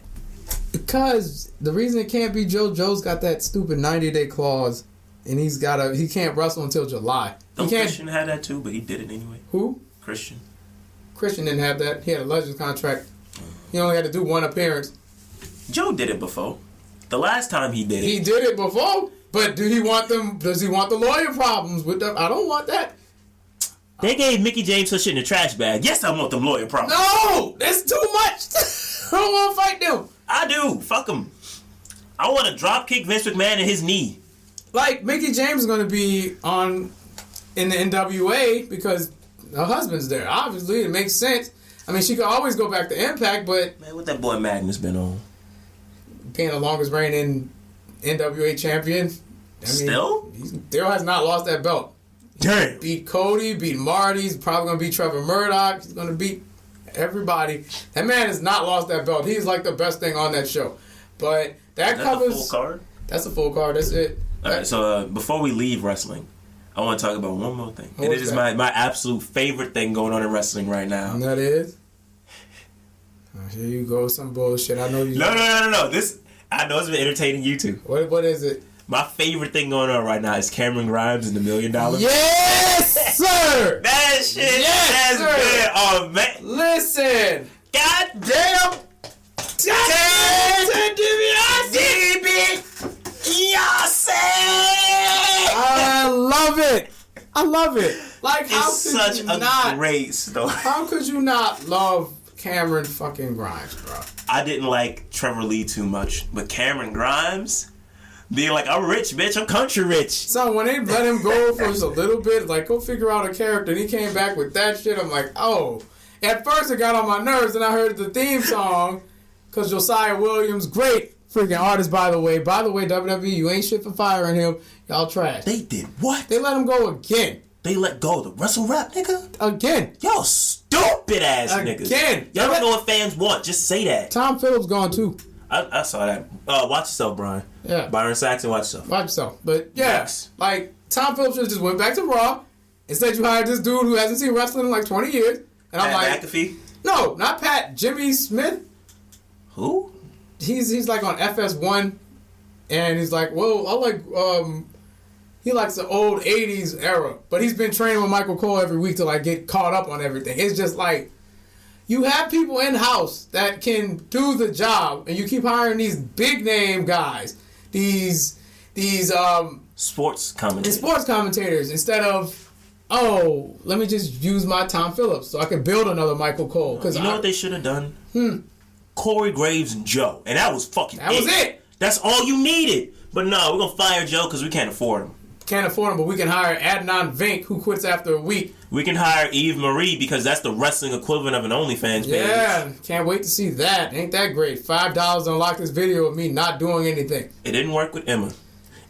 Because the reason it can't be Joe's got that stupid 90-day clause, and he can't wrestle until July. Christian had that too, but he did it anyway. Who? Christian didn't have that. He had a Legends contract. He only had to do one appearance. Joe did it before. The last time he did it. He did it before, but does he want the lawyer problems with them? I don't want that. They gave Mickey James her shit in the trash bag. Yes, I want them lawyer problems. No! That's too much! I don't want to fight them. I do. Fuck them. I want to drop kick Vince McMahon in his knee. Like, Mickey James is going to be on in the NWA because her husband's there. Obviously, it makes sense. I mean, she could always go back to Impact, but... Man, what that boy Magnus been on? Being the longest reigning NWA champion. I mean, Still? He still has not lost that belt. Damn. Beat Cody, beat Marty. He's probably going to beat Trevor Murdoch. He's going to beat everybody. That man has not lost that belt. He's like the best thing on that show. But that covers... That's a full card? That's a full card. That's it. All right, so before we leave wrestling, I want to talk about one more thing. And it is that? my absolute favorite thing going on in wrestling right now. And that is? Oh, here you go, some bullshit. I know you... No. This, I know it's been entertaining you too. What is it? My favorite thing going on right now is Cameron Grimes and $1 Million. Yes, sir! That shit has been... Oh, man. Listen! God damn! I love it. Like, how It's could such you a not... great story. How could you not love Cameron fucking Grimes, bro? I didn't like Trevor Lee too much, but Cameron Grimes being like, I'm rich, bitch, I'm country rich. So when they let him go for just a little bit, like, go figure out a character, and he came back with that shit, I'm like, oh. At first it got on my nerves, and I heard the theme song, because Josiah Williams, great freaking artist, by the way. By the way, WWE, you ain't shit for firing him. Y'all trash. They did what? They let him go again. They let go of the wrestle rap, nigga? Again. Y'all stupid ass niggas. Again. Y'all don't know what fans want. Just say that. Tom Phillips gone too. I saw that. Watch yourself, Brian. Yeah. Byron Saxon, watch yourself. Watch yourself. But yeah, Yes. like Tom Phillips just went back to Raw. Instead, you hired this dude who hasn't seen wrestling in like 20 years. And I'm Pat like, McAfee? no, not Pat. Jimmy Smith. Who? He's like on FS1, and he's like, well, I like he likes the old 80s era, but he's been training with Michael Cole every week to like get caught up on everything. It's just like you have people in house that can do the job, and you keep hiring these big name guys, these Sports commentators. sports commentators instead of, oh, let me just use my Tom Phillips so I can build another Michael Cole. Because You know what they should have done? Corey Graves and Joe. And that was fucking That was it. That's all you needed. But no, we're going to fire Joe because we can't afford him. Can't afford him, but we can hire Adnan Vink, who quits after a week. We can hire Eve Marie because that's the wrestling equivalent of an OnlyFans page. Yeah, can't wait to see that. Ain't that great? $5 to unlock this video of me not doing anything. It didn't work with Emma.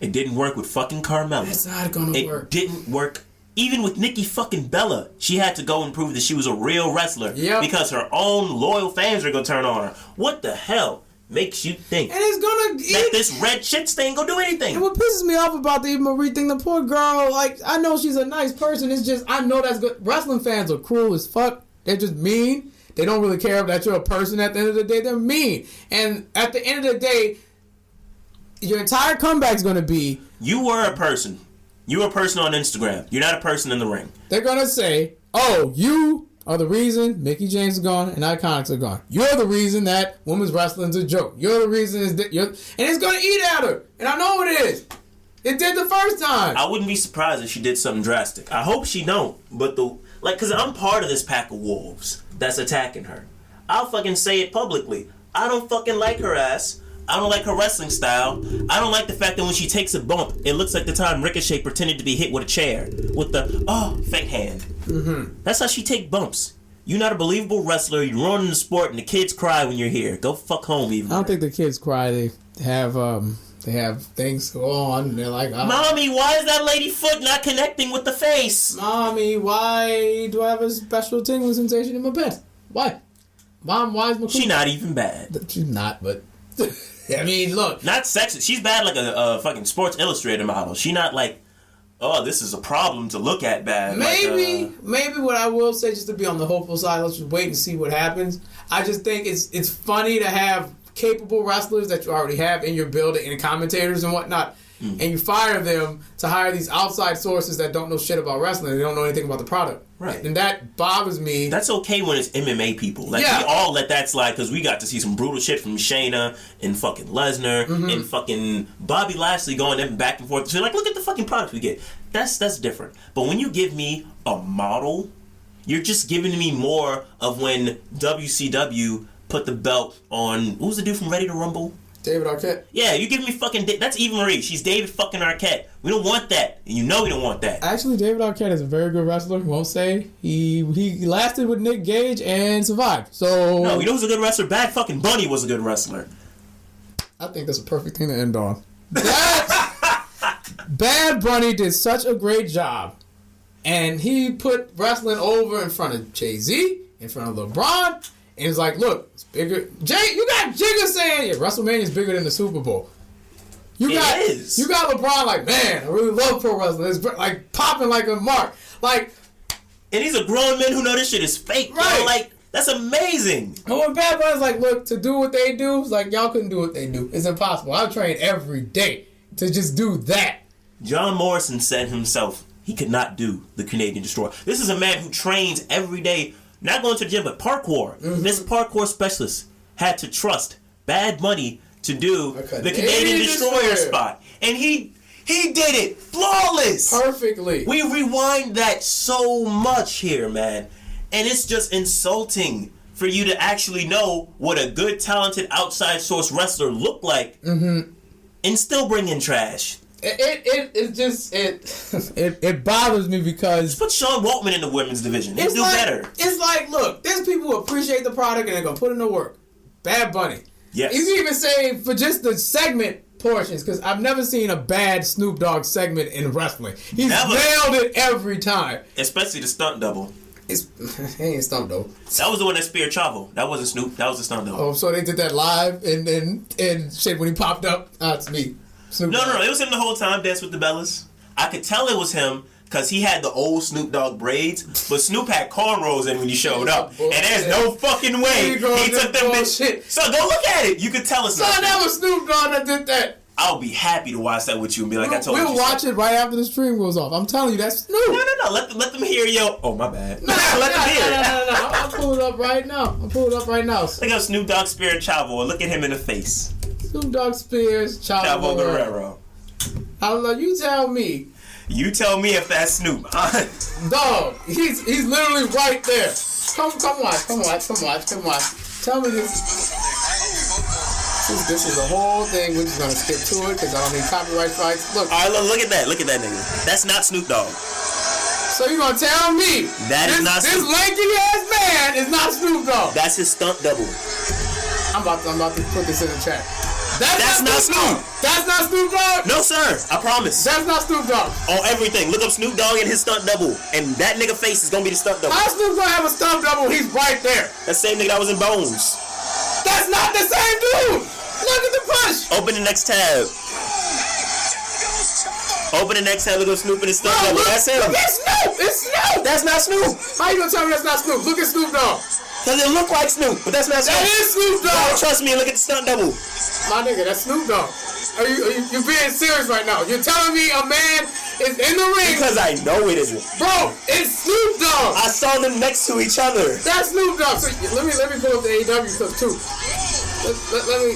It didn't work with fucking Carmella. That's not gonna It work. didn't work even with Nikki fucking Bella. She had to go and prove that she was a real wrestler. Yep. Because her own loyal fans are going to turn on her. What the hell makes you think And it's gonna that this red shit stain gonna do anything? And what pisses me off about the Eva Marie thing, the poor girl, like, I know she's a nice person. It's just, I know that's good. Wrestling fans are cruel as fuck. They're just mean. They don't really care that you're a person at the end of the day. They're mean. And at the end of the day, your entire comeback's gonna be, You were a person. You were a person on Instagram. You're not a person in the ring. they're gonna say, oh, you are the reason Mickey James is gone and Iconics are gone. You're the reason that women's wrestling's a joke. You're the reason and it's gonna eat at her. And I know it is. It did the first time. I wouldn't be surprised if she did something drastic. I hope she don't. But cause I'm part of this pack of wolves that's attacking her. I'll fucking say it publicly. I don't fucking like her ass. I don't like her wrestling style. I don't like the fact that when she takes a bump, it looks like the time Ricochet pretended to be hit with a chair. With the, fake hand. Mm-hmm. That's how she take bumps. You're not a believable wrestler. You're ruining the sport, and the kids cry when you're here. Go fuck home, even. I don't think the kids cry. They have things go on. And they're like, oh, Mommy, why is that lady foot not connecting with the face? Mommy, why do I have a special tingling sensation in my bed? Why? Mom, why is my She not even bad. She's not, but I mean, look. Not sexist. She's bad like a fucking Sports Illustrated model. She not like, oh, this is a problem to look at bad. Maybe what I will say, just to be on the hopeful side, let's just wait and see what happens. I just think it's funny to have capable wrestlers that you already have in your building and commentators and whatnot, and you fire them to hire these outside sources that don't know shit about wrestling. They don't know anything about the product. Right. And that bothers me. That's okay when it's MMA people. Like, Yeah. we all let that slide because we got to see some brutal shit from Shayna and fucking Lesnar and fucking Bobby Lashley going them back and forth. So like, look at the fucking products we get. That's different. But when you give me a model, you're just giving me more of when WCW put the belt on, what was the dude from Ready to Rumble? David Arquette. Yeah, you give me fucking... That's Eva Marie. She's David fucking Arquette. We don't want that. And you know we don't want that. Actually, David Arquette is a very good wrestler. Won't say. He lasted with Nick Gage and survived. So... No, you know who's a good wrestler? Bad fucking Bunny was a good wrestler. I think that's a perfect thing to end on. Bad Bunny did such a great job. And he put wrestling over in front of Jay-Z, in front of LeBron. And he's like, look, it's bigger. Jay, you got Jigga saying, yeah, WrestleMania is bigger than the Super Bowl. You got LeBron like, man, I really love pro wrestling. It's like popping like a mark. Like, and he's a grown man who know this shit is fake. Right. Yo, like, that's amazing. And when Bad Bunny's like, look, to do what they do, it's like, y'all couldn't do what they do. It's impossible. I train every day to just do that. John Morrison said himself, he could not do the Canadian Destroyer. This is a man who trains every day, not going to the gym, but parkour. Mm-hmm. This parkour specialist had to trust Bad Bunny to do the Canadian Destroyer spot. And he did it flawless. Perfectly. We rewind that so much here, man. And it's just insulting for you to actually know what a good, talented outside source wrestler looked like and still bring in trash. It bothers me because... Just put Sean Waltman in the women's division. He'd do better. It's like, look, there's people who appreciate the product and they're going to put in the work. Bad Bunny. Yes. You can even say for just the segment portions, because I've never seen a bad Snoop Dogg segment in wrestling. He's nailed it every time. Especially the stunt double. He ain't stunt double. That was the one that speared Chavo. That wasn't Snoop. That was the stunt double. Oh, so they did that live and shit when he popped up? It's me. Snoop No, Dogg. it was him the whole time, Dance with the Bellas. I could tell it was him because he had the old Snoop Dogg braids, but Snoop had cornrows in when he showed up. And there's no fucking way he took them bitch. So go look at it. You could tell it's not Snoop. That was Snoop Dogg that did that. I'll be happy to watch that with you and be like, I told you. We'll watch it right after the stream goes off. I'm telling you, that's Snoop. No. Let them hear yo. Oh, my bad. Let them hear it. No. I'll pull it up right now. Look at Snoop Dogg speared Chavo and look at him in the face. Snoop Dogg spears Chavo Guerrero. I don't know. You tell me. You tell me if that's Snoop. Dog, he's literally right there. Come watch. Tell me this. This is the whole thing. We're just gonna skip to it because I don't need copyright strikes. Look. All right, look at that. Look at that nigga. That's not Snoop Dogg. So you gonna tell me is not this lanky ass man is not Snoop Dogg? That's his stunt double. I'm about to put this in the chat. That's not Snoop. That's not Snoop Dogg? No, sir. I promise. That's not Snoop Dogg. On everything. Look up Snoop Dogg and his stunt double. And that nigga face is going to be the stunt double. How Snoop Dogg have a stunt double? He's right there. That same nigga that was in Bones. That's not the same dude. Look at the push. Open the next tab. Open the next tab. Look at Snoop and his stunt double. That's him. Look at Snoop. It's Snoop. That's not Snoop. How you going to tell me that's not Snoop? Look at Snoop Dogg. Because it look like Snoop, but that's not Snoop. That is Snoop Dogg. Don't trust me and look at the stunt double. My nigga, that's Snoop Dogg. You're being serious right now. You're telling me a man is in the ring. Because I know it isn't. Bro, it's Snoop Dogg. I saw them next to each other. That's Snoop Dogg. So let me pull up the AEW clip too. Let me.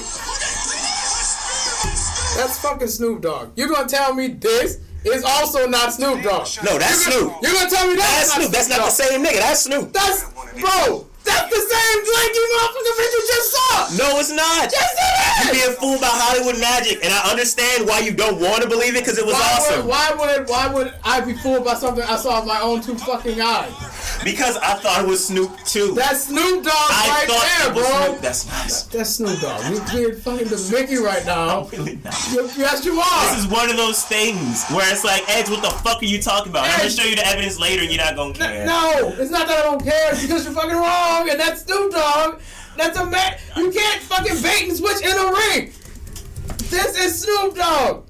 That's fucking Snoop Dogg. You're gonna tell me this is also not Snoop Dogg? No, that's Snoop. You're gonna tell me that's Snoop. That's not the same nigga. That's Snoop. Bro. That's the same lanky motherfucker bitch you just saw. No, it's not. Yes, it is. You're being fooled by Hollywood magic, and I understand why you don't want to believe it because it was awesome. Why would I be fooled by something I saw with my own two fucking eyes? Because I thought it was Snoop too. That's Snoop Dogg right there, bro. Snoop. That's nice. That's Snoop Dogg. You're being fucking the Mickey right now. Really not. Yes, you are. This is one of those things where it's like, Edge, what the fuck are you talking about? I'm gonna show you the evidence later, and you're not gonna care. No, it's not that I don't care. It's because you're fucking wrong, and that's Snoop Dogg. That's a man. You can't fucking bait and switch in a ring. This is Snoop Dogg.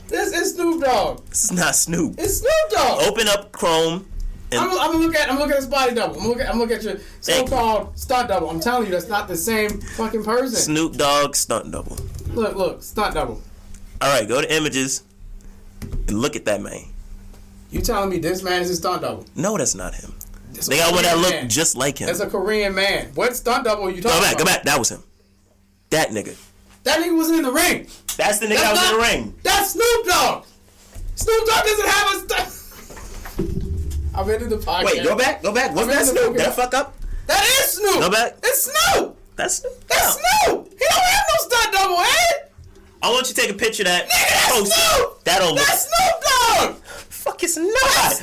This is Snoop Dogg. This is not Snoop. It's Snoop Dogg. Open up Chrome. I'm gonna look at his body double. I'm gonna look at your so-called stunt double. I'm telling you, that's not the same fucking person. Snoop Dogg stunt double. Look, stunt double. All right, go to images and look at that man. You telling me this man is a stunt double? No, that's not him. They got one that look just like him. That's a Korean man. What stunt double are you talking about? Go back. That was him. That nigga. That nigga wasn't in the ring. That's the nigga that was in the ring. That's Snoop Dogg. Snoop Dogg doesn't have a stunt. I'm into the podcast. Wait, go back. Wasn't that Snoop? That fuck up? That is Snoop. Go back. It's Snoop. That's Snoop. That's Snoop. He don't have no stunt I want you to take a picture of that. Nigga, that's Snoop! That'll look. That's Snoop Dogg! Fuck, it's not.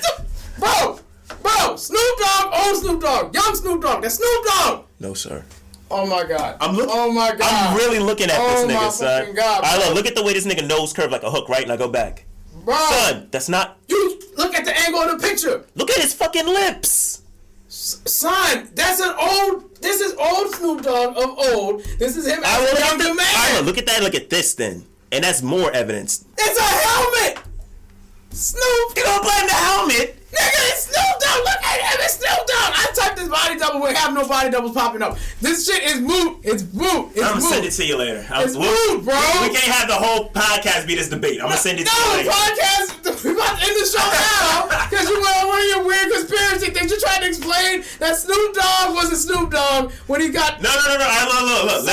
Bro, Snoop Dogg, old Snoop Dogg, young Snoop Dogg, that's Snoop Dogg! No, sir. Oh my God. Oh my God. I'm really looking at this nigga, son. God, all right, look at the way this nigga nose curved like a hook, right? Now go back. Bro. Son, that's not. You look at the angle of the picture. Look at his fucking lips. Son, this is old Snoop Dogg of old. This is him as a younger man. All right, look at that, look at this then. And that's more evidence. It's a helmet! Snoop! You don't blame the helmet. Nigga, it's Snoop Dogg! Look at him, it's Snoop Dogg! I typed this body double, we have no body doubles popping up. This shit is moot. It's moot. It's I'm gonna moot. send it to you later. It's moot, bro. We can't have the whole podcast be this debate. I'm gonna send it to you later. No, the podcast, we're about to end the show now because you went on one of your weird conspiracy things. You're trying to explain that Snoop Dogg wasn't Snoop Dogg when he got... No. Look.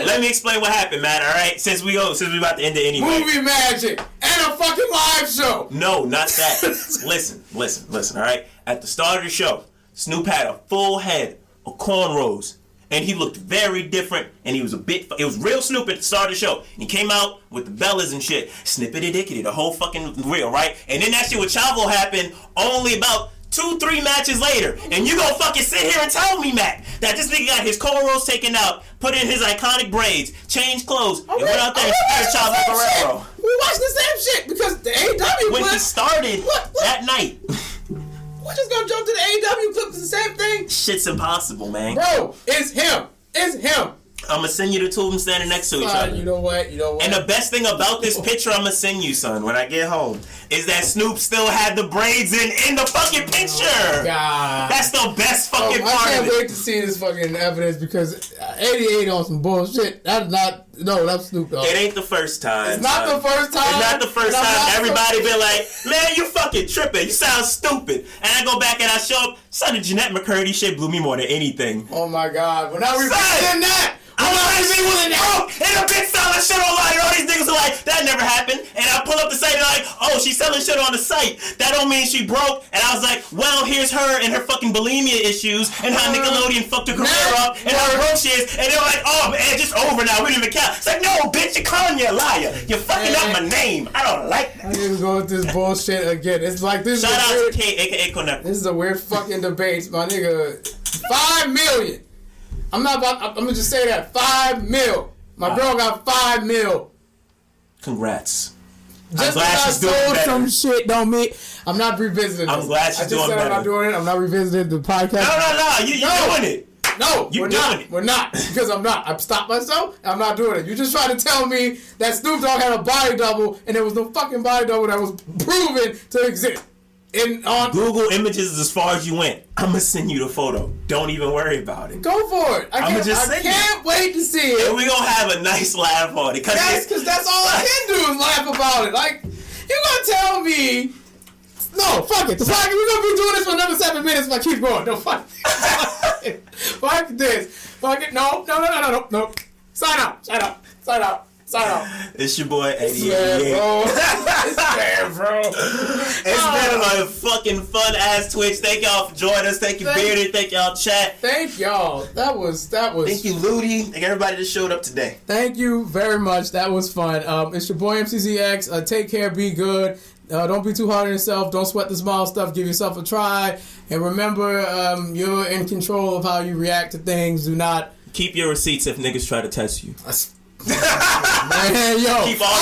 Let me explain what happened, man, alright? Since we about to end it anyway. Movie magic and a fucking live show. No, not that. Listen, alright? At the start of the show, Snoop had a full head of cornrows. And he looked very different, and he was it was real Snoop at the start of the show. And he came out with the bellas and shit, snippity-dickity, the whole fucking reel, right? And then that shit with Chavo happened only about 2-3 matches later. And you gonna fucking sit here and tell me, Matt, that this nigga got his cornrows taken out, put in his iconic braids, changed clothes, and went out there and spared Chavo Guerrero. We watched the same shit because the AEW When clip, he started that night. We're just gonna jump to the AEW clip. It's the same thing. Shit's impossible, man. Bro, it's him. I'm gonna send you the two of them standing next to each other. You know what? And the best thing about this picture I'm gonna send you, son, when I get home, is that Snoop still had the braids in the fucking picture. God. That's the best fucking part I can't of it. wait to see this fucking evidence because 88 on some bullshit. That's Snoop Dogg. It ain't the first time. It's not the first time. It's not the first time. Everybody been like, man, you fucking tripping. You sound stupid. And I go back and I show up. Son, the Jeanette McCurdy shit blew me more than anything. Oh my God. We're not revisiting that. I'm like, she was broke and a bitch selling shit online. All these niggas are like, that never happened. And I pull up the site and like, oh, she's selling shit on the site. That don't mean she broke. And I was like, well, here's her and her fucking bulimia issues and how Nickelodeon fucked her career up and how broke she is. And they're like, oh, man, just over now. We don't even count. It's like, no, bitch, you're calling me a liar. You're fucking up my name. I don't like that. I need to go with this bullshit again. It's like this. Shout out to K, aka Connect. This is a weird fucking debate, my nigga. 5 million. I'm gonna just say that. 5 mil. My girl got 5 mil. Congrats. Just because I sold some shit don't mean I'm not revisiting this. I'm glad she's doing better. I'm not doing it. I'm not revisiting the podcast. No. You're doing it. No, we're not. We're not. Because I'm not. I've stopped myself. I'm not doing it. You just trying to tell me that Snoop Dogg had a body double and there was no fucking body double that was proven to exist. On Google Images is as far as you went. I'm gonna send you the photo. Don't even worry about it. Go for it. I can't wait to see it. And we're gonna have a nice laugh on it. Because that's all I can do is laugh about it. Like, you're gonna tell me. No, fuck it. We're gonna be doing this for another 7 minutes if I keep going. No, fuck it. Fuck this. Fuck it. No. Sign out. It's your boy, 88. It's bro. It's been a fucking fun ass Twitch. Thank y'all for joining us. Thank you, Bearded. Thank y'all, chat. Thank y'all. That was. Thank you, Ludi. Thank everybody that showed up today. Thank you very much. That was fun. It's your boy MCZX. Take care. Be good. Don't be too hard on yourself. Don't sweat the small stuff. Give yourself a try. And remember, you're in control of how you react to things. Do not keep your receipts if niggas try to test you. Man, yo, I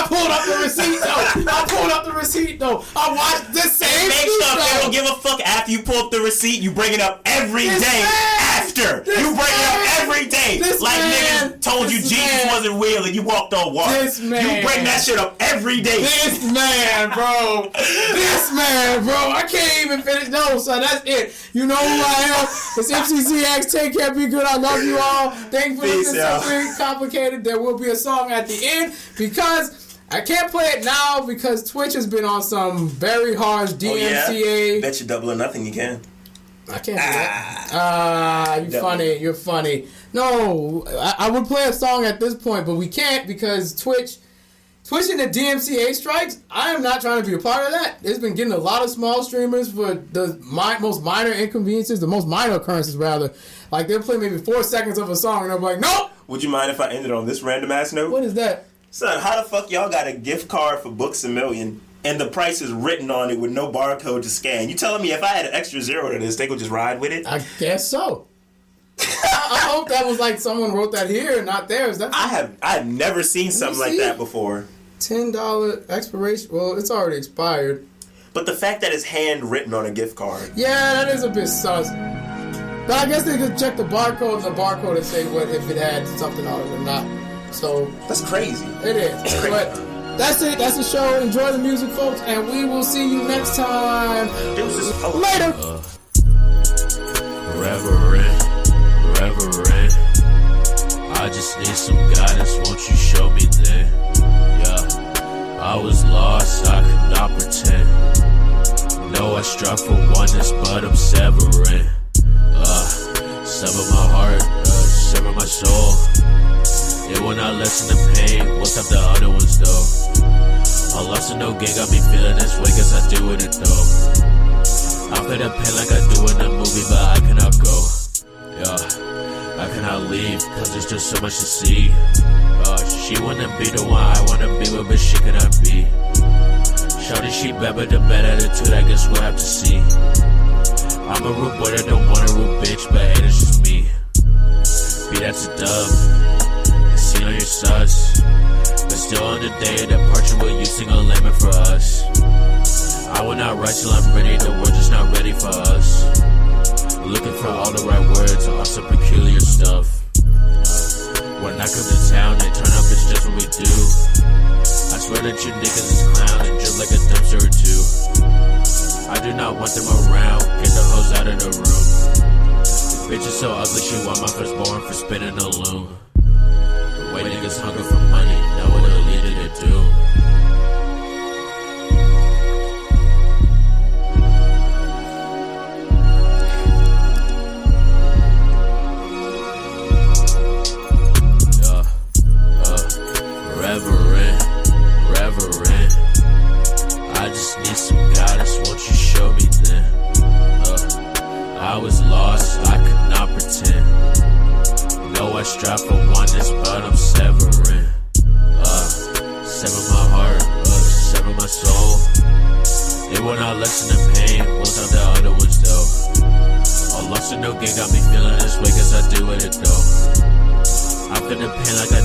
pulled up the receipt though. I watched the same Make stuff they don't give a fuck after you pull up the receipt. You bring it up every day after. You bring it up every day. Like niggas told you Jesus wasn't real and you walked on water. You bring that shit up every day. This man, bro. I can't even finish. No, son, that's it. You know who I am. It's MCZX. Take care. Be good. I love you all. Thank you for listening. Something complicated. There will be a song at the end because I can't play it now because Twitch has been on some very harsh DMCA. Oh, yeah? Bet you Double or Nothing you can. I can't do that. You're funny. No, I would play a song at this point, but we can't because Twitch and the DMCA strikes, I am not trying to be a part of that. It's been getting a lot of small streamers for the most minor inconveniences, the most minor occurrences rather. Like they'll play maybe 4 seconds of a song and they're like, nope! Would you mind if I ended on this random ass note? What is that? Son, how the fuck y'all got a gift card for Books A Million and the price is written on it with no barcode to scan? You telling me if I had an extra zero to this, they could just ride with it? I guess so. I hope that was like someone wrote that here and not there. Is that? I have never seen something like that before. $10 expiration. Well, it's already expired. But the fact that it's handwritten on a gift card. Yeah, that is a bit sus. But I guess they could check the barcode and say what if it had something on it or not. So that's crazy. It is. But that's it. That's the show. Enjoy the music, folks, and we will see you next time. Later. Reverend, I just need some guidance. Won't you show me that? Yeah, I was lost. I could not pretend. No, I strive for oneness, but I'm severing. Sever my heart, sever my soul. It will not lessen the pain. We'll stop the other ones though. All lost and no gain got me feeling this way, cause I do it though. I feel the pain like I do in a movie, but I cannot go. Yeah, I cannot leave, cause there's just so much to see. She wanna be the one I wanna be with, but she cannot be. Shawty, she bad, but the bad attitude, I guess we'll have to see. I'm a rude boy that don't want a rude bitch, but hey, that's just me. Be that's a dub, and see on your sus. But still on the day of departure, will you sing a lemon for us? I will not write till I'm ready, the world just not ready for us. Looking for all the right words, all some peculiar stuff. When I come to town, they turn up, it's just what we do. I swear that you niggas is clown and drip like a dumpster or two. I do not want them around, get the hoes out of the room. The bitch is so ugly, she want my firstborn for spinning a loom. The way niggas hunger for money, know what it'll lead to do. Reverend, I just need some guidance, won't you show me then? I was lost, I could not pretend. No, I strive for oneness, but I'm severing. Sever my heart, sever my soul. It will not lessen the pain, we'll stop the other ones though. All lost and no gain got me feeling this way, cause I do it though. I feel the pain like I